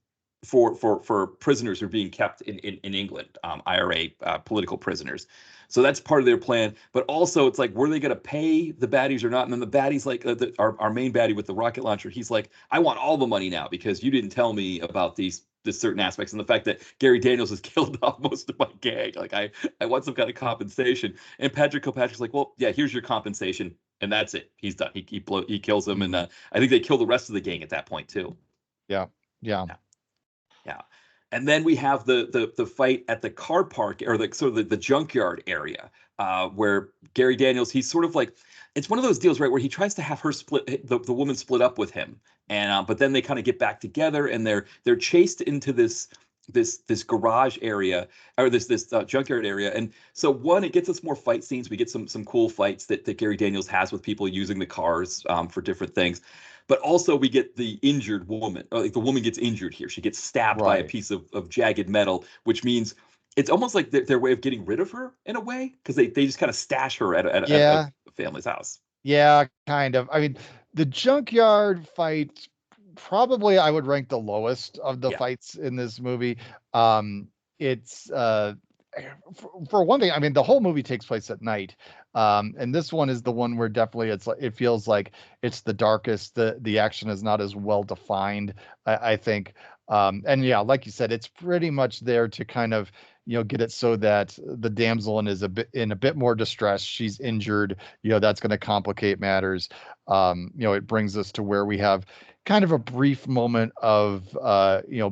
for prisoners who are being kept in England, IRA political prisoners. So that's part of their plan. But also, it's like, were they going to pay the baddies or not? And then the baddies, like our main baddie with the rocket launcher, he's like, I want all the money now because you didn't tell me about this certain aspects, and the fact that Gary Daniels has killed off most of my gang. Like I want some kind of compensation. And Patrick Kilpatrick's like, well, yeah, here's your compensation, and that's it. He's done. He kills him, and I think they kill the rest of the gang at that point too. Yeah. Yeah. Yeah. Yeah. And then we have the fight at the car park, or the sort of the junkyard area, where Gary Daniels, he's sort of like, it's one of those deals, right, where he tries to have her split, the woman split up with him, and but then they kind of get back together, and they're chased into this garage area, or this junkyard area. And so one, it gets us more fight scenes. We get some cool fights that Gary Daniels has with people using the cars for different things. But also we get the injured woman. Like the woman gets injured here. She gets stabbed by a piece of jagged metal, which means it's almost like their way of getting rid of her in a way, because they just kind of stash her at a family's house. Yeah, kind of. I mean, the junkyard fight, probably I would rank the lowest of the fights in this movie. It's for one thing, I mean, the whole movie takes place at night. And this one is the one where definitely it feels like it's the darkest. The action is not as well defined, I think. And yeah, like you said, it's pretty much there to kind of, get it so that the damsel is in a bit more distress. She's injured, that's going to complicate matters. It brings us to where we have kind of a brief moment of,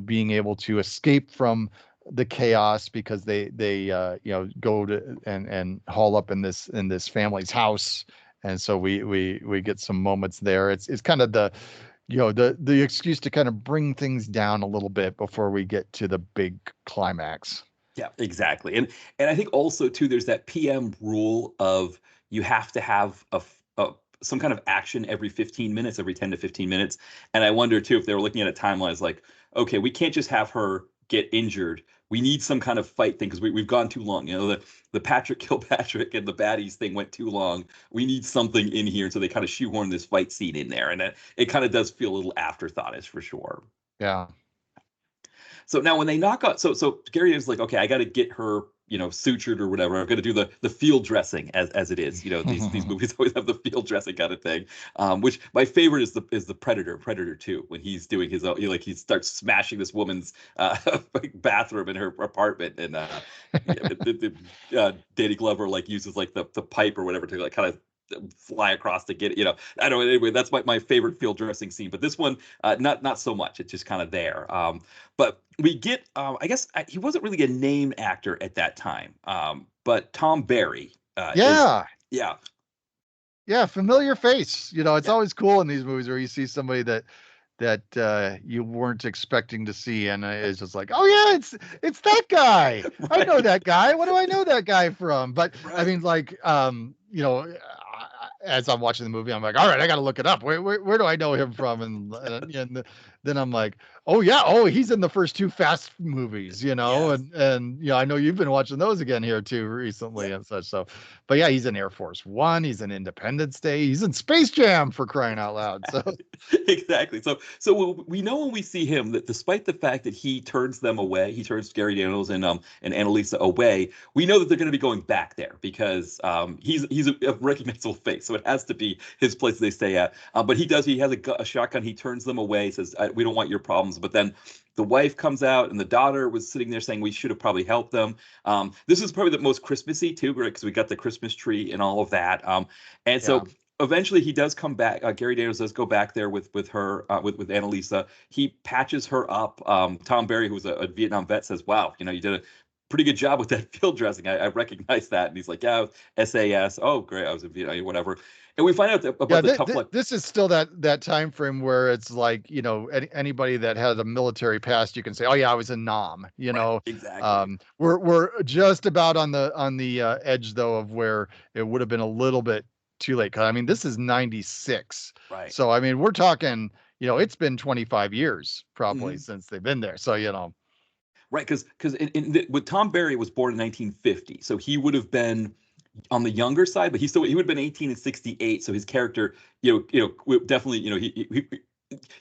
being able to escape from the chaos, because they go to and haul up in this family's house. And so we get some moments there. It's kind of the excuse to kind of bring things down a little bit before we get to the big climax. Yeah, exactly. And I think also too, there's that PM rule of you have to have some kind of action every 15 minutes, every 10 to 15 minutes. And I wonder too, if they were looking at a timeline, it's like, okay, we can't just have her get injured. We need some kind of fight thing, because we've gone too long. The Patrick Kilpatrick and the baddies thing went too long. We need something in here. So they kind of shoehorn this fight scene in there. And it kind of does feel a little afterthought-ish for sure. Yeah. So now when they knock out, so Gary is like, okay, I got to get her, sutured or whatever. I'm going to do the field dressing as it is. These movies always have the field dressing kind of thing. Which my favorite is the Predator 2, when he's doing his own, he starts smashing this woman's bathroom in her apartment, and Danny Glover uses the pipe or whatever to kind of fly across to get it. I don't know. Anyway, that's my favorite field dressing scene. But this one, not so much. It's just kind of there. But we get, I guess he wasn't really a named actor at that time. But Tom Barry. Yeah. Familiar face. It's always cool in these movies where you see somebody that you weren't expecting to see, and it's just like, oh yeah, it's that guy. Right. I know that guy. What do I know that guy from? But right. I mean, as I'm watching the movie, I'm like, all right, I got to look it up. Where do I know him from? And then I'm like, oh yeah, he's in the first two Fast movies, yes. and I know you've been watching those again here too recently and such. So, but yeah, he's in Air Force One, he's in Independence Day, he's in Space Jam, for crying out loud. So exactly. So we know when we see him that despite the fact that he turns them away, he turns Gary Daniels and Annalisa away, we know that they're going to be going back there, because he's a recognizable face. So it has to be his place they stay at. But he has a shotgun. He turns them away, says, we don't want your problems. But then the wife comes out, and the daughter was sitting there saying we should have probably helped them. This is probably the most Christmassy too, because we got the Christmas tree and all of that. So eventually he does come back. Gary Daniels does go back there with her, with Annalisa. He patches her up. Tom Barry, who was a Vietnam vet, says, wow, you did a pretty good job with that field dressing. I recognize that. And he's like, yeah, SAS. Oh, great. I was in Vietnam, whatever. And we find out about the tough luck. This is still that time frame where it's like, anybody that has a military past, you can say, oh yeah, I was in Nam, Right, exactly. We're just about on the edge though of where it would have been a little bit too late. 'Cause I mean, this is 96. Right. So, I mean, we're talking, it's been 25 years probably since they've been there. So, Right. Because with Tom Barry was born in 1950. So he would have been on the younger side, but he would have been 18 in 68. So his character, definitely,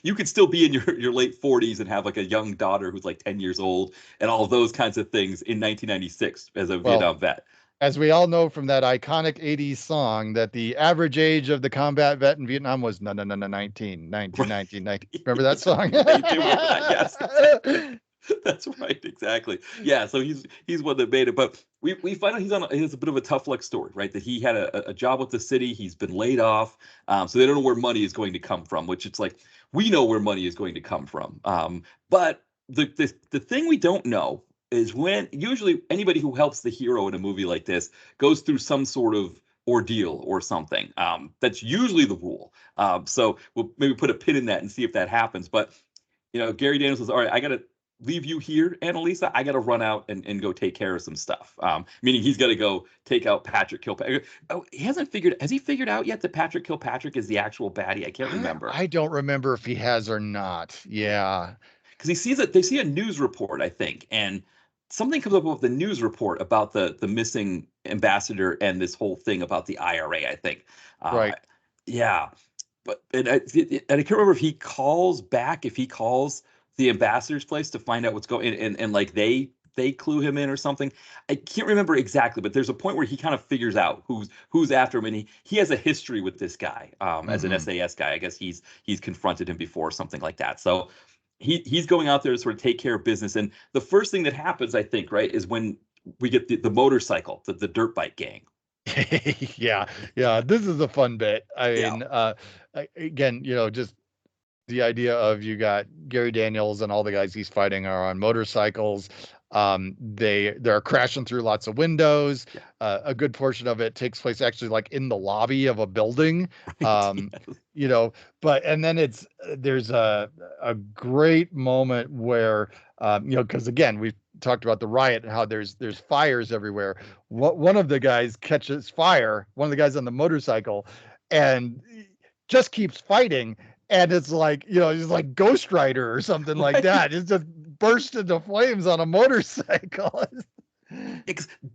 you could still be in your late 40s and have like a young daughter who's like 10 years old and all of those kinds of things in 1996 as a Well, Vietnam vet. as we all know from that iconic 80s song, that the average age of the combat vet in Vietnam was no, no, no, no, 19, 19, 19, 19. Remember that song? They do remember that. Yes, exactly. That's right, exactly. Yeah, so he's one that made it, but we find out he has a bit of a tough luck story, right? That he had a job with the city, he's been laid off, so they don't know where money is going to come from. Which it's like we know where money is going to come from, but the thing we don't know is when usually anybody who helps the hero in a movie like this goes through some sort of ordeal or something. That's usually the rule. So we'll maybe put a pin in that and see if that happens. But Gary Daniels says, "All right, I got to leave you here, Annalisa. I got to run out and go take care of some stuff." Meaning he's got to go take out Patrick Kilpatrick. Oh, has he figured out yet that Patrick Kilpatrick is the actual baddie? I can't remember. I don't remember if he has or not. Yeah. Because they see a news report, I think, and something comes up with the news report about the missing ambassador and this whole thing about the IRA, I think. Right. Yeah. But I can't remember if he calls the ambassador's place to find out what's going, and like they clue him in or something. I can't remember exactly, but there's a point where he kind of figures out who's after him, and he has a history with this guy as an Mhm. SAS guy. I guess he's confronted him before, something like that. So he's going out there to sort of take care of business, and the first thing that happens, I think, right, is when we get the motorcycle, the dirt bike gang. Yeah, yeah. This is a fun bit. I Yeah. mean, again, just the idea of you got Gary Daniels and all the guys he's fighting are on motorcycles. They're crashing through lots of windows. Yeah. A good portion of it takes place actually like in the lobby of a building. Right. Um, but and then there's a great moment where because again we've talked about the riot and how there's fires everywhere. One of the guys catches fire, one of the guys on the motorcycle, and just keeps fighting, and it's like he's like Ghost Rider or something like Right. that. It's just burst into flames on a motorcycle.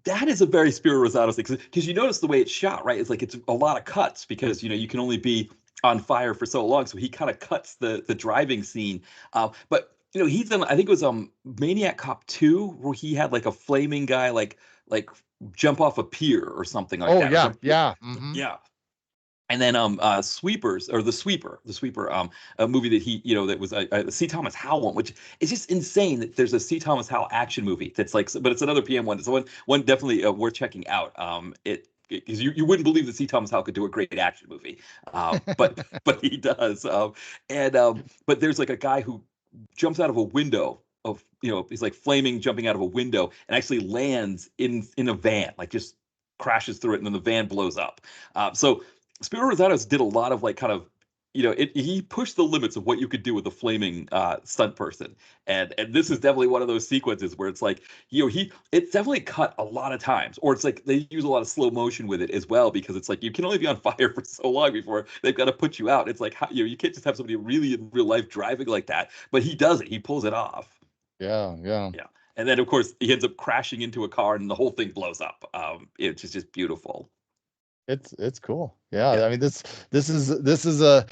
That is a very Spiro Razatos thing, because you notice the way it's shot, right? It's like it's a lot of cuts because you can only be on fire for so long, so he kind of cuts the driving scene. But he's done. I think it was Maniac Cop 2 where he had like a flaming guy like jump off a pier or something like Oh that. yeah, yeah. Mm-hmm. Yeah. And then Sweepers, or the Sweeper, a movie that that was a C. Thomas Howell one, which is just insane that there's a C. Thomas Howell action movie that's like, but it's another PM one. It's one definitely worth checking out. Because you wouldn't believe that C. Thomas Howell could do a great action movie, but but he does. But there's like a guy who jumps out of a window of he's like flaming, jumping out of a window, and actually lands in a van, like just crashes through it, and then the van blows up. So Spiro Razatos did a lot of like kind of, he pushed the limits of what you could do with a flaming stunt person, and this is definitely one of those sequences where it's like, it's definitely cut a lot of times, or it's like they use a lot of slow motion with it as well, because it's like you can only be on fire for so long before they've got to put you out. It's like you can't just have somebody really in real life driving like that, but he does it. He pulls it off. Yeah, yeah. Yeah, and then of course he ends up crashing into a car, and the whole thing blows up. It's just beautiful. It's cool. Yeah, Yeah. I mean this is a,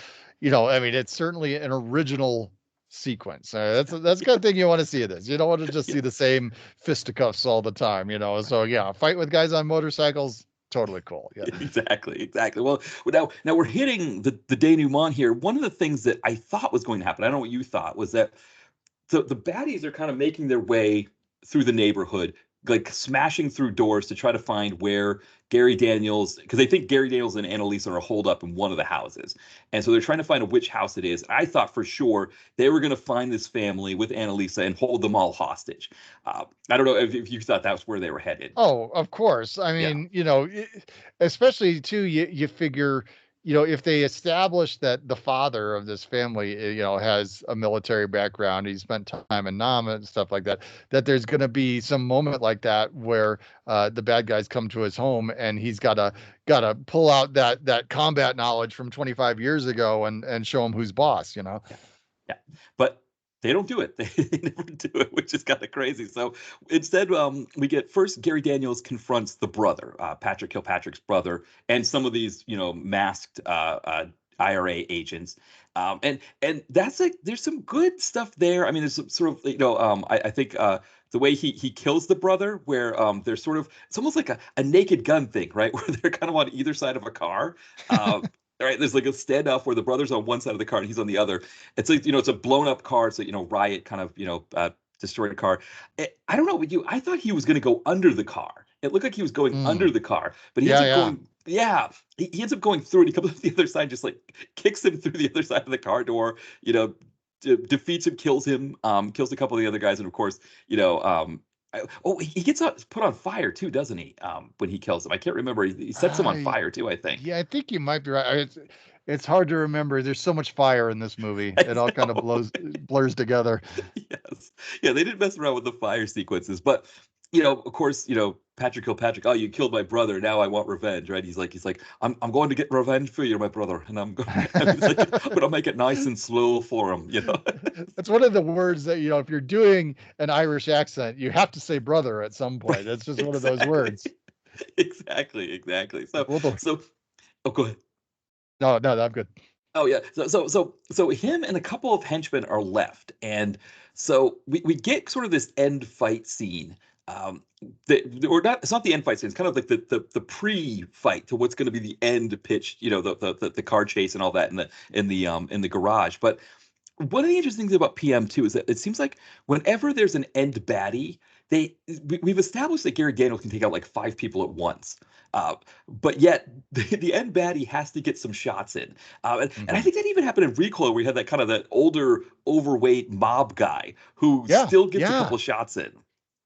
I mean it's certainly an original sequence. That's the kind of thing you want to see of this. You don't want to just Yeah. see the same fisticuffs all the time. So yeah, fight with guys on motorcycles, totally cool. Yeah. Exactly. Well, now we're hitting the denouement here. One of the things that I thought was going to happen, I don't know what you thought, was that the baddies are kind of making their way through the neighborhood, like smashing through doors to try to find where Gary Daniels, because they think Gary Daniels and Annalisa are holed up in one of the houses. And so they're trying to find out which house it is. I thought for sure they were going to find this family with Annalisa and hold them all hostage. I don't know if you thought that was where they were headed. Oh, of course. I Yeah. mean, especially too, you figure, if they establish that the father of this family, has a military background, he spent time in Nam and stuff like that, that there's going to be some moment like that where the bad guys come to his home and he's got to pull out that combat knowledge from 25 years ago and show him who's boss. Yeah. But they don't do it. They never do it, which is kind of crazy. So instead, we get first Gary Daniels confronts the brother, Patrick Kilpatrick's brother, and some of these, masked IRA agents. And that's like there's some good stuff there. I mean, there's some sort of I think the way he kills the brother, where there's sort of it's almost like a naked gun thing, right? Where they're kind of on either side of a car. Right, there's like a standoff where the brother's on one side of the car and he's on the other. It's like it's a blown up car. It's like Riot kind of destroyed a car. I don't know with you. I thought he was going to go under the car. It looked like he was going under the car, but he ends up going. Yeah, he ends up going through it. He comes up the other side, just like kicks him through the other side of the car door. Defeats him, kills him, kills a couple of the other guys, and of course, he gets put on fire too, doesn't he? When he kills him, I can't remember. He sets him on fire too, I think. Yeah, I think you might be right. It's hard to remember. There's so much fire in this movie. It all kind of blurs together. Yes. Yeah, they didn't mess around with the fire sequences, but of course, Patrick Kilpatrick, oh, you killed my brother. Now I want revenge, right? He's like, I'm going to get revenge for you, my brother. And I'm gonna make it nice and slow for him, That's one of the words that, if you're doing an Irish accent, you have to say brother at some point. It's just one of those words. Exactly. So, oh, go ahead. No, I'm good. Oh yeah. So him and a couple of henchmen are left, and so we get sort of this end fight scene. It's not the end fight scene. It's kind of like the pre-fight to what's going to be the end pitch. The car chase and all that in the garage. But one of the interesting things about PM2 is that it seems like whenever there's an end baddie, we've established that Gary Daniels can take out like 5 people at once. But yet the end baddie has to get some shots in. And I think that even happened in Recoil, where you had that kind of that older, overweight mob guy who still gets a couple shots in.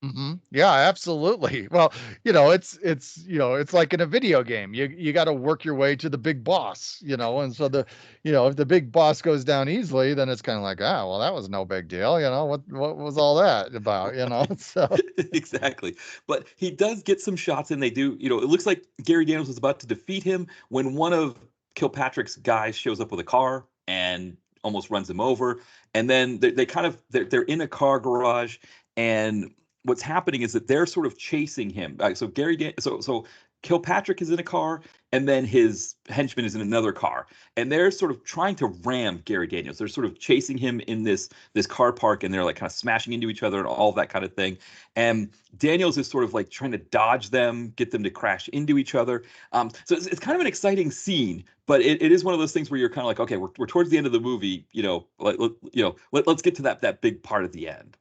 Mm-hmm. Yeah, absolutely. Well, it's like in a video game. You got to work your way to the big boss, and so if the big boss goes down easily, then it's kind of like, well, that was no big deal. What was all that about? So exactly. But he does get some shots, and they do. It looks like Gary Daniels was about to defeat him when one of Kilpatrick's guys shows up with a car and almost runs him over. And then they're in a car garage, and what's happening is that they're sort of chasing him. So Kilpatrick is in a car, and then his henchman is in another car, and they're sort of trying to ram Gary Daniels. They're sort of chasing him in this car park, and they're like kind of smashing into each other and all that kind of thing. And Daniels is sort of like trying to dodge them, get them to crash into each other. So it's kind of an exciting scene, but it is one of those things where you're kind of like, okay, we're towards the end of the movie. Let's get to that big part at the end.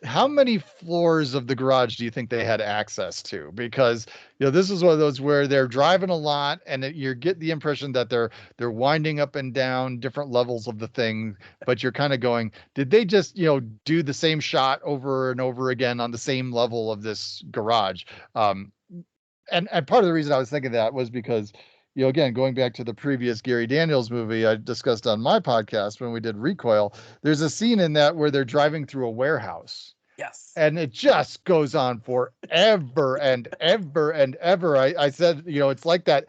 How many floors of the garage do you think they had access to? Because this is one of those where they're driving a lot, and you get the impression that they're winding up and down different levels of the thing, but you're kind of going, did they just do the same shot over and over again on the same level of this garage? And part of the reason I was thinking that was because again, going back to the previous Gary Daniels movie I discussed on my podcast when we did Recoil, there's a scene in that where they're driving through a warehouse. Yes. And it just goes on forever and ever and ever. I said, it's like that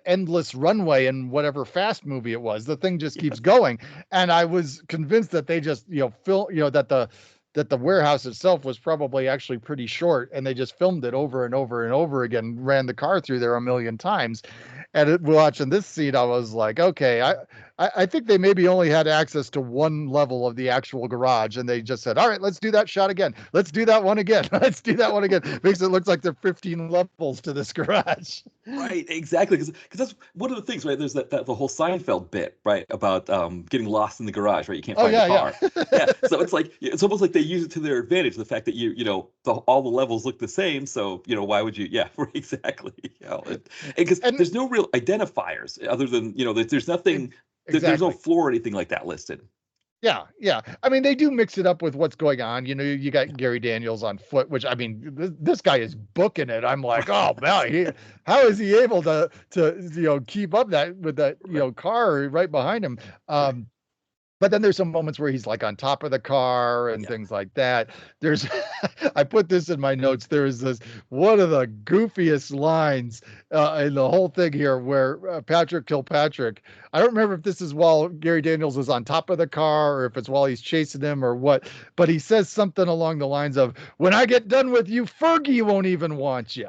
endless runway in whatever Fast movie it was. The thing just keeps going. And I was convinced that they just, that the warehouse itself was probably actually pretty short, and they just filmed it over and over and over again, ran the car through there a million times. And watching this scene, I was like, okay, I think they maybe only had access to one level of the actual garage, and they just said, all right, let's do that shot again. Let's do that one again. Let's do that one again. Makes it look like there are 15 levels to this garage. Right, exactly. Because that's one of the things, right? There's the whole Seinfeld bit, right, about getting lost in the garage, right? You can't find the car. Yeah. So it's almost like they use it to their advantage. The fact that all the levels look the same. So why would you? Yeah, exactly. Because there's no real identifiers other than there's nothing. Exactly. There's no floor or anything like that listed. Yeah. I mean, they do mix it up with what's going on. You got Gary Daniels on foot, which, I mean, this guy is booking it. I'm like, oh man, how is he able to keep up that with that car right behind him? But then there's some moments where he's like on top of the car and things like that. There's, I put this in my notes. There is one of the goofiest lines in the whole thing here where Patrick Kilpatrick, I don't remember if this is while Gary Daniels is on top of the car or if it's while he's chasing him or what, but he says something along the lines of, when I get done with you, Fergie won't even want you,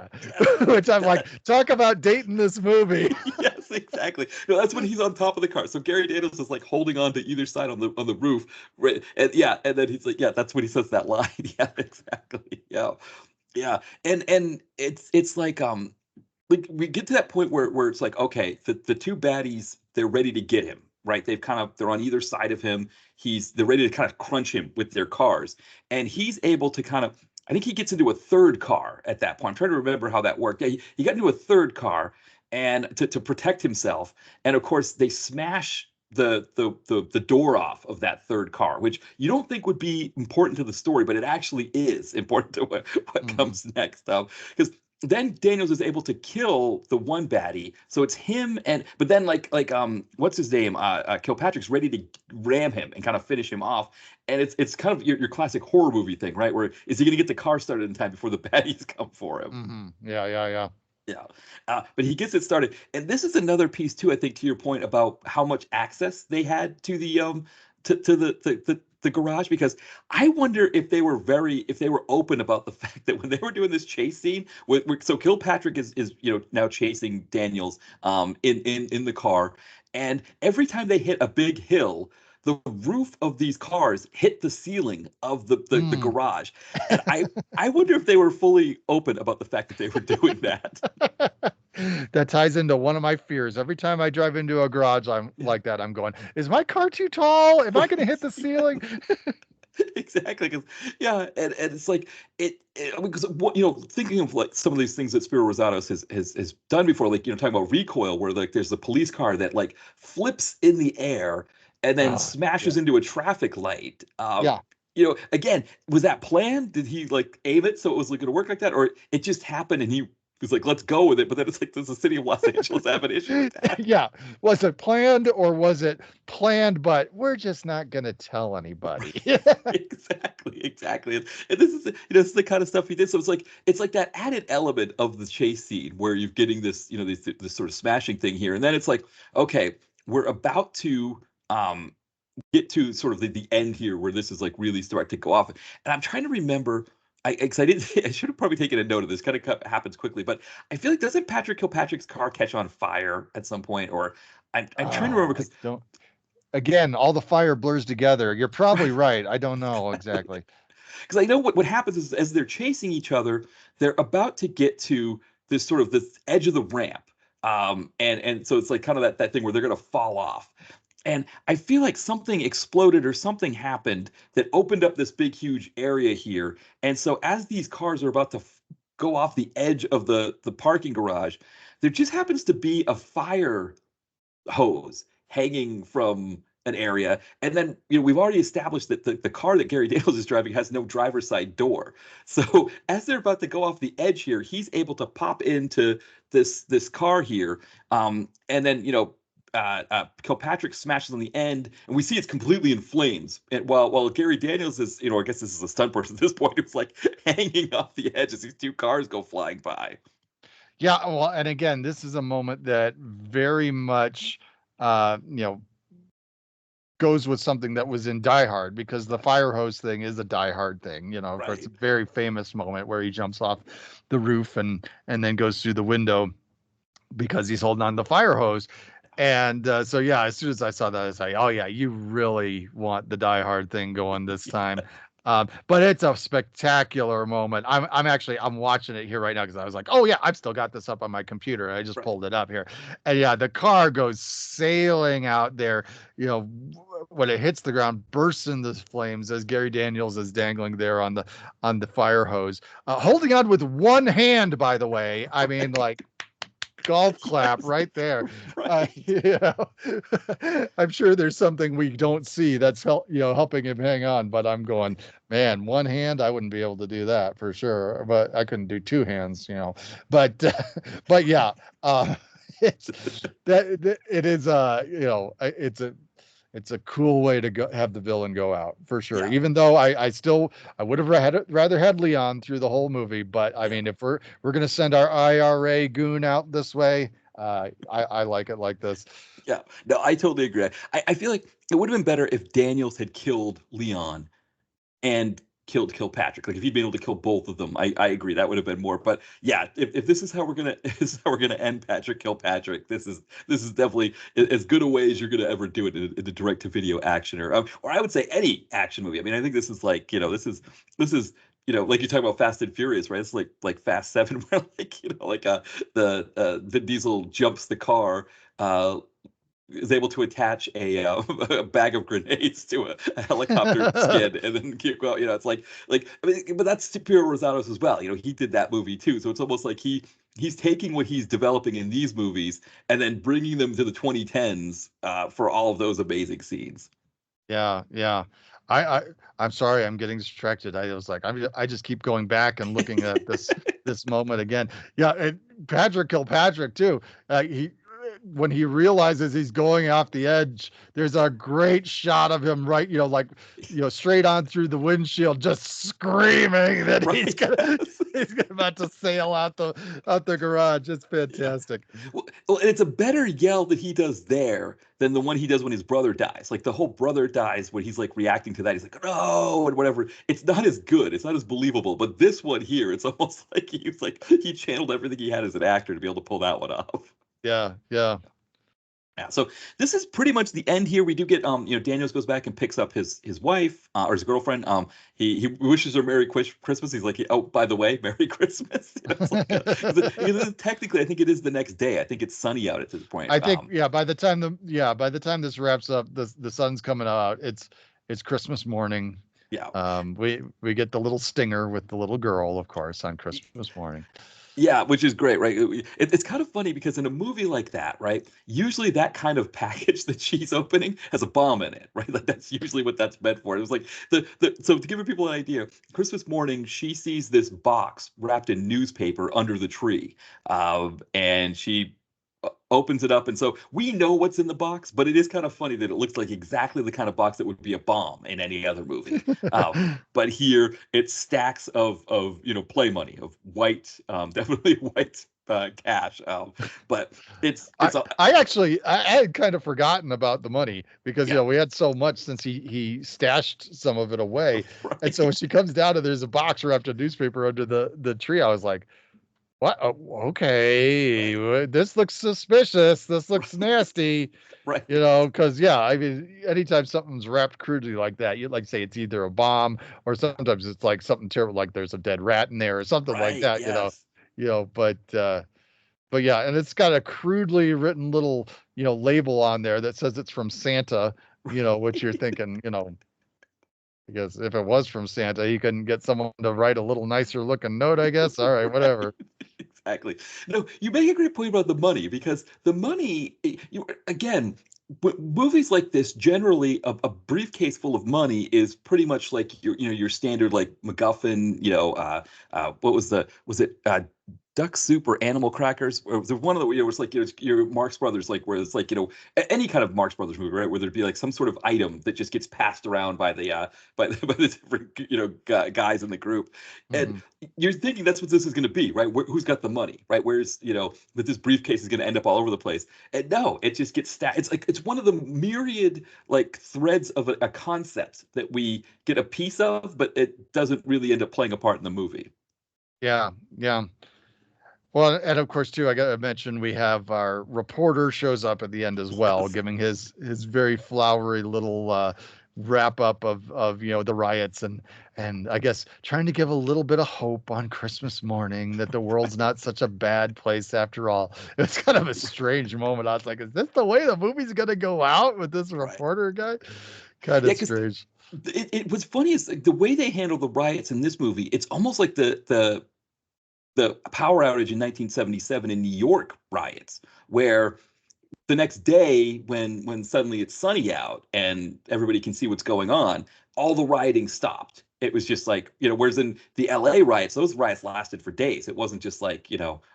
which I'm like, talk about dating this movie. Yes, Exactly. No, that's when he's on top of the car. So Gary Daniels is like holding on to either side on the roof, right? And yeah, and then he's like, yeah, that's when he says that line. Yeah, exactly. Yeah, yeah. And it's like we get to that point where it's like, okay, the two baddies, they're ready to get him, right? They're on either side of him. They're ready to kind of crunch him with their cars, and he's able to kind of. I think he gets into a third car at that point. I'm trying to remember how that worked. Yeah, he got into a third car and to protect himself. And of course, they smash the door off of that third car, which you don't think would be important to the story, but it actually is important to what Mhm. comes next. Because then Daniels is able to kill the one baddie. So it's him but then what's his name? Kilpatrick's ready to ram him and kind of finish him off. And it's kind of your classic horror movie thing, right? Where is he going to get the car started in time before the baddies come for him? Yeah, yeah, yeah. Yeah. But he gets it started. And this is another piece too, I think, to your point about how much access they had to the garage, because I wonder if they were open about the fact that when they were doing this chase scene so Kilpatrick is now chasing Daniels in the car, and every time they hit a big hill, the roof of these cars hit the ceiling of the Mm. garage. And I wonder if they were fully open about the fact that they were doing that. That ties into one of my fears. Every time I drive into a garage, I'm Yeah, like that. I'm going, is my car too tall? Am I going to hit right. the ceiling? Exactly. 'Cause, yeah, and it's like because what thinking of like some of these things that Spiro Rosatos has done before, like talking about recoil, where like there's the police car that like flips in the air and then Oh, yeah. smashes into a traffic light. Yeah. Again, was that planned? Did he like aim it so it was like going to work like that, or it just happened and he was like, let's go with it? But then it's like, does the city of Los Angeles have an issue with that? Yeah. Was it planned or was it planned, but we're just not going to tell anybody? Exactly, exactly. And this is the kind of stuff he did. So it's like that added element of the chase scene where you're getting this sort of smashing thing here, and then it's like, okay, we're about to get to sort of the end here where this is like really start to go off. And I'm trying to remember. Because I didn't, I should have probably taken a note of this. Kind of happens quickly, but I feel like doesn't Patrick Kilpatrick's car catch on fire at some point, or I'm trying to remember I because don't. Again, all the fire blurs together. You're probably right. right. I don't know exactly. Because I know what happens is as they're chasing each other, they're about to get to this edge of the ramp, and so it's like kind of that thing where they're gonna fall off, and I feel like something exploded or something happened that opened up this big huge area here, and so as these cars are about to go off the edge of the parking garage, there just happens to be a fire hose hanging from an area. And then, we've already established that the car that Gary Daniels is driving has no driver's side door. So as they're about to go off the edge here, he's able to pop into this car here. And then, Kilpatrick smashes on the end, and we see it's completely in flames. And while Gary Daniels is, I guess this is a stunt person at this point, it's like hanging off the edge as these two cars go flying by. Yeah, well, and again, this is a moment that very much, uh, you know, goes with something that was in Die Hard because the fire hose thing is a Die Hard thing. Of course, Right. a very famous moment where he jumps off the roof and then goes through the window because he's holding on to the fire hose. And so, yeah, as soon as I saw that, I was like, oh, yeah, you really want the Die Hard thing going this time. But it's a spectacular moment. I'm watching it here right now because I was like, oh, yeah, I've still got this up on my computer. I just Right. pulled it up here. And yeah, the car goes sailing out there, when it hits the ground, bursts into flames as Gary Daniels is dangling there on the fire hose, holding on with one hand, by the way. I mean, like, golf clap Yes. right there. Right. I'm sure there's something we don't see that's helping him hang on. But I'm going, man, one hand, I wouldn't be able to do that for sure. But I couldn't do two hands. But but yeah, uh, it's it is it's a cool way to go have the villain go out for sure. Yeah. Even though I would have rather had Leon through the whole movie, but I Yeah. mean, if we're gonna send our IRA goon out this way, I like it like this. Yeah. No, I totally agree. I feel like it would have been better if Daniels had killed Leon and killed Kilpatrick. Like if he'd been able to kill both of them, I agree that would have been more. But yeah, if this is how we're gonna this is how we're gonna end Patrick Kilpatrick, this is definitely as good a way as you're gonna ever do it in the direct to video action or I would say any action movie. I mean, I think this is like this is like you talk about Fast and Furious, right? It's like Fast Seven, where like the Vin Diesel jumps the car. Is able to attach a bag of grenades to a helicopter skid and then keep going. It's like I mean, but that's Spiro Razatos as well. He did that movie too. So it's almost like he's taking what he's developing in these movies and then bringing them to the 2010s for all of those amazing scenes. Yeah, yeah. I, I I'm sorry, I'm getting distracted. I was like, I just keep going back and looking at this moment again. Yeah, and Patrick Kilpatrick too. He When he realizes he's going off the edge, there's a great shot of him right, like straight on through the windshield, just screaming that Right. he's about to sail out the garage. It's fantastic. Well, and it's a better yell that he does there than the one he does when his brother dies. Like the whole brother dies when he's like reacting to that. He's like, no, and whatever. It's not as good. It's not as believable. But this one here, it's almost like he channeled everything he had as an actor to be able to pull that one off. Yeah, yeah. Yeah, so this is pretty much the end here. We do get Daniels goes back and picks up his wife or his girlfriend. He wishes her Merry Christmas. He's like, oh, by the way, Merry Christmas. Technically, I think it is the next day. I think it's sunny out at this point. I think by the time this wraps up, the sun's coming out. It's Christmas morning. Yeah. We get the little stinger with the little girl, of course, on Christmas morning. Yeah, which is great, right? It's kind of funny because in a movie like that, right, usually that kind of package that she's opening has a bomb in it, right? Like that's usually what that's meant for. It was like so to give people an idea, Christmas morning, she sees this box wrapped in newspaper under the tree, and she opens it up, and so we know what's in the box, but it is kind of funny that it looks like exactly the kind of box that would be a bomb in any other movie. But here it's stacks of play money, of white, definitely white cash. But I had kind of forgotten about the money because we had so much since he stashed some of it away, right. And so when she comes down and there's a box wrapped in newspaper under the tree, I was like, what? Oh, okay, this looks suspicious. This looks nasty. Right. Because I mean, anytime something's wrapped crudely like that, you'd like say it's either a bomb or sometimes it's like something terrible, like there's a dead rat in there or something like that. Yes. But yeah, and it's got a crudely written little label on there that says it's from Santa. Which you're thinking, because if it was from Santa, he couldn't get someone to write a little nicer looking note, I guess. All right, whatever. Exactly. No, you make a great point about the money because the money, again, movies like this, generally a briefcase full of money is pretty much like your standard like MacGuffin. What was it duck soup or animal crackers, or was there one of the where it's like your Marx Brothers, like where it's like any kind of Marx Brothers movie, right, where there'd be like some sort of item that just gets passed around by the by the different guys in the group, and you're thinking that's what this is going to be, right? Who's got the money, right? Where's that this briefcase is going to end up all over the place, and no, it just gets It's like it's one of the myriad like threads of a concept that we get a piece of, but it doesn't really end up playing a part in the movie. Yeah, yeah. Well, and of course, too, I got to mention we have our reporter shows up at the end as well, giving his very flowery little wrap up of the riots and I guess trying to give a little bit of hope on Christmas morning that the world's not such a bad place after all. It's kind of a strange moment. I was like, is this the way the movie's going to go out with this reporter guy? Kind of strange. It was funny is like the way they handle the riots in this movie. It's almost like the power outage in 1977 in New York riots, where the next day when suddenly it's sunny out and everybody can see what's going on, all the rioting stopped. It was just like, whereas in the LA riots, those riots lasted for days. It wasn't just like,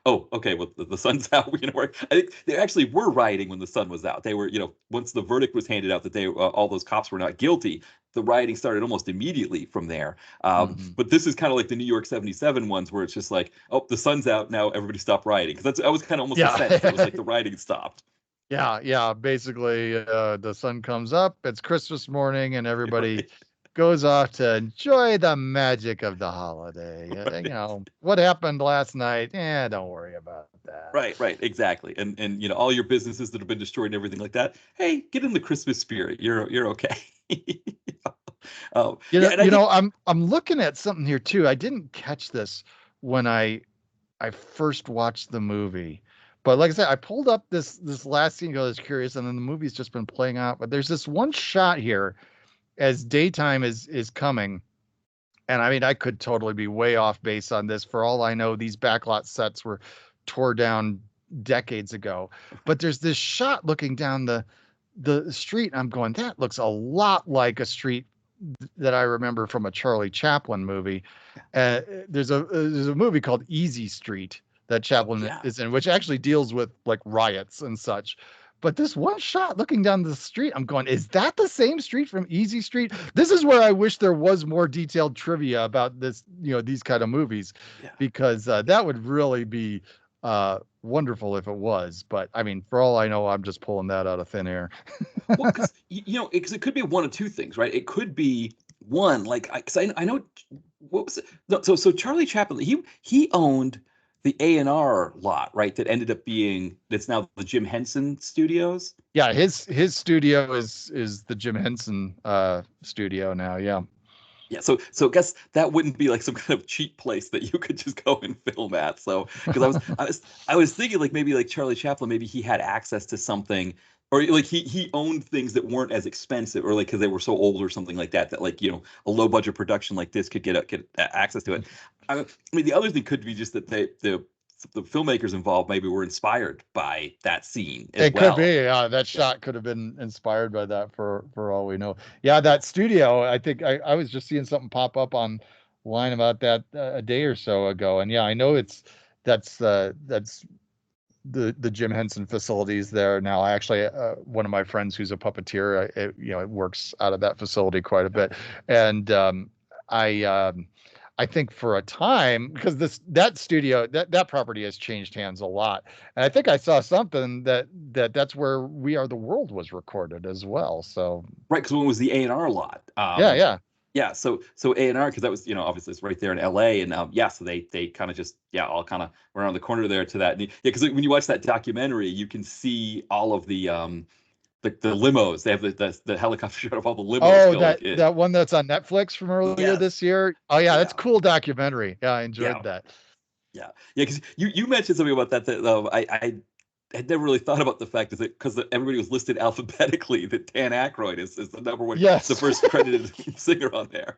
oh, okay, well, the sun's out. I think they actually were rioting when the sun was out. They were, once the verdict was handed out that all those cops were not guilty, the rioting started almost immediately from there. But this is kind of like the New York 77 ones where it's just like, oh, the sun's out. Now everybody stop rioting. Because that was kind of almost the sense. It was like the rioting stopped. Yeah. Basically, the sun comes up, it's Christmas morning, and everybody goes off to enjoy the magic of the holiday. What happened last night? Don't worry about that. Right, exactly. And all your businesses that have been destroyed and everything like that. Hey, get in the Christmas spirit. You're okay. Yeah, and I think I'm looking at something here too. I didn't catch this when I first watched the movie. But like I said, I pulled up this last scene because I was curious, and then the movie's just been playing out. But there's this one shot here as daytime is coming. And I mean, I could totally be way off base on this. For all I know, these backlot sets were tore down decades ago. But there's this shot looking down the street. And I'm going, that looks a lot like a street that I remember from a Charlie Chaplin movie. There's a movie called Easy Street that Chaplin is in, which actually deals with like riots and such. But this one shot looking down the street, I'm going, is that the same street from Easy Street? This is where I wish there was more detailed trivia about this, these kind of movies, because that would really be wonderful if it was. But I mean, for all I know, I'm just pulling that out of thin air. Well, because it could be one of two things, right? It could be one, like, because I know what was it? No, so Charlie Chaplin, he owned the A&R lot, right? That ended up being that's now the Jim Henson Studios. Yeah, his studio is the Jim Henson studio now. Yeah. Yeah, so I guess that wouldn't be like some kind of cheap place that you could just go and film at. So because I was thinking like maybe like Charlie Chaplin, maybe he had access to something, or like he owned things that weren't as expensive, or like because they were so old or something like that like a low budget production like this could get access to it. I mean the other thing could be just that the filmmakers involved maybe were inspired by that scene as well. It could be. That shot could have been inspired by that for all we know. Yeah, that studio, I think I was just seeing something pop up online about that a day or so ago. And yeah, I know that's the Jim Henson facilities there now. I actually one of my friends who's a puppeteer, it works out of that facility quite a bit. And I think for a time, because that studio, that property has changed hands a lot. And I think I saw something that's where We Are the World was recorded as well. So right, because when it was the A&R lot. Yeah. So A&R, because that was obviously it's right there in LA, and so they kind of just all kind of around the corner there to that. Because when you watch that documentary, you can see all of the limos. They have the helicopter shot of all the limos. Oh, that one that's on Netflix from earlier this year. Oh yeah, that's a cool documentary. Yeah, I enjoyed that. Yeah, because you mentioned something about that I had never really thought about the fact that because everybody was listed alphabetically, that Dan Aykroyd is the number one, the first credited singer on there.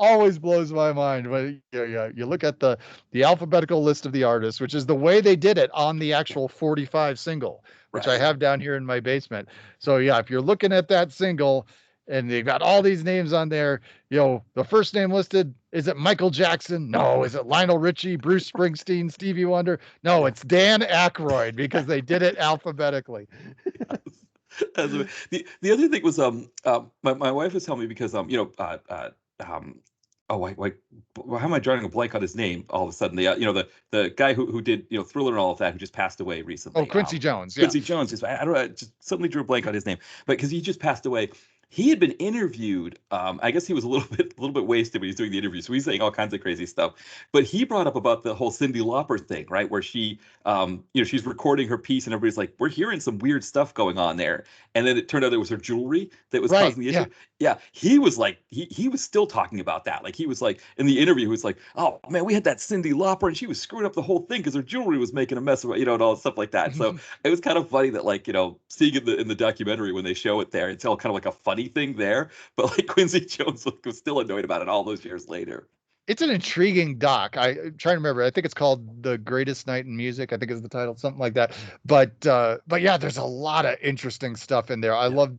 Always blows my mind. But you look at the alphabetical list of the artists, which is the way they did it on the actual 45 single, which I have down here in my basement. So yeah, if you're looking at that single and they've got all these names on there, the first name listed, is it Michael Jackson? No. Is it Lionel Richie, Bruce Springsteen, Stevie Wonder? No, it's Dan Aykroyd, because they did it alphabetically. The other thing was my wife was telling me because how am I drawing a blank on his name all of a sudden? The guy who did Thriller and all of that, who just passed away recently. Oh, Quincy Jones. Quincy Jones. I don't know. I just suddenly drew a blank on his name, but because he just passed away. He had been interviewed. I guess he was a little bit wasted when he was doing the interview, so he's saying all kinds of crazy stuff. But he brought up about the whole Cyndi Lauper thing, right? Where she, she's recording her piece, and everybody's like, "We're hearing some weird stuff going on there." And then it turned out it was her jewelry that was causing the issue. Yeah, he was like, he was still talking about that. Like he was like in the interview, he was like, "Oh man, we had that Cyndi Lauper, and she was screwing up the whole thing because her jewelry was making a mess of it, and all stuff like that." So it was kind of funny that seeing in the documentary when they show it there, it's all kind of like a funny thing there, but like Quincy Jones was still annoyed about it all those years later. It's an intriguing doc. I'm trying to remember. I think it's called The Greatest Night in Music, I think is the title, something like that. But yeah, there's a lot of interesting stuff in there. I love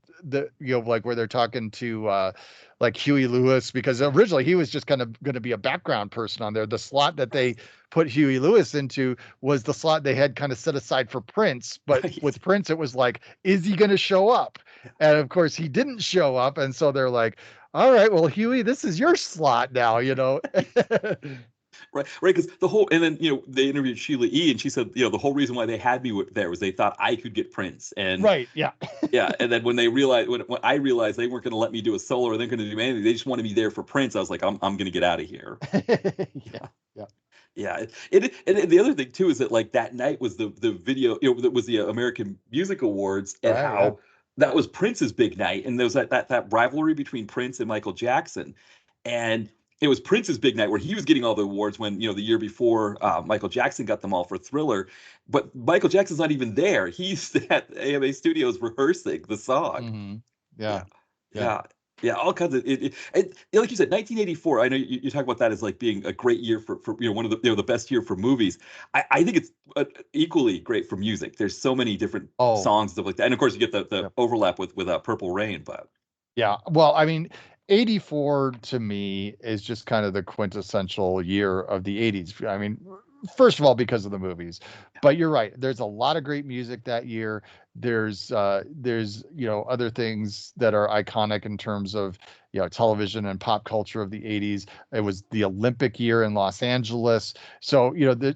like where they're talking to like Huey Lewis, because originally he was just kind of going to be a background person on there. The slot that they put Huey Lewis into was the slot they had kind of set aside for Prince. But with Prince, it was like, is he going to show up? And of course he didn't show up. And so they're like, all right, well, Huey, this is your slot now, right. Because the whole, and then they interviewed Sheila E. and she said the whole reason why they had me there was they thought I could get Prince, and Right. Yeah. yeah, and then when they realized when I realized they weren't going to let me do a solo or they're going to do anything, they just wanted me there for Prince. I was like, I'm going to get out of here. Yeah. Yeah. Yeah, and the other thing too is that like that night was the video, that was the American Music Awards, and Right. Yeah. how that was Prince's big night, and there was that rivalry between Prince and Michael Jackson, and it was Prince's big night where he was getting all the awards when the year before Michael Jackson got them all for Thriller, but Michael Jackson's not even there. He's at AMA Studios rehearsing the song. Mm-hmm. Yeah, Yeah. Yeah. yeah, yeah, all kinds of like you said, 1984. I know you talk about that as like being a great year for one of the the best year for movies. I think it's equally great for music. There's so many different Oh, songs, stuff like that, and of course you get the yep. overlap with Purple Rain. But Yeah. Well, I mean, 84 to me is just kind of the quintessential year of the 80s. I mean, first of all, because of the movies, but you're right. There's a lot of great music that year. There's, other things that are iconic in terms of, television and pop culture of the 80s. It was the Olympic year in Los Angeles. So,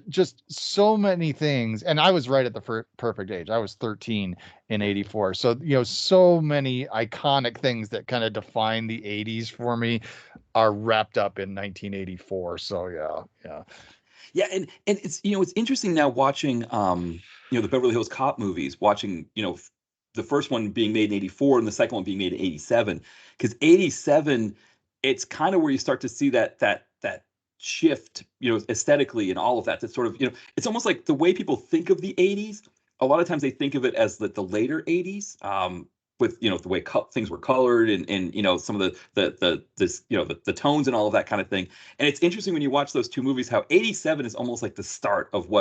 just so many things. And I was right at the perfect age. I was 13 in 84. So, so many iconic things that kind of define the 80s for me are wrapped up in 1984. So, yeah, yeah. yeah, and it's interesting now watching the Beverly Hills Cop movies, watching the first one being made in 84 and the second one being made in 87, because 87, it's kind of where you start to see that shift, aesthetically and all of that. That's sort of, it's almost like the way people think of the 80s. A lot of times they think of it as the later 80s, with the way things were colored, and some of the tones and all of that kind of thing. And it's interesting when you watch those two movies how 87 is almost like the start of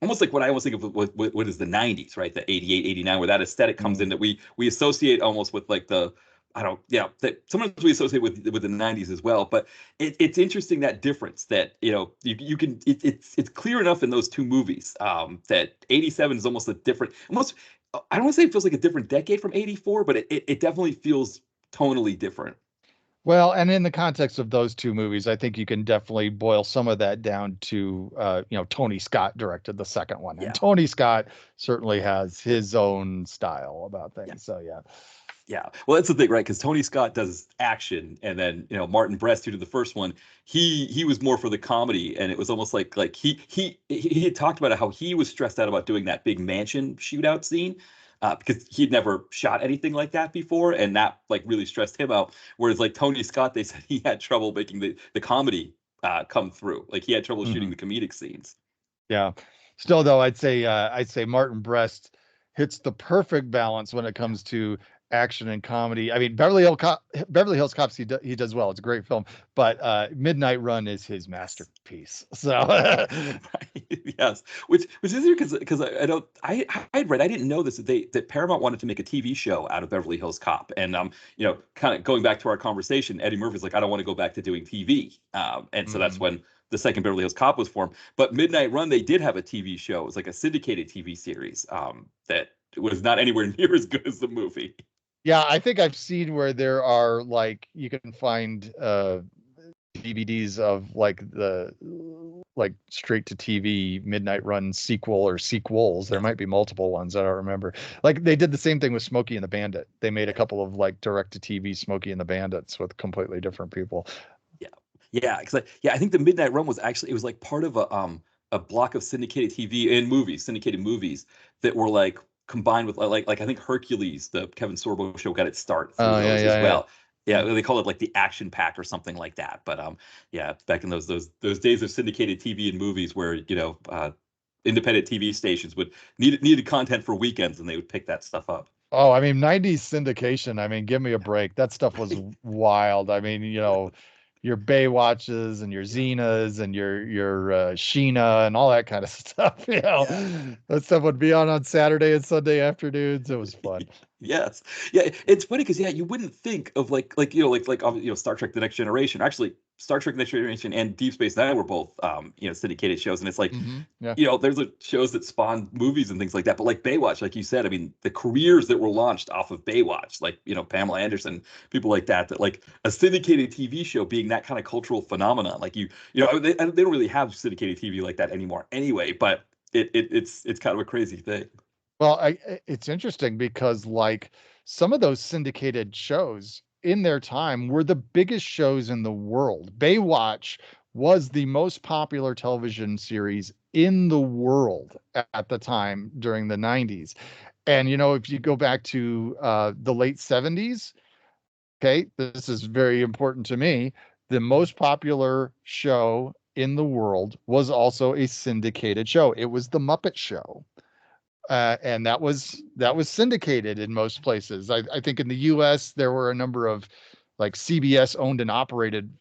almost like what I almost think of what is the 90s, right? The 88, 89, where that aesthetic comes in Mm. that we associate almost with like the I don't yeah that sometimes we associate with the 90s as well. But it's interesting, that difference, that you can it's clear enough in those two movies, that 87 is almost a different, almost, I don't want to say it feels like a different decade from 84, but it definitely feels tonally different. Well, and in the context of those two movies, I think you can definitely boil some of that down to, Tony Scott directed the second one, and Yeah. Tony Scott certainly has his own style about Yeah. things. So, yeah. Yeah. Well, that's the thing, right? Because Tony Scott does action, and then Martin Brest, who did the first one, he was more for the comedy, and it was almost like he had talked about how he was stressed out about doing that big mansion shootout scene, because he'd never shot anything like that before, and that like really stressed him out. Whereas like Tony Scott, they said he had trouble making the comedy come through. Like he had trouble shooting Hmm. the comedic scenes. Yeah. Still, though, I'd say Martin Brest hits the perfect balance when it Yeah. comes to action and comedy. I mean, Beverly Hills Cops, he does well. It's a great film, but Midnight Run is his Yes. masterpiece. So, Right. Yes, which is because I don't I'd read, I didn't know this, that Paramount wanted to make a TV show out of Beverly Hills Cop, and kind of going back to our conversation, Eddie Murphy's like, I don't want to go back to doing TV, and so that's mhm. when the second Beverly Hills Cop was formed. But Midnight Run, they did have a TV show. It was like a syndicated TV series, that was not anywhere near as good as the movie. Yeah, I think I've seen where there are, like, you can find DVDs of like straight to TV Midnight Run sequel or sequels. There Yes. might be multiple ones, I don't remember. Like, they did the same thing with Smokey and the Bandit. They made a couple of like direct to TV Smokey and the Bandits with completely different people. Yeah, yeah, because I think the Midnight Run was actually, it was like part of a block of syndicated TV and movies, syndicated movies that were like combined with like I think Hercules, the Kevin Sorbo show, got its start through Oh, yeah, those as yeah, well. Yeah, yeah. they call it like the Action Pack or something like that. But yeah, back in those days of syndicated TV and movies where independent TV stations would needed content for weekends, and they would pick that stuff up. Oh, I mean, 90s syndication. I mean, give me a break. That stuff was wild. I mean, your Baywatches and your Yeah, Xenas and your Sheena and all that kind of stuff. yeah. That stuff would be on Saturday and Sunday afternoons. It was fun. Yes. Yeah, it's funny because, yeah, you wouldn't think of like Star Trek: The Next Generation. Actually, Star Trek: Next Generation and Deep Space Nine were both syndicated shows, and it's like Yeah. there's shows that spawn movies and things like that. But like Baywatch, like you said, I mean, the careers that were launched off of Baywatch, like Pamela Anderson, people like that like a syndicated TV show being that kind of cultural phenomenon, like they don't really have syndicated TV like that anymore anyway. But it's kind of a crazy thing. Well, it's interesting because like some of those syndicated shows in their time were the biggest shows in the world. Baywatch was the most popular television series in the world at the time during the 90s. And if you go back to the late 70s, okay, this is very important to me. The most popular show in the world was also a syndicated show. It was The Muppet Show. And that was syndicated in most places. I think in the U.S. there were a number of like CBS owned and operated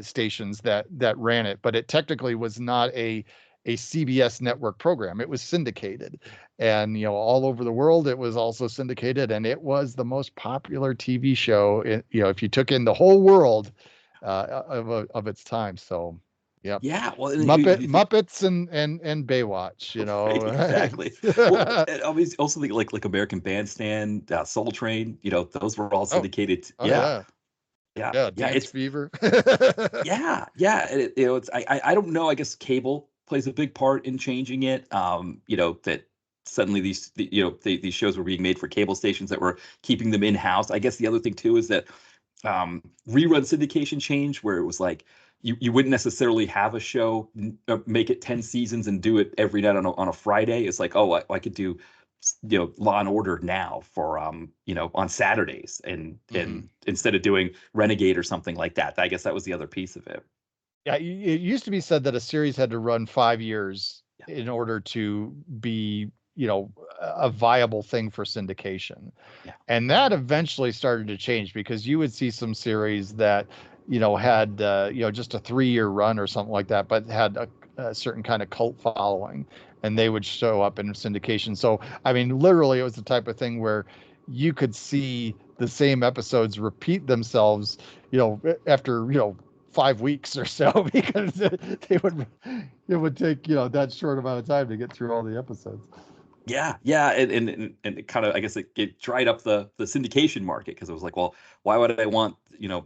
stations that ran it, but it technically was not a CBS network program. It was syndicated, and all over the world it was also syndicated, and it was the most popular TV show. If you took in the whole world of its time. So. Yeah. Yeah, well, and Muppets and Baywatch, right, exactly. Well, I always also think like American Bandstand, Soul Train, those were all syndicated. Yeah, yeah, Dance it's Fever. yeah. It's I don't know. I guess cable plays a big part in changing it. That suddenly these shows were being made for cable stations that were keeping them in house. I guess the other thing too is that rerun syndication changed, where it was like you wouldn't necessarily have a show make it 10 seasons and do it every night on a Friday. It's like, oh, I could do Law and Order now for on Saturdays, and instead of doing Renegade or something like that. I guess that was the other piece of it. Yeah, it used to be said that a series had to run 5 years in order to be a viable thing for syndication. Yeah. And that eventually started to change, because you would see some series that had just a 3-year run or something like that, but had a certain kind of cult following, and they would show up in syndication. So I mean, literally it was the type of thing where you could see the same episodes repeat themselves after 5 weeks or so, because it would take that short amount of time to get through all the episodes. Yeah, and it kind of, I guess it dried up the syndication market, because it was like, well, why would I want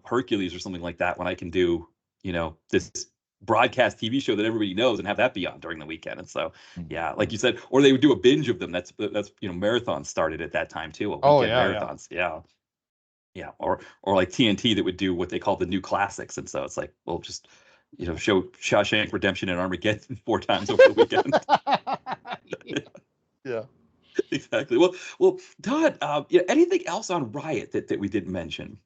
Hercules or something like that when I can do this broadcast TV show that everybody knows and have that be on during the weekend? And so yeah, like you said, or they would do a binge of them. That's marathons started at that time too. Weekend marathons, yeah, or like TNT that would do what they call the new classics. And so it's like, well, just show Shawshank Redemption and Armageddon 4 times over the weekend. Yeah, exactly. Well, Todd, anything else on Riot that we didn't mention?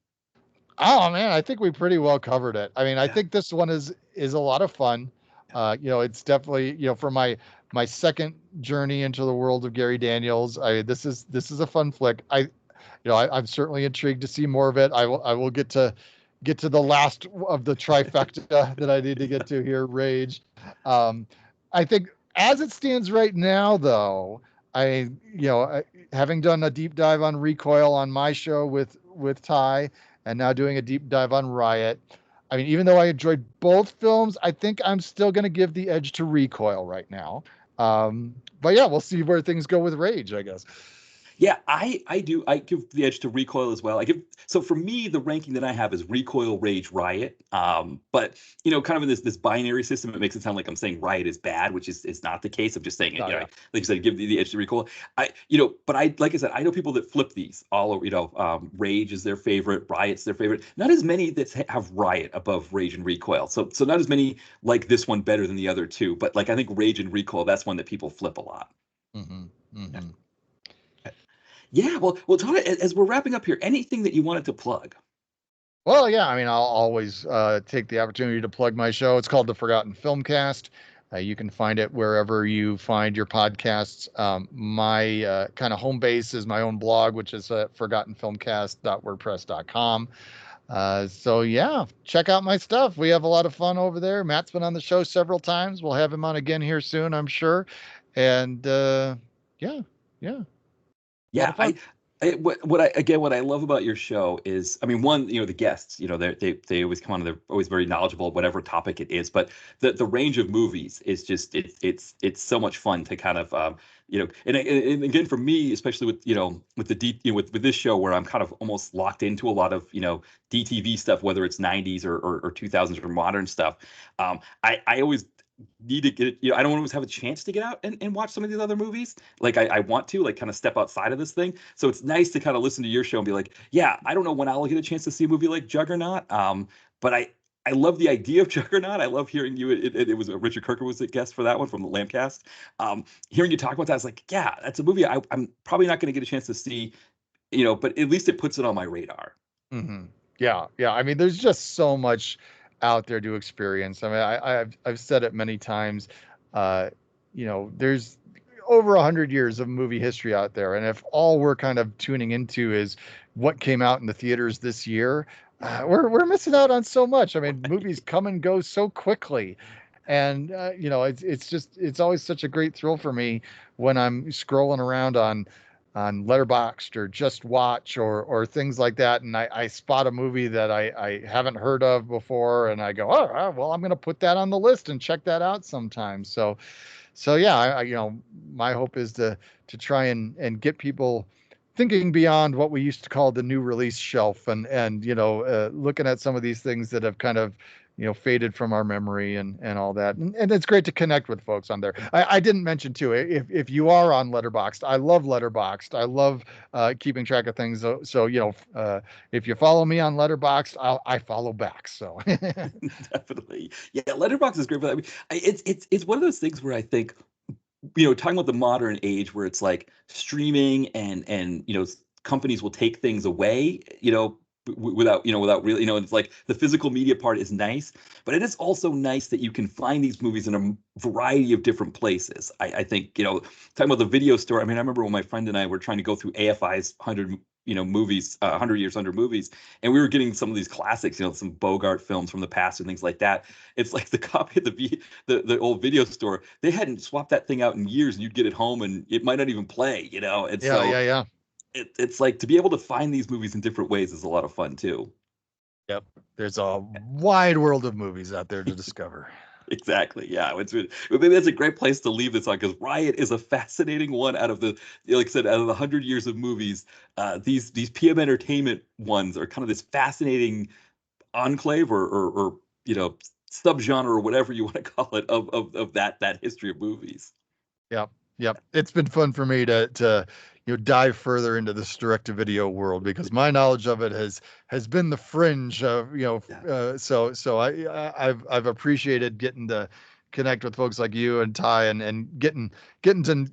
Oh man, I think we pretty well covered it. I mean, I think this one is a lot of fun. It's definitely, for my second journey into the world of Gary Daniels. This is a fun flick. I'm certainly intrigued to see more of it. I will get to the last of the trifecta that I need to get to here, Rage. I think as it stands right now, though, having done a deep dive on Recoil on my show with Ty, and now doing a deep dive on Riot, I mean, even though I enjoyed both films, I think I'm still going to give the edge to Recoil right now. But yeah, we'll see where things go with Rage, I guess. Yeah, I do. I give the edge to Recoil as well. So for me, the ranking that I have is Recoil, Rage, Riot. But kind of in this binary system, it makes it sound like I'm saying Riot is bad, which is not the case. I'm just saying it. Like you said, give the edge to Recoil. But like I said, I know people that flip these all over. Rage is their favorite, Riot's their favorite. Not as many that have Riot above Rage and Recoil. So not as many like this one better than the other two. But like I think Rage and Recoil, that's one that people flip a lot. Yeah. Yeah, well, Todd, as we're wrapping up here, anything that you wanted to plug? Well, yeah, I mean, I'll always take the opportunity to plug my show. It's called the Forgotten Filmcast. You can find it wherever you find your podcasts. My kind of home base is my own blog, which is forgottenfilmcast.wordpress.com. So yeah, check out my stuff. We have a lot of fun over there. Matt's been on the show several times. We'll have him on again here soon, I'm sure. And yeah. Yeah, What I love about your show is, I mean, one, the guests, they always come on, and they're always very knowledgeable, whatever topic it is. But the range of movies is just it's so much fun to kind of and again for me, especially with with the with this show where I'm kind of almost locked into a lot of DTV stuff, whether it's 90s or 2000s or modern stuff. I always need to get I don't always have a chance to get out and watch some of these other movies. Like I want to like kind of step outside of this thing. So it's nice to kind of listen to your show and be like, yeah, I don't know when I'll get a chance to see a movie like Juggernaut. But I love the idea of Juggernaut. I love hearing you. It was Richard Kirker was a guest for that one from the Lambcast. Hearing you talk about that, I was like, yeah, that's a movie I'm probably not going to get a chance to see, but at least it puts it on my radar. Hmm. Yeah, yeah. I mean, there's just so much out there to experience. I mean, I've said it many times. Uh, there's over 100 years of movie history out there, and if all we're kind of tuning into is what came out in the theaters this year, we're missing out on so much. I mean, movies come and go so quickly, and it's always such a great thrill for me when I'm scrolling around on Letterboxd or Just Watch or things like that, and I spot a movie that I haven't heard of before, and I go, oh, well, I'm going to put that on the list and check that out sometime. So yeah, my hope is to try and get people thinking beyond what we used to call the new release shelf, and looking at some of these things that have kind of faded from our memory and all that. And it's great to connect with folks on there. I didn't mention too, if you are on Letterboxd, I love Letterboxd. I love keeping track of things. So if you follow me on Letterboxd, I follow back. So Definitely. Yeah, Letterboxd is great for that. I mean, it's one of those things where I think, talking about the modern age where it's like streaming and companies will take things away, without really, it's like the physical media part is nice, but it is also nice that you can find these movies in a variety of different places. I think, talking about the video store. I mean, I remember when my friend and I were trying to go through AFI's 100, movies, 100 years under movies, and we were getting some of these classics, some Bogart films from the past and things like that. It's like the copy of the old video store, they hadn't swapped that thing out in years, and you'd get it home and it might not even play, and yeah, so yeah. it's like to be able to find these movies in different ways is a lot of fun too. Yep. There's a wide world of movies out there to discover. Exactly. Yeah. Maybe that's a great place to leave this on, because Riot is a fascinating one out of like I said, out of the 100 years of movies. These PM Entertainment ones are kind of this fascinating enclave or subgenre or whatever you want to call it of that history of movies. Yep. Yep. It's been fun for me to dive further into this direct-to-video world, because my knowledge of it has been the fringe of, so I've appreciated getting to connect with folks like you and Ty and getting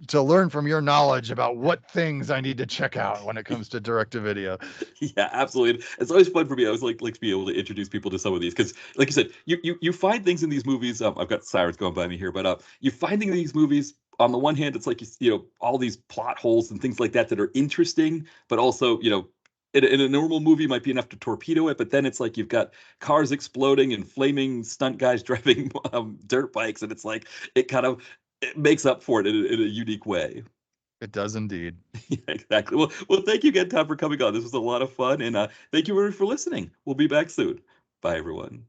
to learn from your knowledge about what things I need to check out when it comes to direct-to-video. Yeah, absolutely. It's always fun for me. I always like to be able to introduce people to some of these, because, like you said, you find things in these movies. I've got sirens going by me here, but you find things in these movies. On the one hand, it's like all these plot holes and things like that are interesting, but also in a normal movie might be enough to torpedo it. But then it's like you've got cars exploding and flaming stunt guys driving dirt bikes, and it's like it makes up for it in a unique way. It does indeed. Yeah, exactly. Well, thank you again, Todd, for coming on. This was a lot of fun, and thank you for listening. We'll be back soon. Bye, everyone.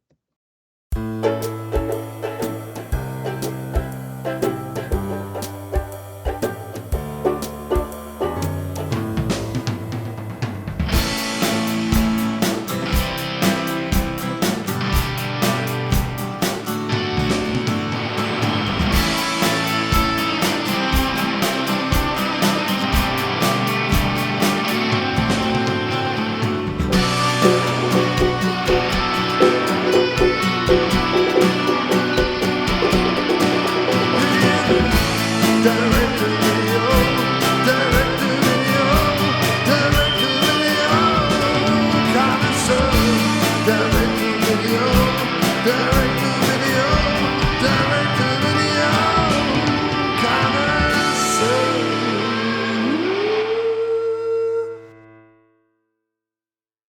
Direct to video.